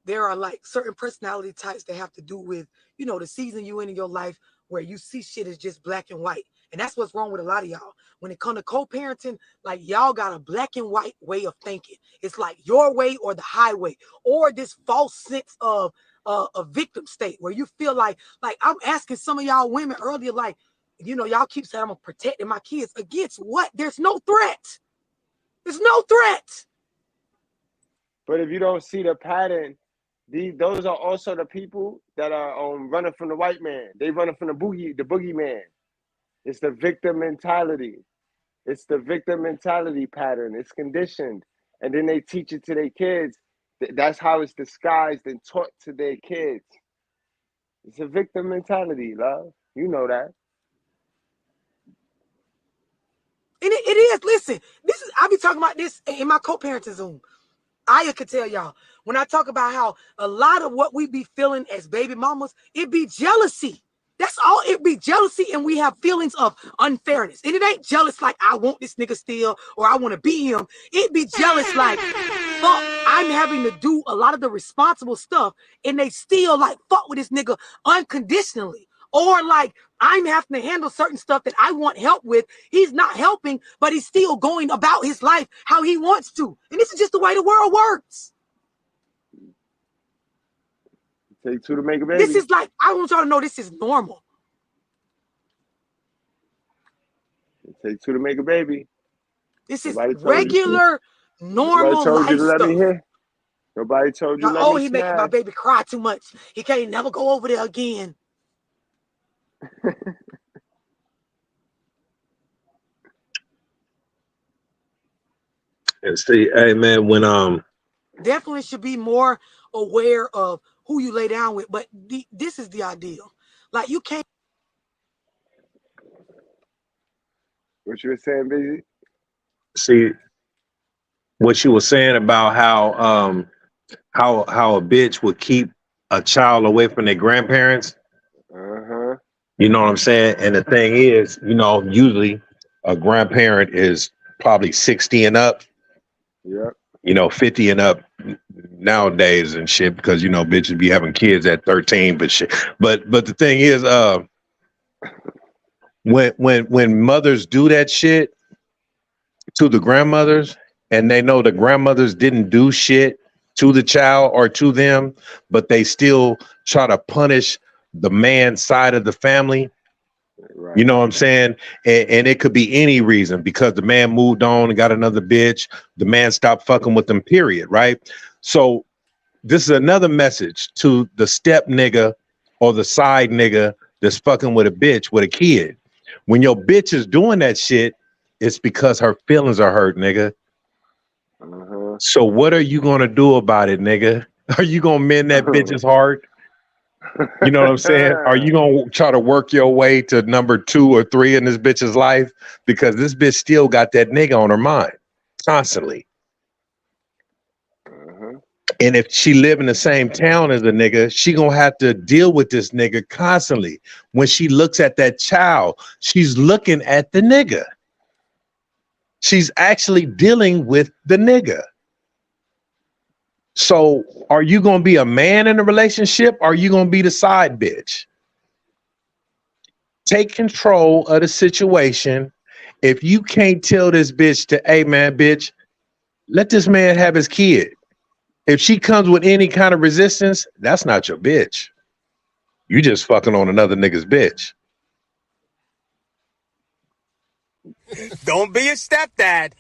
there are like certain personality types that have to do with, the season you in your life where you see shit as just black and white. And that's what's wrong with a lot of y'all. When it comes to co-parenting, like y'all got a black and white way of thinking. It's like your way or the highway, or this false sense of a victim state where you feel like I'm asking some of y'all women earlier, like, y'all keep saying I'm protecting my kids against what? There's no threat. There's no threat. But if you don't see the pattern, those are also the people that are running from the white man. They running from the boogeyman. It's the victim mentality. It's the victim mentality pattern. It's conditioned. And then they teach it to their kids. That's how it's disguised and taught to their kids. It's a victim mentality, love. You know that. And it is. Listen, I be talking about this in my co-parenting Zoom. I could tell y'all, when I talk about how a lot of what we be feeling as baby mamas, it be jealousy. That's all. It be jealousy, and we have feelings of unfairness. And it ain't jealous like I want this nigga still or I want to be him. It be jealous like, fuck, I'm having to do a lot of the responsible stuff, and they still like fuck with this nigga unconditionally. Or like I'm having to handle certain stuff that I want help with. He's not helping, but he's still going about his life how he wants to. And this is just the way the world works. Take two to make a baby. This is like, I want y'all to know this is normal. Take two to make a baby. This is regular, normal life stuff. Nobody told you. Oh, he making my baby cry too much. He can't never go over there again. And see, hey man, when Definitely should be more aware of who you lay down with. But this is the ideal. Like you can't. What you were saying, Busy? see what you were saying about how a bitch would keep a child away from their grandparents. Uh-huh. You know what I'm saying? And the thing is, usually a grandparent is probably 60 and up, Yep. 50 and up nowadays and shit, because bitches be having kids at 13, but shit. But the thing is, when mothers do that shit to the grandmothers, and they know the grandmothers didn't do shit to the child or to them, but they still try to punish the man side of the family. Right. You know what I'm saying? And it could be any reason, because the man moved on and got another bitch. The man stopped fucking with them, period. Right? So this is another message to the step nigga or the side nigga that's fucking with a bitch with a kid. When your bitch is doing that shit, it's because her feelings are hurt, nigga. Uh-huh. So what are you gonna do about it, nigga? Are you gonna mend that bitch's heart? You know what I'm saying? Are you gonna try to work your way to number 2 or 3 in this bitch's life? Because this bitch still got that nigga on her mind constantly. Uh-huh. And if she live in the same town as a nigga, she gonna have to deal with this nigga constantly. When she looks at that child, she's looking at the nigga. She's actually dealing with the nigga. So are you gonna be a man in a relationship, or are you gonna be the side bitch? Take control of the situation. If you can't tell this bitch to, hey man, bitch, let this man have his kid. If she comes with any kind of resistance, that's not your bitch. You just fucking on another nigga's bitch. Don't be a stepdad.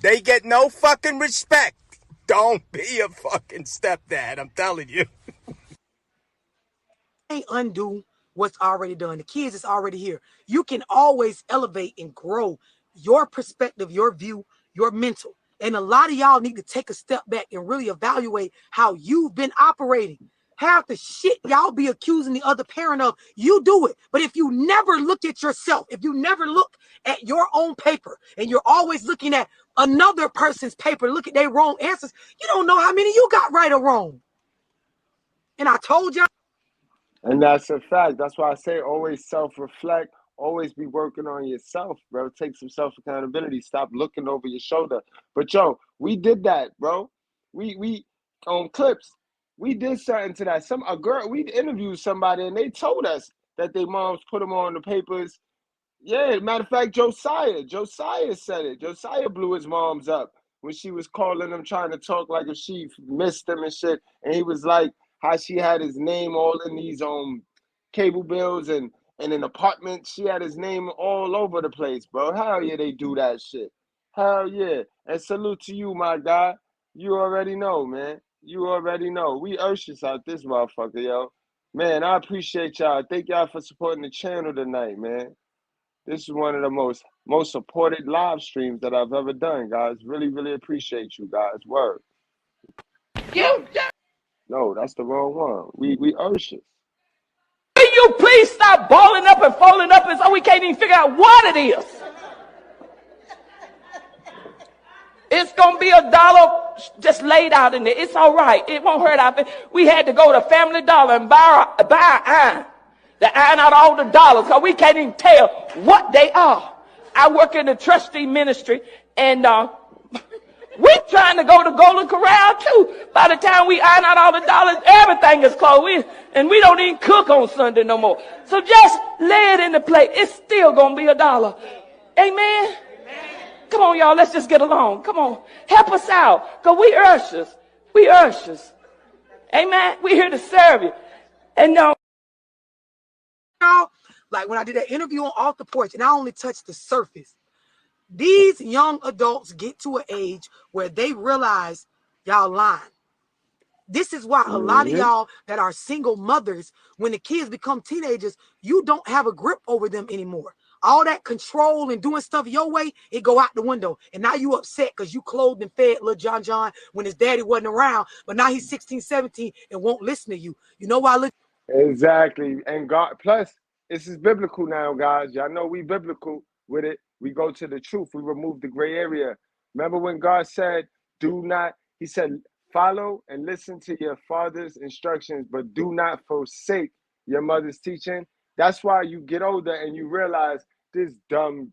They get no fucking respect. Don't be a fucking stepdad, I'm telling you. Can't undo what's already done. The kids is already here. You can always elevate and grow your perspective, your view, your mental. And a lot of y'all need to take a step back and really evaluate how you've been operating. Half the shit y'all be accusing the other parent of, you do it. But if you never look at yourself, if you never look at your own paper, and you're always looking at another person's paper, look at their wrong answers, you don't know how many you got right or wrong. And I told y'all. And that's a fact. That's why I say always self-reflect. Always be working on yourself, bro. Take some self-accountability. Stop looking over your shoulder. But yo, we did that, bro. We on clips. We did something to that. We interviewed somebody and they told us that their moms put them on the papers. Yeah, matter of fact, Josiah said it. Josiah blew his moms up when she was calling him, trying to talk like if she missed him and shit. And he was like, how she had his name all in these cable bills and in apartments. She had his name all over the place, bro. Hell yeah, they do that shit. Hell yeah. And salute to you, my guy. You already know, man. You already know. We Urshus out this motherfucker, yo. Man, I appreciate y'all. Thank y'all for supporting the channel tonight, man. This is one of the most supported live streams that I've ever done, guys. Really, really appreciate you guys. Word. No, that's the wrong one. We Urshus. Will you please stop balling up and folding up and so we can't even figure out what it is? It's going to be $1 just laid out in there. It's all right. It won't hurt our feelings. We had to go to Family Dollar and buy an iron. To iron out all the dollars because we can't even tell what they are. I work in the trustee ministry and we're trying to go to Golden Corral too. By the time we iron out all the dollars, everything is closed. And we don't even cook on Sunday no more. So just lay it in the plate. It's still going to be $1. Amen. Come on, y'all. Let's just get along. Come on. Help us out. Because we Urshus. We Urshus. Amen. We're here to serve you. And like when I did that interview on Off the Porch, and I only touched the surface. These young adults get to an age where they realize y'all lying. This is why a lot of y'all that are single mothers, when the kids become teenagers, you don't have a grip over them anymore. all that control and doing stuff your way, it go out the window. And now you upset because you clothed and fed little John when his daddy wasn't around. But now he's 16, 17 and won't listen to you. You know why? Exactly. And God, plus, this is biblical now, guys. Y'all know we biblical with it. We go to the truth. We remove the gray area. Remember when God said, he said, follow and listen to your father's instructions, but do not forsake your mother's teaching. That's why you get older and you realize this dumb,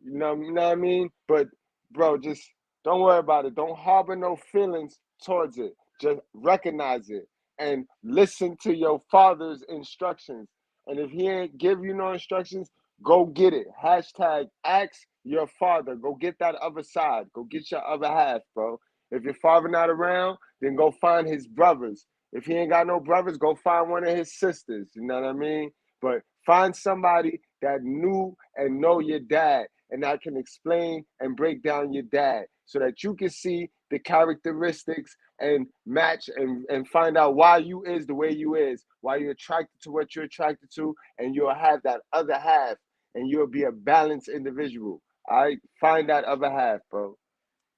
you know what I mean? But, bro, just don't worry about it. Don't harbor no feelings towards it. Just recognize it and listen to your father's instructions. And if he ain't give you no instructions, go get it. Hashtag ask your father. Go get that other side. Go get your other half, bro. If your father not around, then go find his brothers. If he ain't got no brothers, go find one of his sisters. You know what I mean? But find somebody that knew and know your dad and that can explain and break down your dad so that you can see the characteristics and match and find out why you is the way you is, why you're attracted to what you're attracted to, and you'll have that other half and you'll be a balanced individual. All right? Find that other half, bro.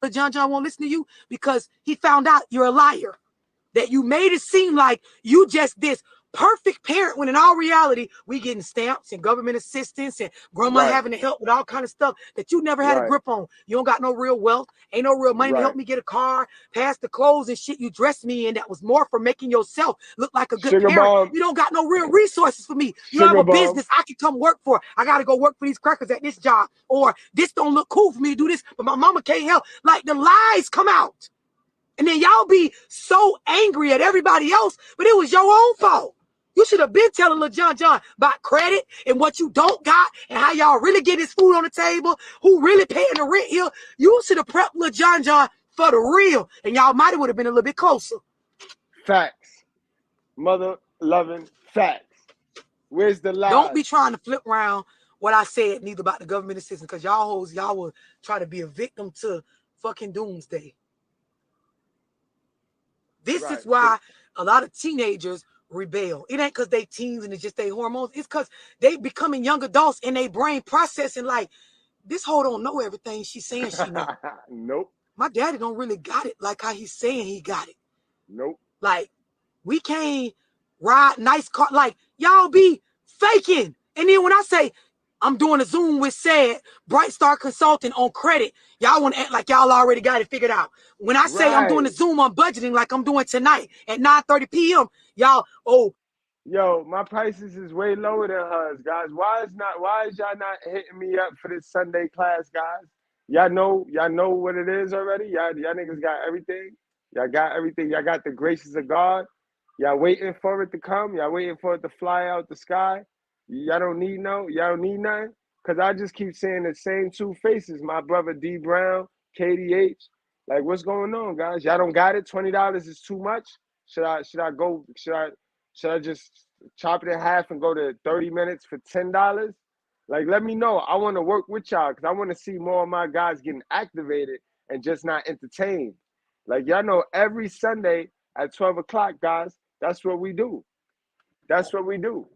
But John won't listen to you because he found out you're a liar. That you made it seem like you just this perfect parent when in all reality, we getting stamps and government assistance and grandma having to help with all kind of stuff that you never had a grip on. You don't got no real wealth, ain't no real money to help me get a car, pass the clothes and shit you dressed me in that was more for making yourself look like a good parent. You don't got no real resources for me. You don't have a business I can come work for. I got to go work for these crackers at this job, or this don't look cool for me to do this, but my mama can't help. Like the lies come out. And then y'all be so angry at everybody else, but it was your own fault. You should have been telling Lil John about credit and what you don't got and how y'all really get his food on the table, who really paying the rent here. You should have prepped Lil John for the real, and y'all might have would have been a little bit closer. Facts. Mother loving facts. Where's the lies? Don't be trying to flip around what I said, neither about the government assistance, because y'all will try to be a victim to fucking doomsday. This is why a lot of teenagers rebel. It ain't because they teens and it's just their hormones. It's because they becoming young adults and they brain processing like, this hoe don't know everything she's saying she know. Nope. My daddy don't really got it like how he's saying he got it. Nope. Like, we can't ride nice car. Like, y'all be faking. And then when I say, I'm doing a Zoom with Sad, Bright Star Consulting on credit, y'all want to act like y'all already got it figured out. When I say I'm doing a Zoom on budgeting like I'm doing tonight at 9:30 p.m., y'all, Yo, my prices is way lower than hers, guys. Why is y'all not hitting me up for this Sunday class, guys? Y'all know what it is already? Y'all niggas got everything? Y'all got everything. Y'all got the graces of God. Y'all waiting for it to come. Y'all waiting for it to fly out the sky. Y'all don't need nothing. Cause I just keep seeing the same two faces. My brother D Brown, KDH. Like, what's going on, guys? Y'all don't got it? $20 is too much? Should I just chop it in half and go to 30 minutes for $10? Like, let me know. I want to work with y'all because I want to see more of my guys getting activated and just not entertained. Like, y'all know every Sunday at 12 o'clock, guys, that's what we do. That's what we do.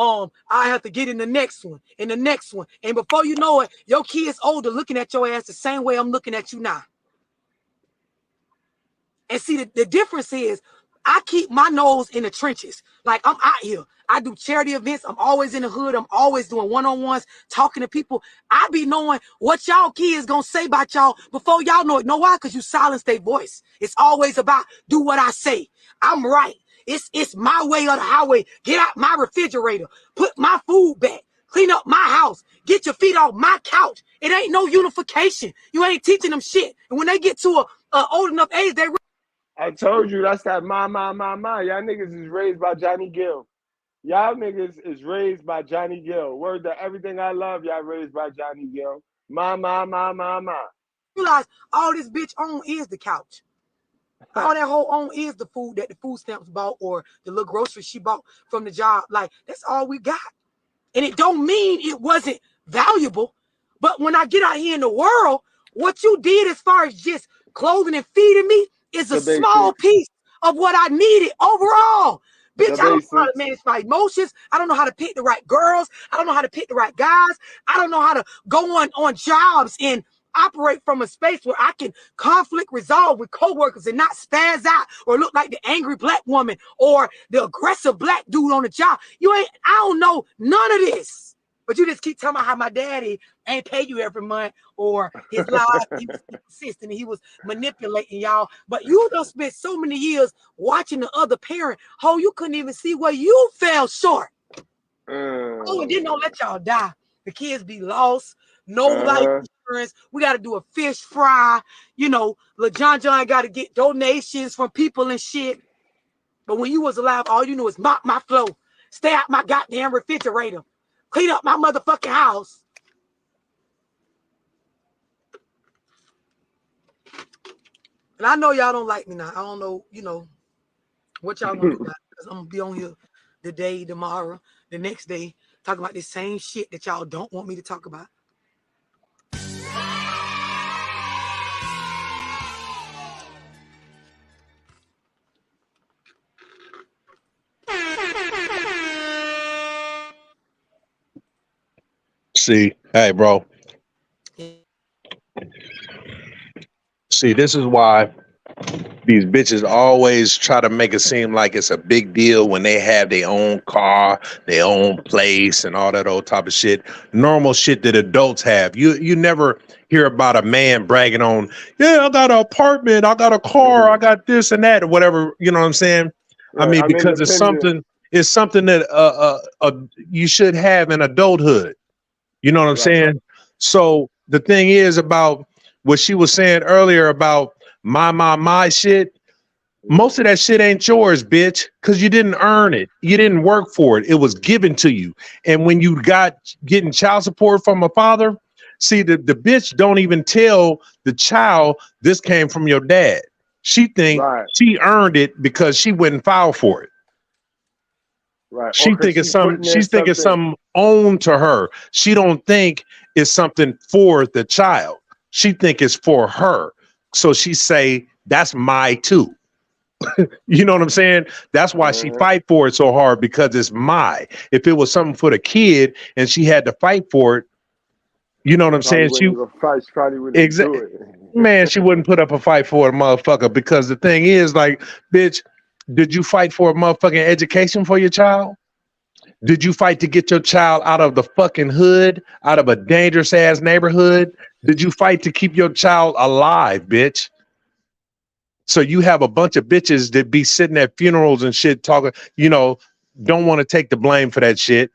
I have to get in the next one, and the next one. And before you know it, your kid's older looking at your ass the same way I'm looking at you now. And see, the difference is I keep my nose in the trenches. Like, I'm out here. I do charity events. I'm always in the hood. I'm always doing one-on-ones, talking to people. I be knowing what y'all kids gonna say about y'all before y'all know it. Know why? Because you silence their voice. It's always about do what I say. I'm right. It's my way or the highway. Get out my refrigerator. Put my food back. Clean up my house. Get your feet off my couch. It ain't no unification. You ain't teaching them shit. And when they get to a old enough age, they... I told you that's that my. Y'all niggas is raised by Johnny Gill. Y'all niggas is raised by Johnny Gill. Word to everything I love, y'all raised by Johnny Gill. My. Realize all this bitch on is the couch. All that whole on is the food that the food stamps bought or the little groceries she bought from the job. Like, that's all we got. And it don't mean it wasn't valuable. But when I get out here in the world, what you did as far as just clothing and feeding me is a small piece of what I needed overall. The Bitch, I don't know how to basics. manage my emotions. I don't know how to pick the right girls. I don't know how to pick the right guys. I don't know how to go on jobs and operate from a space where I can conflict resolve with coworkers and not spaz out or look like the angry black woman or the aggressive black dude on the job. I don't know none of this. But you just keep talking about how my daddy ain't pay you every month or his life, he was consistent and he was manipulating y'all. But you done spent so many years watching the other parent. You couldn't even see where you fell short. Oh, and then don't let y'all die. The kids be lost. No life insurance. We got to do a fish fry. Lil John got to get donations from people and shit. But when you was alive, all you knew is mop my floor. Stay out my goddamn refrigerator. Clean up my motherfucking house. And I know y'all don't like me now. I don't know, what y'all gonna do about it. Because I'm gonna be on here the day, tomorrow, the next day, talking about this same shit that y'all don't want me to talk about. See, hey, bro. See, this is why these bitches always try to make it seem like it's a big deal when they have their own car, their own place, and all that old type of shit. Normal shit that adults have. You never hear about a man bragging on, yeah, I got an apartment, I got a car, I got this and that, or whatever. You know what I'm saying? Right, I mean, I'm because it's independent. something that you should have in adulthood. You know what I'm Right. saying? So the thing is about what she was saying earlier about my shit. Most of that shit ain't yours, bitch, because you didn't earn it. You didn't work for it. It was given to you. And when you getting child support from a father, see, the bitch don't even tell the child this came from your dad. She think she earned it because she wouldn't file for it. Right. She think it's She's putting something owned to her. She don't think it's something for the child. She think it's for her. So she say, that's my too. You know what I'm saying? That's why she fight for it so hard, because it's my. If it was something for the kid and she had to fight for it, you know what I'm saying? She probably wouldn't do it. Man, she wouldn't put up a fight for a motherfucker, because the thing is, like, bitch, did you fight for a motherfucking education for your child? Did you fight to get your child out of the fucking hood, out of a dangerous ass neighborhood? Did you fight to keep your child alive, bitch? So you have a bunch of bitches that be sitting at funerals and shit talking, don't want to take the blame for that shit.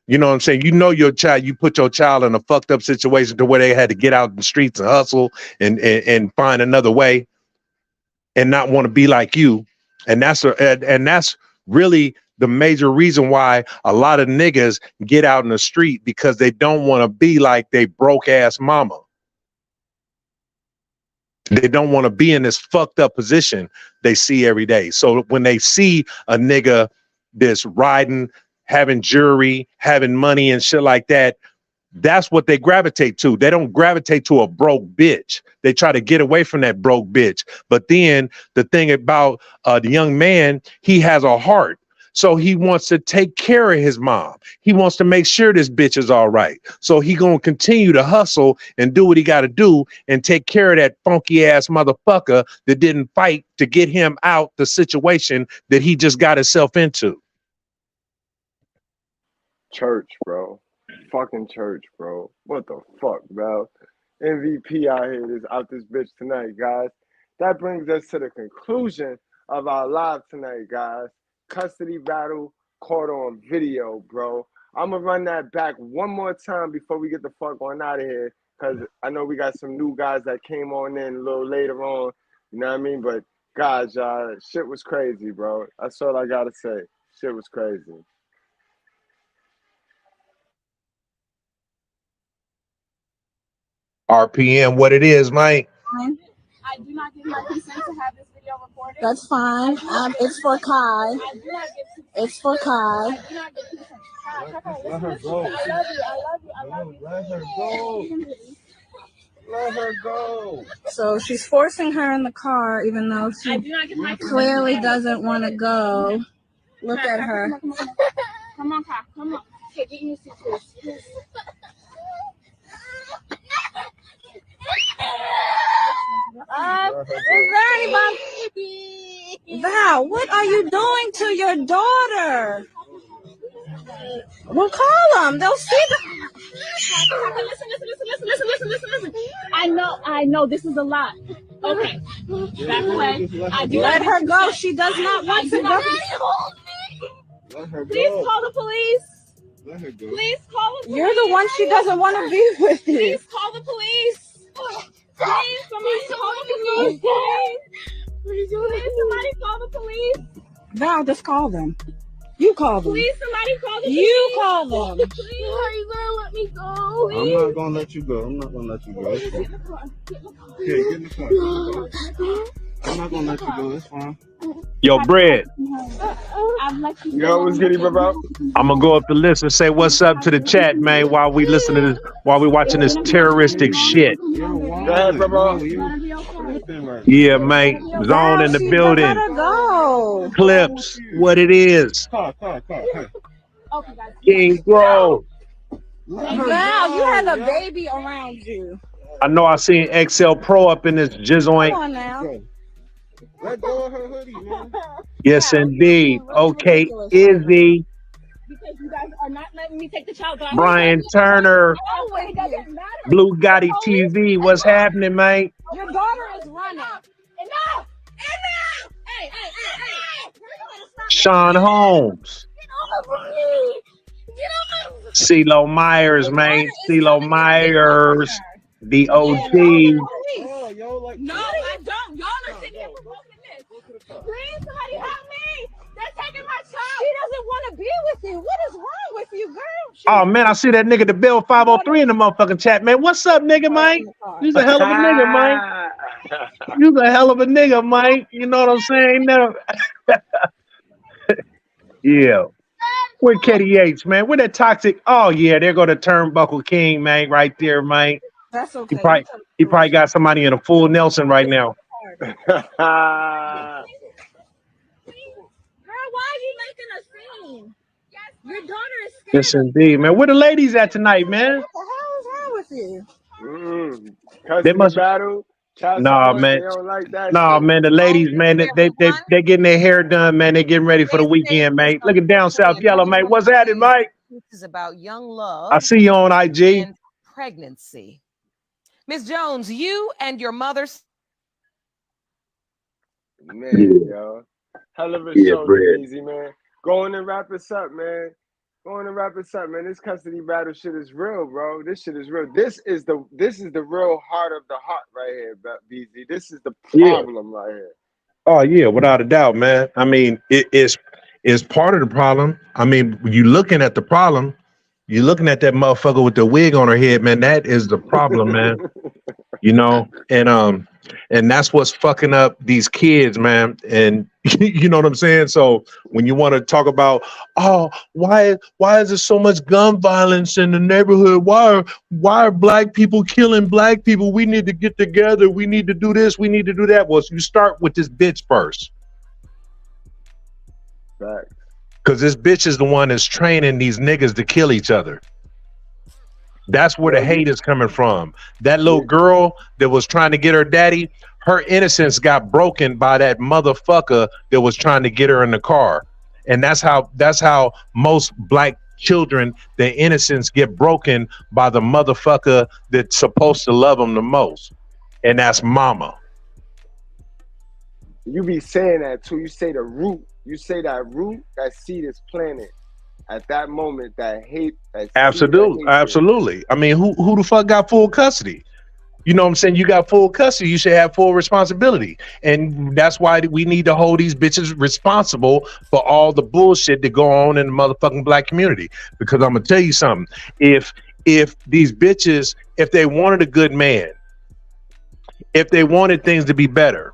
You know what I'm saying? Your child, you put your child in a fucked up situation to where they had to get out in the streets and hustle and find another way and not want to be like you. And that's really the major reason why a lot of niggas get out in the street, because they don't want to be like they broke ass mama. They don't want to be in this fucked up position they see every day. So when they see a nigga that's riding, having jewelry, having money and shit like that, that's what they gravitate to. They don't gravitate to a broke bitch. They try to get away from that broke bitch. But then the thing about the young man, he has a heart. So he wants to take care of his mom. He wants to make sure this bitch is all right. So he gonna continue to hustle and do what he got to do and take care of that funky ass motherfucker that didn't fight to get him out the situation that he just got himself into. Church, bro. Fucking church, bro. What the fuck, bro? MVP out here is out this bitch tonight, guys. That brings us to the conclusion of our live tonight, guys. Custody battle caught on video, bro. I'm gonna run that back one more time before we get the fuck on out of here, because I know we got some new guys that came on in a little later on. You know what I mean? But guys, shit was crazy, bro. That's all I gotta say. Shit was crazy. RPM, what it is, Mike. I do not give my consent to have this video recorded. That's fine. It's for Kai. It's for Kai. Let her go. I love you. Let her go. Let her go. So she's forcing her in the car, even though she clearly doesn't want to go. Look at her. Come on, Kyle. Come on. Okay, get your seat, please. Is there anybody? Val, what are you doing to your daughter? Well, call them. They'll see them. Listen. I know. This is a lot. Okay. Back away. Let her go. She does not want to go. Let her go. Please call the police. Let her go. Please call the police. You're the one she doesn't want to be with you. Please call the police. Please, somebody call the police. Please, somebody call the police. Val, just call them. You call them. Please, somebody call the police. You call them. Please, are you gonna let me go? Please. I'm not gonna let you go. I'm not gonna let you go. It's fine. Yeah, get in the car. I'm not gonna let you go. It's fine. Yo, Bread. Yo, what's good, bro? I'm gonna go up the list and say what's up to the chat, man, while we listen to this, while we watching this terroristic shit. Go ahead, bro. Yeah, man. Zone in the building. Go. Clips, what it is. King Bro. Val, you had a baby around you. I know I seen XL Pro up in this jizoint. Come on now. Let go of her hoodie, man. Yes, indeed. Okay, Izzy. Because you guys are not letting me take the child. Brian Turner. Blue Gotti TV. What's happening, man? Your daughter is running. Enough! Hey! Sean Holmes. CeeLo Myers, man. CeeLo Myers. The OG. No, I don't. Y'all are sitting here promoting this. Please, somebody help me. They're taking my child. She doesn't want to be with you. What is wrong with you, girl? Oh, man, I see that nigga, the Bill 503 in the motherfucking chat, man. What's up, nigga, man? You's a hell of a nigga, man. You's a hell of a nigga, man. You know what I'm saying? No. Yeah. Where Katie H, man? Where that toxic? Oh, yeah, there go the Turnbuckle King, man, right there, man. That's okay. He probably got somebody in a full Nelson right now. Girl, why are you making a scene? Your daughter is scared. Yes, indeed, man. Where the ladies at tonight, man? What the hell is wrong with you? Custody battle. Nah, man. They don't like that Nah, shit. man. The ladies, man, they getting their hair done, man. They getting ready for the weekend, man. Look at down South Yellow, man. What's happening, Mike? This is about young love. I see you on IG. And pregnancy. Miss Jones, you and your mother's. Man, yo. Hell of a show, easy, man. Go on and wrap us up, man. This custody battle shit is real, bro. This shit is real. This is the real heart of the heart right here, BZ. This is the problem right here. Oh yeah, without a doubt, man. I mean, it's part of the problem. I mean, you looking at the problem, you looking at that motherfucker with the wig on her head, man. That is the problem, man. You know, and that's what's fucking up these kids, man. And you know what I'm saying? So when you want to talk about, oh, why is there so much gun violence in the neighborhood? Why are black people killing black people? We need to get together. We need to do this. We need to do that. Well, you start with this bitch first. Right. Because this bitch is the one that's training these niggas to kill each other. That's where the hate is coming from. That little girl that was trying to get her daddy, her innocence got broken by that motherfucker that was trying to get her in the car. And that's how most black children, their innocence get broken by the motherfucker that's supposed to love them the most. And that's mama. You be saying that too. You say the root. You say that root, that seed is planted. At that moment, that hate. Absolutely. I mean, who the fuck got full custody? You know what I'm saying? You got full custody. You should have full responsibility. And that's why we need to hold these bitches responsible for all the bullshit that go on in the motherfucking black community. Because I'm going to tell you something. If these bitches, if they wanted a good man, if they wanted things to be better,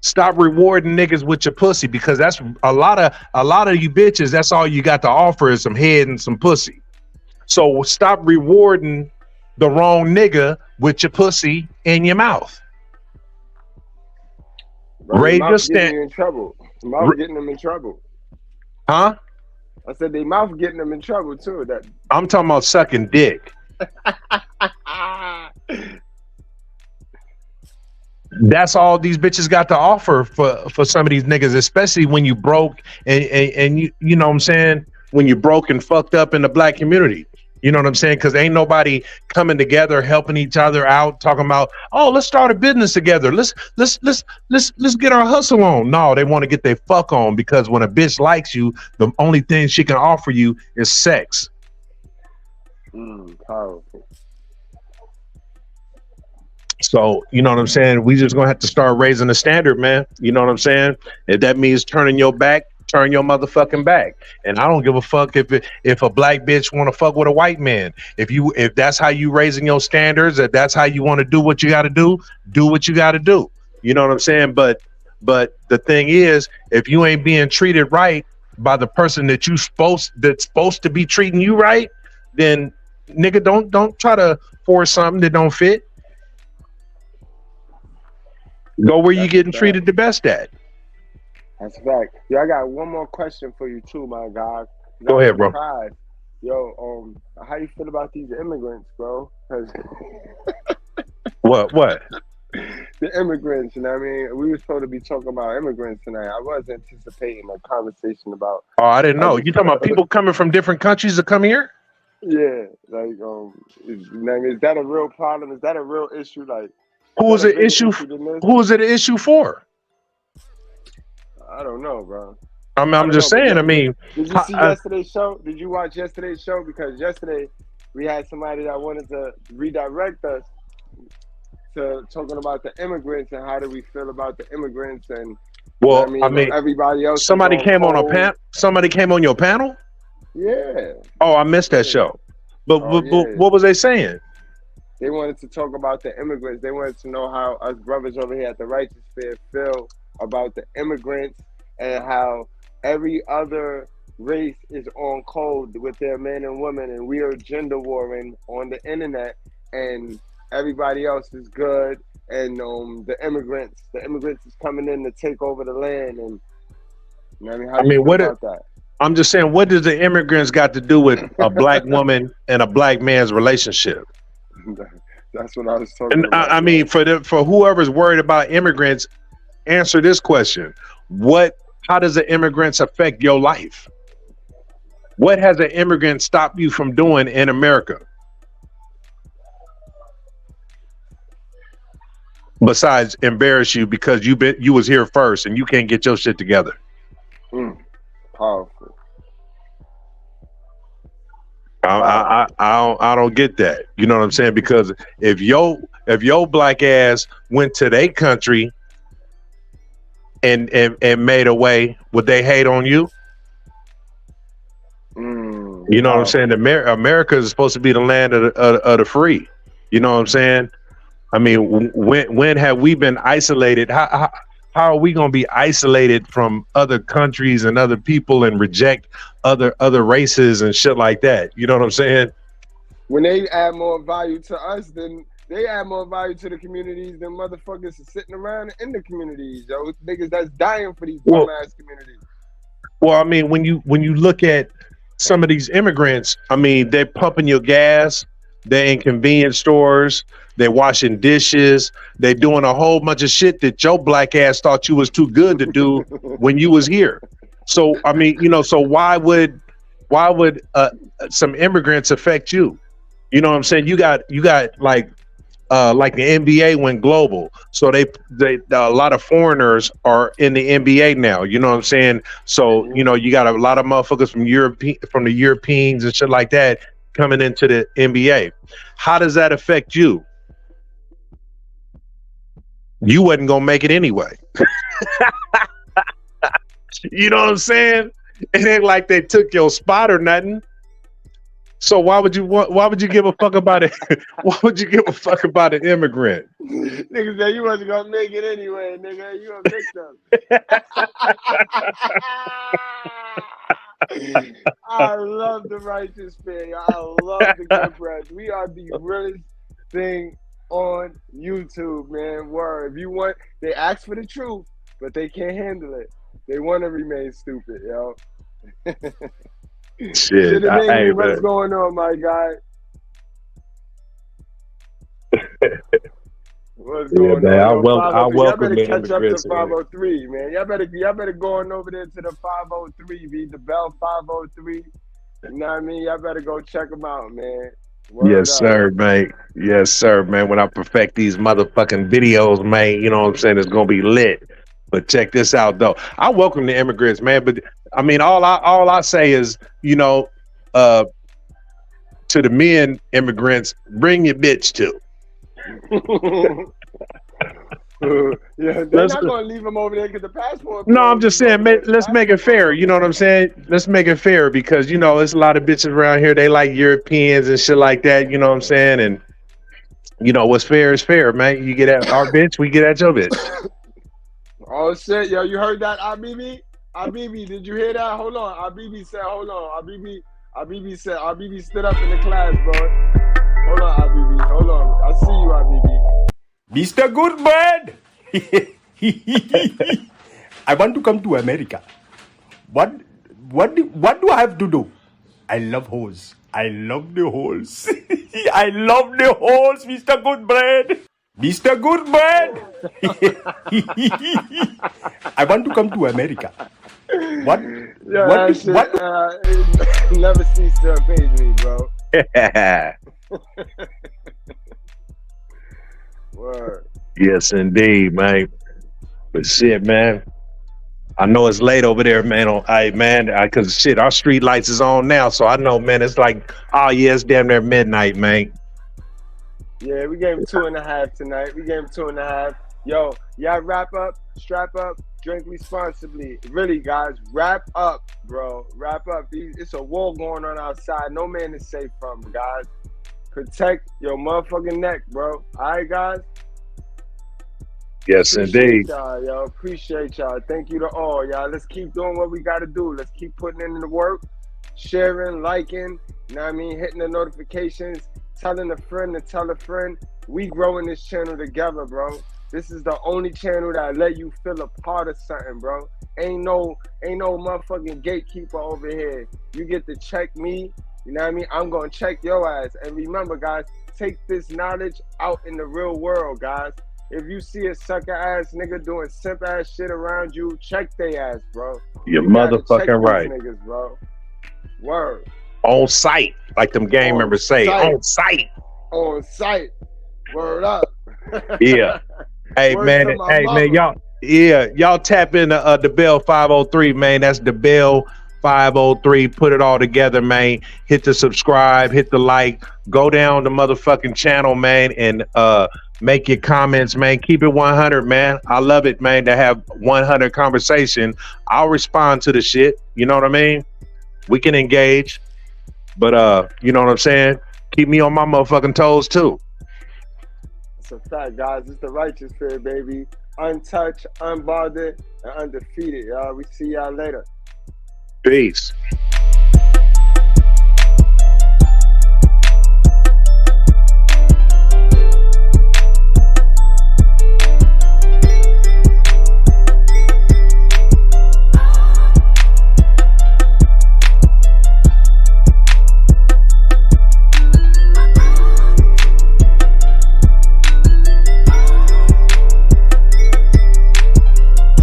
stop rewarding niggas with your pussy, because that's a lot of you bitches. That's all you got to offer is some head and some pussy. So stop rewarding the wrong nigga with your pussy in your mouth. Raise your stand. In trouble. Mouth getting them in trouble. Huh? I said they mouth getting them in trouble too. That I'm talking about sucking dick. That's all these bitches got to offer for some of these niggas, especially when you broke and you know what I'm saying, when you broke and fucked up in the black community. You know what I'm saying? Because ain't nobody coming together, helping each other out, talking about, oh, let's start a business together. Let's get our hustle on. No, they want to get their fuck on, because when a bitch likes you, the only thing she can offer you is sex. Powerful. So, you know what I'm saying? We just gonna have to start raising the standard, man. You know what I'm saying? If that means turning your back, turn your motherfucking back. And I don't give a fuck if a black bitch want to fuck with a white man. If that's how you raising your standards, if that's how you want to do what you got to do what you got to do. You know what I'm saying? But the thing is, if you ain't being treated right by the person that's supposed to be treating you right, then nigga, don't try to force something that don't fit. Go where you getting treated the best at. That's a fact. Yo, I got one more question for you too, my God. Go ahead, bro. Yo, how you feel about these immigrants, bro? What? The immigrants, you know what I mean? We were supposed to be talking about immigrants tonight. I was anticipating a conversation about. Oh, I didn't know. You talking about people coming from different countries to come here? Yeah, like, is that a real problem? Is that a real issue? Like, who is it an issue for? I don't know, bro. I'm just saying. I mean, did you see yesterday's show? Did you watch yesterday's show? Because yesterday we had somebody that wanted to redirect us to talking about the immigrants and how do we feel about the immigrants and. Well, I mean, everybody else. Somebody came on a panel. Somebody came on your panel. Yeah. Oh, I missed that show. But what was they saying? They wanted to talk about the immigrants. They wanted to know how us brothers over here at the Righteous Fair feel about the immigrants and how every other race is on code with their men and women, and we are gender warring on the internet, and everybody else is good, and the immigrants is coming in to take over the land, and you know what I mean, how do you feel about that? I'm just saying, what does the immigrants got to do with a black woman and a black man's relationship? That's what I was talking about. I mean, for whoever's worried about immigrants, answer this question: how does the immigrants affect your life? What has an immigrant stopped you from doing in America? Besides embarrass you because you was here first and you can't get your shit together. Powerful. I don't get that. You know what I'm saying? Because if your black ass went to their country and made a way, would they hate on you? You know what I'm saying? America is supposed to be the land of the free. You know what I'm saying? I mean, when have we been isolated? How are we going to be isolated from other countries and other people and reject other races and shit like that? You know what I'm saying? When they add more value to us, then they add more value to the communities than motherfuckers are sitting around in the communities, yo. Niggas that's dying for these bum ass communities. Well, I mean, when you look at some of these immigrants, I mean, they're pumping your gas, they're in convenience stores, they're washing dishes, they're doing a whole bunch of shit that your black ass thought you was too good to do when you was here. So I mean, so why would some immigrants affect you? You know what I'm saying? You got like the NBA went global, so they a lot of foreigners are in the NBA now. You know what I'm saying? So you got a lot of motherfuckers from the Europeans and shit like that coming into the NBA. How does that affect you? You wasn't gonna make it anyway. You know what I'm saying? It ain't like they took your spot or nothing. So why would you give a fuck about it? Why would you give a fuck about an immigrant? Nigga said you wasn't gonna make it anyway, nigga. You a victim. I love the Righteous Fair. I love the Goodbread. We are the realest thing on YouTube, man. Word. If you want, they ask for the truth, but they can't handle it. They want to remain stupid, yo. Shit, Hey, what's going on, my guy? What's going man, on? Yo, I 503. Y'all welcome better the catch up to immigrants. 503, man. Y'all better go on over there to the 503, be the Bell 503. You know what I mean? Y'all better go check them out, man. Yes, sir, man. Yes, sir, man. When I perfect these motherfucking videos, man, you know what I'm saying? It's gonna be lit. But check this out, though. I welcome the immigrants, man. But I mean, all I say is, you know, to the men immigrants, bring your bitch too. Yeah, they're not gonna leave them over there because the passport. No, I'm just saying, let's make it fair. You know what I'm saying? Let's make it fair because you know there's a lot of bitches around here. They like Europeans and shit like that. You know what I'm saying? And you know what's fair is fair, man. You get at our bitch, we get at your bitch. Oh shit, yo, you heard that, Abibi? Abibi, did you hear that? Hold on, Abibi said, hold on, Abibi said, Abibi stood up in the class, bro. Hold on, Abibi, hold on. I see you, Abibi. Mr. Goodbread. I want to come to America. What do I have to do? I love holes. I love the holes. I love the holes, Mr. Goodbread. Mr. Goodbread. I want to come to America. What never cease to amaze me, bro. Word. Yes, indeed, man. But shit, man. I know it's late over there, man. Cause shit, our street lights is on now, so I know, man. It's like, oh yeah, it's damn near midnight, man. Yeah, we gave him 2.5 tonight. We gave him 2.5. Yo, y'all wrap up, strap up, drink responsibly. Really, guys, wrap up, bro. Wrap up. It's a war going on outside. No man is safe from, guys. Protect your motherfucking neck, bro. All right, guys? Yes, indeed. Y'all, yo. Appreciate y'all. Thank you to all, y'all. Let's keep doing what we got to do. Let's keep putting in the work, sharing, liking, you know what I mean, hitting the notifications, telling a friend to tell a friend. We growing this channel together, bro. This is the only channel that let you feel a part of something, bro. Ain't no motherfucking gatekeeper over here. You get to check me, you know what I mean? I'm going to check your ass. And remember, guys, take this knowledge out in the real world, guys. If you see a sucker ass nigga doing simp ass shit around you, check they ass, bro. You're motherfucking right. Niggas, bro. Word. On site, like them gang members say. On site. On site. Word up. Yeah. Hey, man. Hey, man. Y'all tap in the Bell 503, man. That's the Bell 503. Put it all together, man. Hit the subscribe, hit the like, go down the motherfucking channel, man, and make your comments, man. Keep it 100, man. I love it, man, to have 100 conversation. I'll respond to the shit. You know what I mean? We can engage, but you know what I'm saying? Keep me on my motherfucking toes too. It's a fact, guys. It's the righteous fear, baby. Untouched, unbothered, and undefeated, y'all. We see y'all later. Peace.